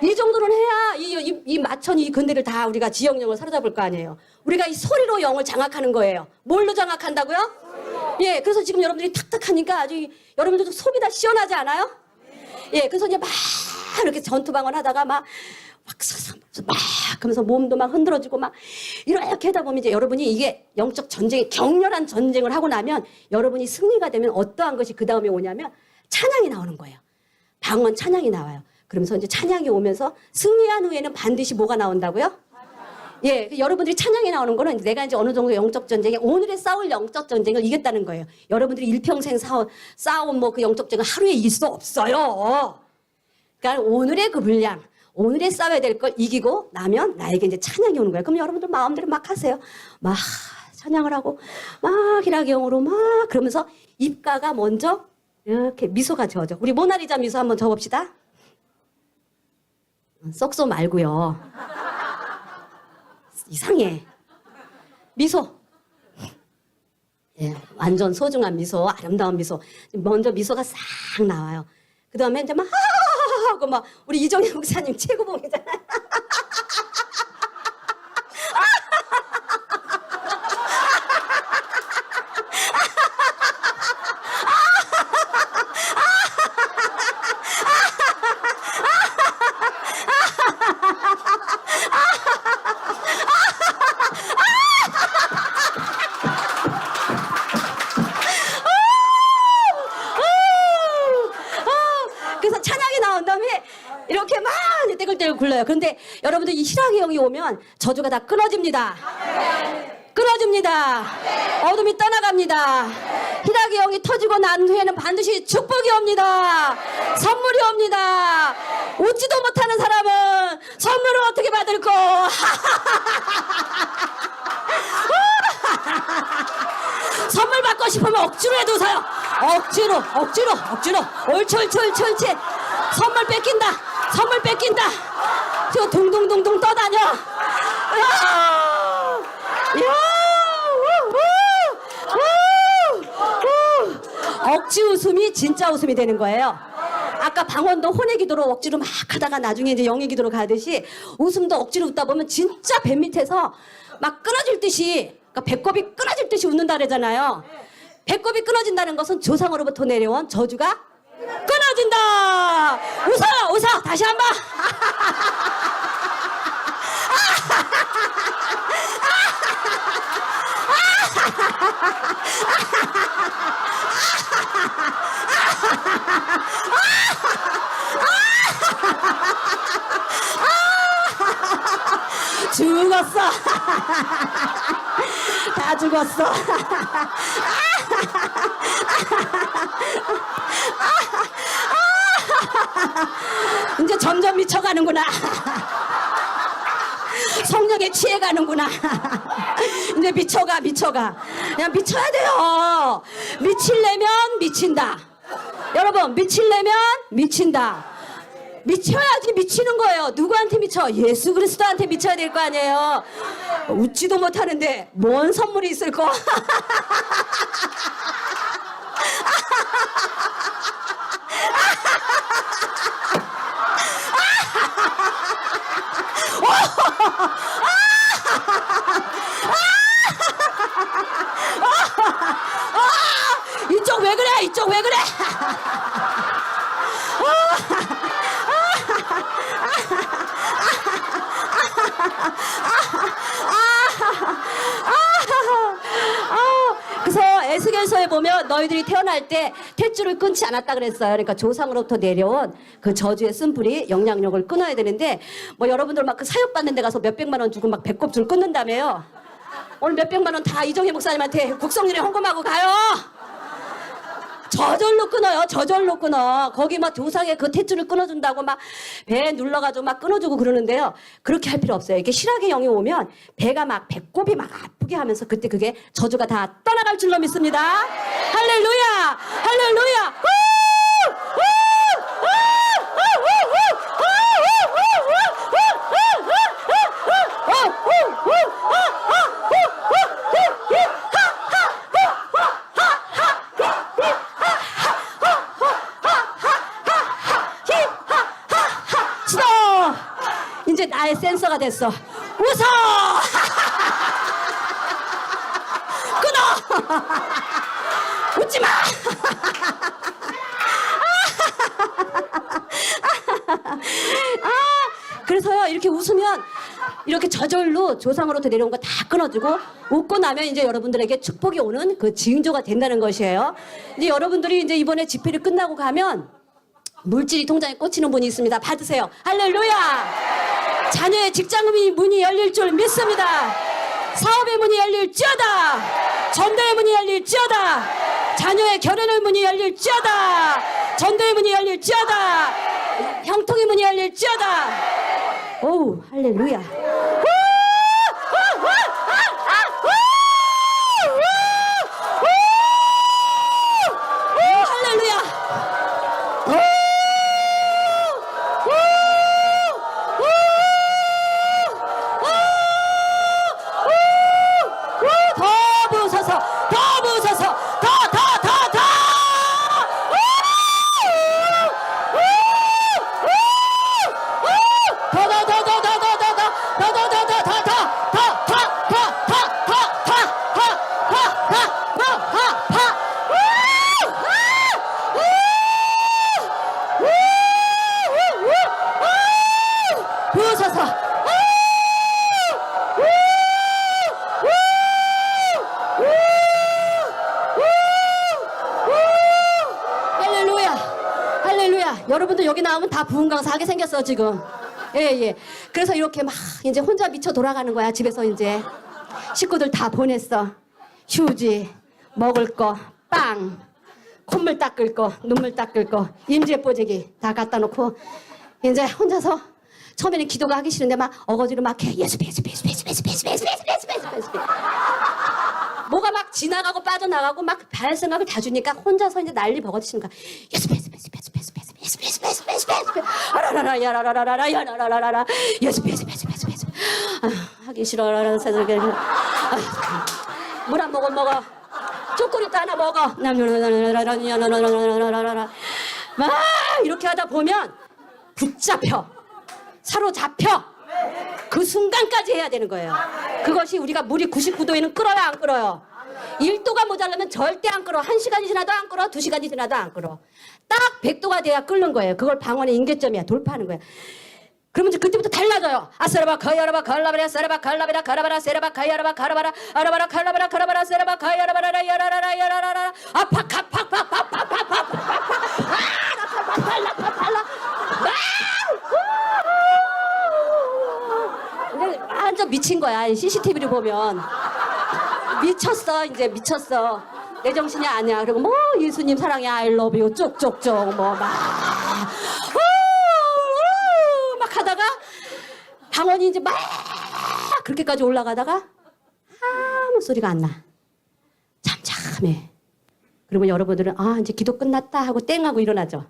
이 정도는 해야 이 마천 이 근대를 다 우리가 지역령을 사로잡을 거 아니에요. 우리가 이 소리로 영을 장악하는 거예요. 뭘로 장악한다고요? 예, 그래서 지금 여러분들이 탁탁하니까 아주 여러분들도 속이 다 시원하지 않아요? 예, 그래서 이제 막 이렇게 전투방을 하다가 막 하면서 몸도 막 흔들어지고 막 이렇게 하다 보면 이제 여러분이 이게 영적 전쟁이 격렬한 전쟁을 하고 나면 여러분이 승리가 되면 어떠한 것이 그 다음에 오냐면 찬양이 나오는 거예요. 방언 찬양이 나와요. 그러면서 이제 찬양이 오면서 승리한 후에는 반드시 뭐가 나온다고요? 예, 여러분들이 찬양이 나오는 거는 내가 이제 어느 정도 영적 전쟁에 오늘의 싸울 영적 전쟁을 이겼다는 거예요. 여러분들이 일평생 싸운 뭐 그 영적 전쟁은 하루에 이길 수 없어요. 그러니까 오늘의 그 분량, 오늘의 싸워야 될 걸 이기고 나면 나에게 이제 찬양이 오는 거예요. 그럼 여러분들 마음대로 막 하세요. 막 찬양을 하고 막 희락영으로 막 그러면서 입가가 먼저 이렇게 미소가 지어져. 우리 모나리자 미소 한번 줘봅시다. 쏙쏙 말고요. 이상해. 미소. 예, 완전 소중한 미소, 아름다운 미소. 먼저 미소가 싹 나와요. 그 다음에 이제 막 하고 막 우리 이정희 목사님 최고봉이잖아요. 그래서 찬양이 나온 다음에 이렇게 막 떼굴떼굴 굴러요. 그런데 여러분들 이 희락의 영이 오면 저주가 다 끊어집니다. 끊어집니다. 어둠이 떠나갑니다. 희락의 영이 터지고 난 후에는 반드시 축복이 옵니다. 선물이 옵니다. 웃지도 못하는 사람은 선물을 어떻게 받을꼬? 선물 받고 싶으면 억지로 해도 웃어요. 억지로. 옳지. 선물 뺏긴다. 저 둥둥둥둥 떠다녀. 억지 웃음이 진짜 웃음이 되는 거예요. 아까 방언도 혼의 기도로 억지로 막 하다가 나중에 이제 영의 기도로 가듯이 웃음도 억지로 웃다 보면 진짜 배 밑에서 막 끊어질 듯이, 그러니까 배꼽이 끊어질 듯이 웃는다 그러잖아요. 배꼽이 끊어진다는 것은 조상으로부터 내려온 저주가 끊어진다. 웃어. 다시 한번. 죽었어. 다 죽었어. 이제 점점 미쳐가는구나. 성령에 취해가는구나. 이제 미쳐가. 그냥 미쳐야 돼요. 미치려면 미친다. 여러분, 미치려면 미친다. 미쳐야지 미치는 거예요. 누구한테 미쳐? 예수 그리스도한테 미쳐야 될 거 아니에요. 웃지도 못하는데 뭔 선물이 있을 거? 이쪽 왜 그래? 그래서 에스겔서에 보면 너희들이 태어날 때 탯줄을 끊지 않았다 그랬어요. 그러니까 조상으로부터 내려온 그 저주의 쓴뿌리 영향력을 끊어야 되는데, 뭐 여러분들 막 그 사역 받는 데 가서 몇백만 원 주고 막 배꼽줄 끊는다며요. 오늘 몇백만 원 다 이정희 목사님한테 국성일에 헌금하고 가요. 저절로 끊어. 거기 막 조상의 그 탯줄을 끊어준다고 막 배 눌러가지고 막 끊어주고 그러는데요. 그렇게 할 필요 없어요. 이게 실학의 영이 오면 배가 막 배꼽이 막 아프게 하면서 그때 그게 저주가 다 떠나갈 줄로 믿습니다. 할렐루야. 이제 나의 센서가 됐어. 웃어! 끊어! 웃지 마! 그래서요, 이렇게 웃으면 이렇게 저절로 조상으로부터 내려온 거 다 끊어주고 웃고 나면 이제 여러분들에게 축복이 오는 그 징조가 된다는 것이에요. 이제 여러분들이 이제 이번에 집회를 끝나고 가면 물질이 통장에 꽂히는 분이 있습니다. 받으세요. 할렐루야! 자녀의 직장의 문이 열릴 줄 믿습니다. 사업의 문이 열릴지어다. 전도의 문이 열릴지어다. 자녀의 결혼의 문이 열릴지어다. 전도의 문이 열릴지어다. 형통의 문이 열릴지어다. 오우, 할렐루야. 할렐루야. 더 부으소서, 더 부으소서, 더. 부으소서. 할렐루야. 할렐루야. 여러분들 여기 나오면 다 부흥 강사하게 생겼어 지금. 예. 그래서 이렇게 막 이제 혼자 미쳐 돌아가는 거야. 집에서 이제 식구들 다 보냈어. 휴지, 먹을 거, 빵, 콧물 닦을 거, 눈물 닦을 거, 임재뽀재기 다 갖다 놓고 이제 혼자서 처음에는 기도가 하기 싫은데 막 어거지로 막 해. 예수. 뭐가 막 지나가고 빠져나가고 막 발 생각을 다 주니까 혼자서 이제 난리 버거치는 거야. 예수. 아라라라 야라라라라 야라라라라 예수. 하기 싫어. 물 한 모금 먹어. 초콜릿 하나 먹어. 막 이렇게 하다 보면 붙잡혀. 사로잡혀. 그 순간까지 해야 되는 거예요. 그것이 우리가 물이 99도에는 끓어요, 안 끓어요? 1도가 모자라면 절대 안 끓어. 1시간이 지나도 안 끓어. 2시간이 지나도 안 끓어. 딱 100도가 돼야 끓는 거예요. 그걸 방언의 임계점이야. 돌파하는 거야. 그러면 이제 그때부터 달라져요. 아세라바 가야라바 갈라바라 세라바 갈라바라 가라바라 세라바 가야라바 가라바라 아라바라 갈라바라 가라바라 세라바 가야라바라 야라라라 야라라라 완전 미친 거야. CCTV를 보면 미쳤어. 이제 미쳤어. 내 정신이 아니야. 그리고 뭐 예수님 사랑해 I love you 쪽쪽쪽 뭐 막 하다가 방언이 이제 막 그렇게까지 올라가다가 아무 소리가 안 나. 잠잠해. 그러면 여러분들은 아 이제 기도 끝났다 하고 땡 하고 일어나죠.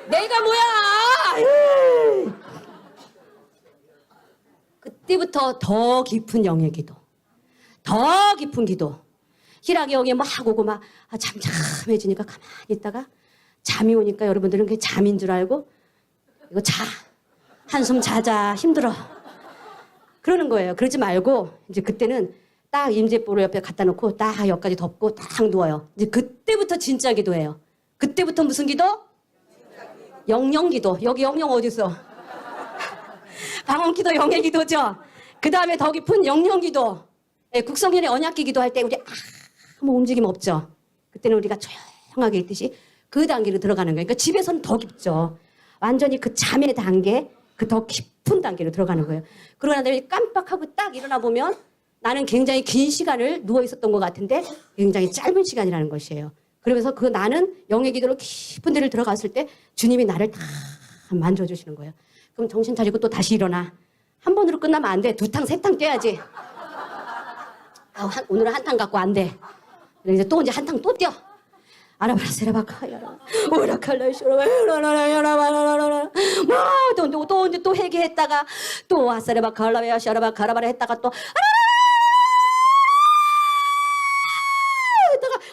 내가 뭐야? 그때부터 더 깊은 영의 기도, 더 깊은 기도. 희락의 영에 막 오고 막 잠잠해지니까 가만히 있다가 잠이 오니까 여러분들은 그게 잠인 줄 알고 이거 자, 한숨 자자, 힘들어. 그러는 거예요. 그러지 말고 이제 그때는 딱 임재보를 옆에 갖다 놓고 딱 여기까지 덮고 딱 누워요. 이제 그때부터 진짜 기도예요. 그때부터 무슨 기도? 영영 기도. 여기 영영 어디 있어? 방언 기도 영의 기도죠. 그 다음에 더 깊은 영영 기도. 예, 국성연의 언약기 기도할 때 우리 아무 움직임 없죠. 그때는 우리가 조용하게 있듯이 그 단계로 들어가는 거예요. 그러니까 집에서는 더 깊죠. 완전히 그 잠의 단계, 그 더 깊은 단계로 들어가는 거예요. 그러고 난 다음에 깜빡하고 딱 일어나 보면 나는 굉장히 긴 시간을 누워 있었던 것 같은데 굉장히 짧은 시간이라는 것이에요. 그러면서 그 나는 영의 기도로 깊은 데를 들어갔을 때 주님이 나를 다 만져주시는 거예요. 그럼 정신 차리고 또 다시 일어나. 한 번으로 끝나면 안 돼. 2탕, 3탕 뛰어야지. 오늘은 한 탕 갖고 안 돼. 이제 또 이제 한 탕 또 뛰어. 아라바라 세라바카 야라 오라칼라 쇼라바라라라 야라바라라라 또 이제 또 회개했다가 또 아사레바카 알라베야 샤라바카 아라바라 했다가 또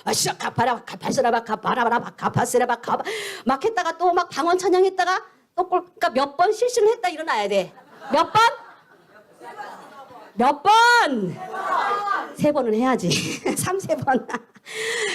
아시아 카파라 카파스라바 카파라바라 카파스라바 카파 막 했다가 또 막 방언 찬양했다가 그러니까 몇 번 실수를 했다 일어나야 돼. 몇 번? 몇 번? 3번은 해야지. 3~4번.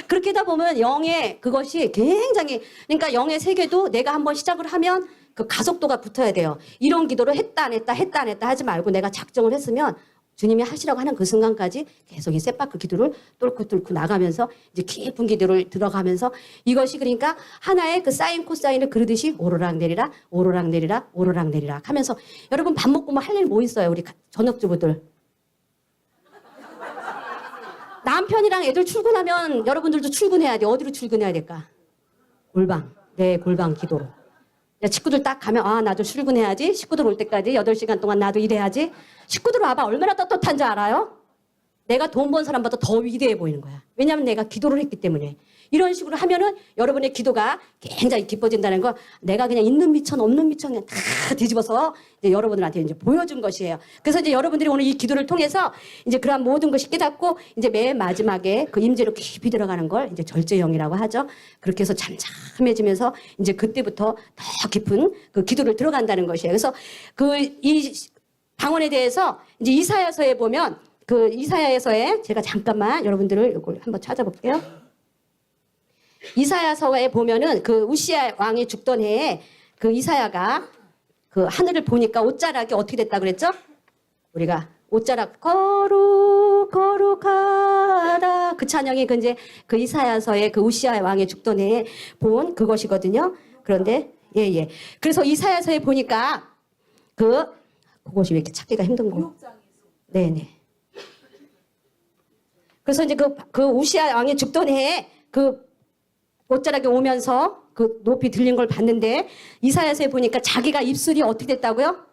그렇게 하다 보면 영의 그것이 굉장히, 그러니까 영의 세계도 내가 한번 시작을 하면 그 가속도가 붙어야 돼요. 이런 기도를 했다 안 했다 했다 안 했다 하지 말고 내가 작정을 했으면 주님이 하시라고 하는 그 순간까지 계속 이 셋바크 기도를 뚫고 나가면서 이제 깊은 기도를 들어가면서 이것이 그러니까 하나의 그 사인 코사인을 그르듯이 오르락 내리락 오르락 내리락 오르락 내리락 하면서 여러분 밥 먹고 뭐 할 일 뭐 있어요? 우리 전업주부들. 남편이랑 애들 출근하면 여러분들도 출근해야 돼. 어디로 출근해야 될까? 골방. 네, 골방 기도로. 식구들 딱 가면 아 나도 출근해야지. 식구들 올 때까지 8시간 동안 나도 일해야지. 식구들 와봐 얼마나 떳떳한지 알아요? 내가 돈 번 사람보다 더 위대해 보이는 거야. 왜냐하면 내가 기도를 했기 때문에. 이런 식으로 하면은 여러분의 기도가 굉장히 기뻐진다는 거 내가 그냥 있는 미천 없는 미천 그냥 다 뒤집어서 이제 여러분들한테 이제 보여준 것이에요. 그래서 이제 여러분들이 오늘 이 기도를 통해서 이제 그러한 모든 것이 깨닫고 이제 맨 마지막에 그 임재로 깊이 들어가는 걸 이제 절제형이라고 하죠. 그렇게 해서 잠잠해지면서 이제 그때부터 더 깊은 그 기도를 들어간다는 것이에요. 그래서 그 이 방언에 대해서 이제 이사야서에 보면 그 이사야서에 제가 잠깐만 여러분들을 이걸 한번 찾아볼게요. 이사야서에 보면은 그 우시야 왕이 죽던 해에 그 이사야가 그 하늘을 보니까 옷자락이 어떻게 됐다 그랬죠? 우리가 옷자락 거룩하다 그 찬양이 그 이제 그 이사야서에 그 우시야 왕이 죽던 해에 본 그것이거든요. 그런데 예. 그래서 이사야서에 보니까 그것이 왜 이렇게 찾기가 힘든 거? 네네. 그래서 이제 그 우시야 왕이 죽던 해에 그 옷자락이 오면서 그 높이 들린 걸 봤는데 이사야서에 보니까 자기가 입술이 어떻게 됐다고요?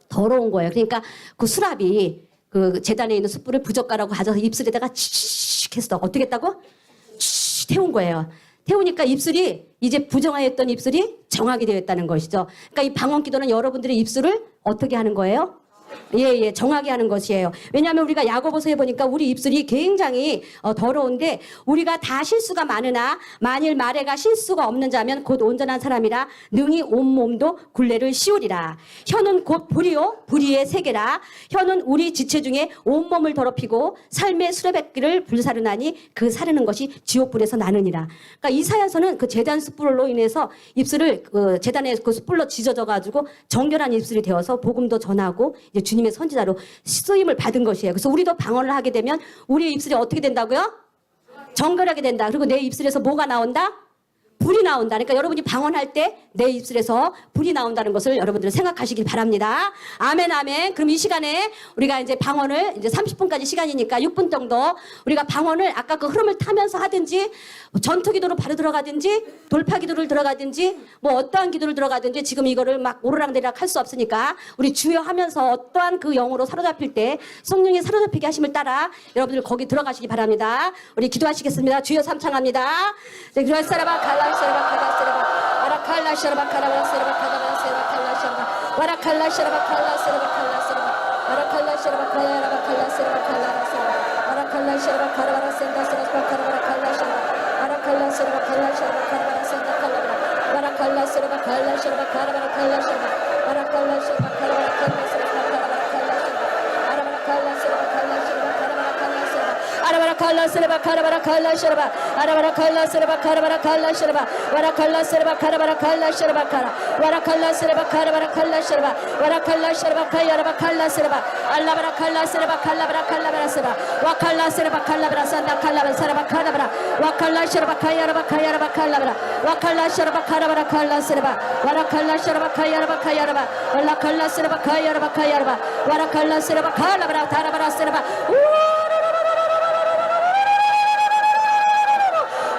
더러운 거예요. 그러니까 그 수랍이 그 제단에 있는 숯불을 부젓가락으로 가져서 입술에다가 치익 했어. 어떻게 했다고? 치익 태운 거예요. 태우니까 입술이 이제 부정하였던 입술이 정하게 되었다는 것이죠. 그러니까 이 방언 기도는 여러분들의 입술을 어떻게 하는 거예요? 예, 정하게 하는 것이에요. 왜냐하면 우리가 야고보서에 보니까 우리 입술이 굉장히 더러운데 우리가 다 실수가 많으나 만일 말에가 실수가 없는 자면 곧 온전한 사람이라 능히 온몸도 굴레를 씌우리라. 혀는 곧 불이요 불의의 세계라. 혀는 우리 지체 중에 온몸을 더럽히고 삶의 수레바퀴를 불사르나니 그 사르는 것이 지옥불에서 나느니라. 그러니까 이사야서는 그 제단 숯불로 인해서 입술을 그 제단에 그 숯불로 지져져 가지고 정결한 입술이 되어서 복음도 전하고 이제 주님의 선지자로 쓰임을 받은 것이에요. 그래서 우리도 방언을 하게 되면 우리의 입술이 어떻게 된다고요? 정결하게 된다. 그리고 내 입술에서 뭐가 나온다? 불이 나온다. 그러니까 여러분이 방언할 때 내 입술에서 불이 나온다는 것을 여러분들은 생각하시길 바랍니다. 아멘, 아멘. 그럼 이 시간에 우리가 이제 방언을 이제 30분까지 시간이니까 6분 정도 우리가 방언을 아까 그 흐름을 타면서 하든지 전투 기도로 바로 들어가든지 돌파 기도를 들어가든지 뭐 어떠한 기도를 들어가든지 지금 이거를 막 오르락내리락 할 수 없으니까 우리 주여 하면서 어떠한 그 영으로 사로잡힐 때 성령이 사로잡히게 하심을 따라 여러분들 거기 들어가시기 바랍니다. 우리 기도하시겠습니다. 주여 삼창합니다. 기도하시라바 갈라시라바 갈라시라바 아라칼라시라바 카라바라시라바 카라바라시라바 칼라시라바 와라칼라시라바 칼라시라바 칼라시라바 아라칼라시라바 카야라바 칼라시라바 칼라라시라바 아라칼라시라바 카라바라센다시라바 카라바라 칼라시라바 아라칼라시라바 칼라시라바 카라바라센다 칼라바라 와라칼라시라바 칼라시라바 카라바라 칼라시라바 아라칼라시라바 카라바라 칼라시라바 카라바라 칼라시라바 아라바라 칼라시라바 칼라시라바 카라바라 칼라시라바 아라바라 칼라시라바 카라바라 칼라시라바 아라바라 칼라시라바 카라바라 칼라시라바 와라칼라시라바 카라바라 칼라시라바 카라 와라칼라시라바 카라바라 칼라시라바 와라칼라시라바 카야라바 칼라시라바 알라바라 칼라시라바 칼라바라 칼라바라시라바 와칼라시라바 칼라바라 산다 칼라바라시라바 카라바라 와칼라시라바 카야라바 카야라바 칼라바라 와칼라시라바 카라바라 칼라시라바 와라칼라시라바 카야라바 카야라바 알라칼라시라바 카야라바 카야라바 와라칼라시라바 칼라바라 다라바라시라바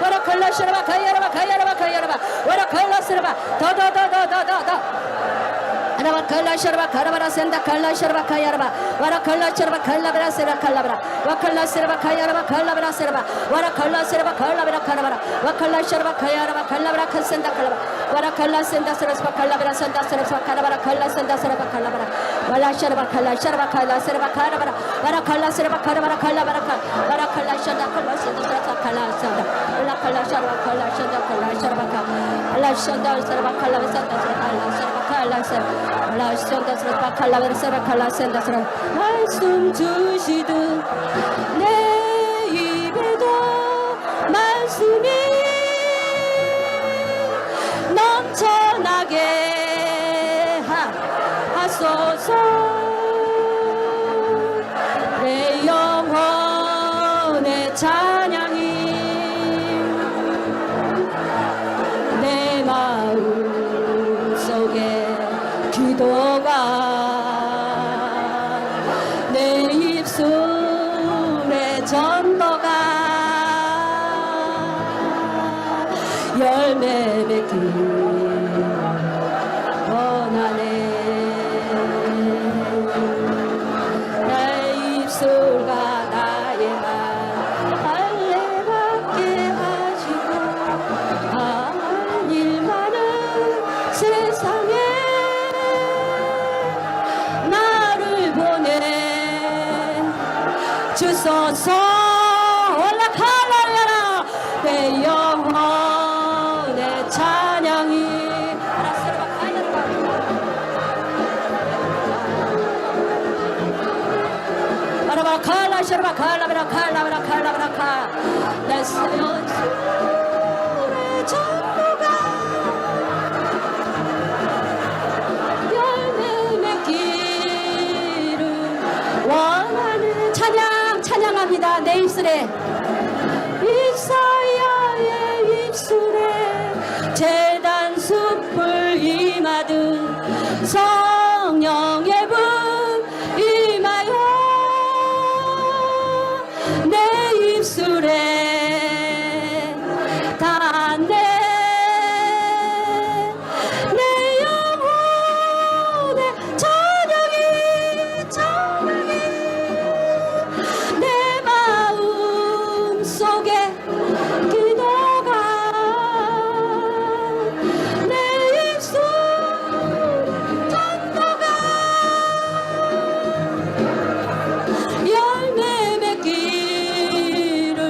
와라칼라시라바 카야라바 카야라바 카야라바 와라칼라시라바 더더더더더더 아라바 칼라시라바 카라바라 센다 칼라시라바 카야라바 와라칼라시라바 칼라바라 세라 칼라바라 와칼라시라바 카야라바 칼라바라 세라바 와라칼라시라바 칼라바라 카라바라 와칼라시라바 카야라바 칼라바라 칼센다 칼라바라 와라칼라센다 세라스바 칼라바라 센다 세라스바 카라바라 칼라센다 세라바 칼라바라 와라시라바 칼라시라바 칼라세라바 카라바라 와라칼라시라바 카라바라 칼라바라 와라칼라시라바 칼라센다 세라스바 칼라센다 와라칼라시라바 칼라센다 칼라시라바 말씀 주시듯 내 입에도 말씀이 넘쳐나게 하소서. 내 영혼의 찬양이 내 마음 속에 기도가 내 입술의 전도가 열매 맺기 원하네. 나의 입술과 나의 말 할례받게 하시고 할 일 많은 세상에 나를 보내 주소서. 올라갈라라 내 영혼의 찬양이 바라바칼라 샤라바칼라바라 칼라바라 내 사연 술의 전부가 열매 맺기를 원하는 찬양합니다. 내 입술에 이사야의 입술에 재단 숯불 임하듯 성령의 불 임하여 내 입술에 닿네. 내 영혼의 찬양이 내 마음 속에 기도가 내 입술 전도가 열매 맺기를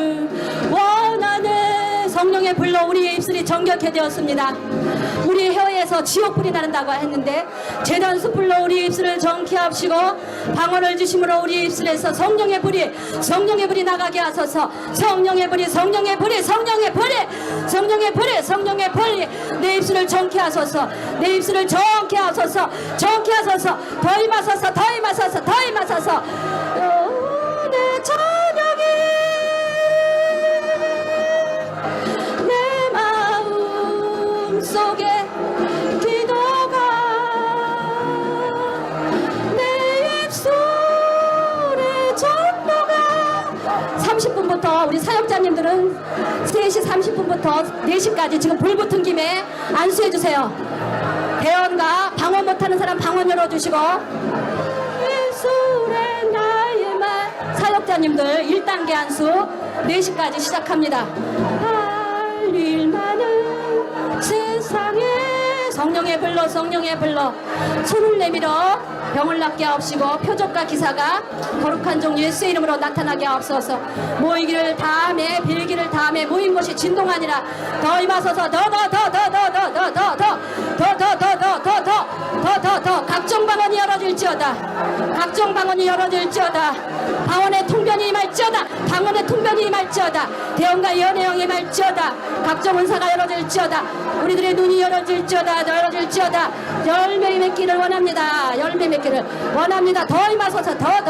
원하네. 성령의 불로 우리의 입술이 정결케 되었습니다. 우리 혀에서 지옥불이 나른다고 했는데 제단 숯불로 우리 입술을 정케 하시고 방언을 주심으로 우리 입술에서 성령의 불이 나가게 하소서. 성령의 불이 내 입술을 정케 하소서. 내 입술을 정케 하소서. 더 임하소서. 내 찬양이 내 마음 속에 기도가 내 입술의 전도가 30분부터 우리 사역자님들은 3시 30분부터 4시까지 지금 불 붙은 김에 안수해 주세요. 대원과 방언 못하는 사람 방언 열어주시고 입술의 나의 말 사역자님들 1단계 안수 4시까지 시작합니다. 할 일 많은 세상에 성령의 불로 손을 내밀어 병을 낫게 하옵시고 표적과 기사가 거룩한 종 예수의 이름으로 나타나게 하옵소서. 모이기를 다음에 빌기를 다음에 모인 것이 진동하니라. 더 임하소서. 더 각종 방언이 열어질지어다. 방언의 통변이 임할지어다. 대언과 예언의 영이 임할지어다. 각종 은사가 열어질지어다. 우리들의 눈이 열어질지어다. 열매 맺기를 원합니다. 더 임하소서. 더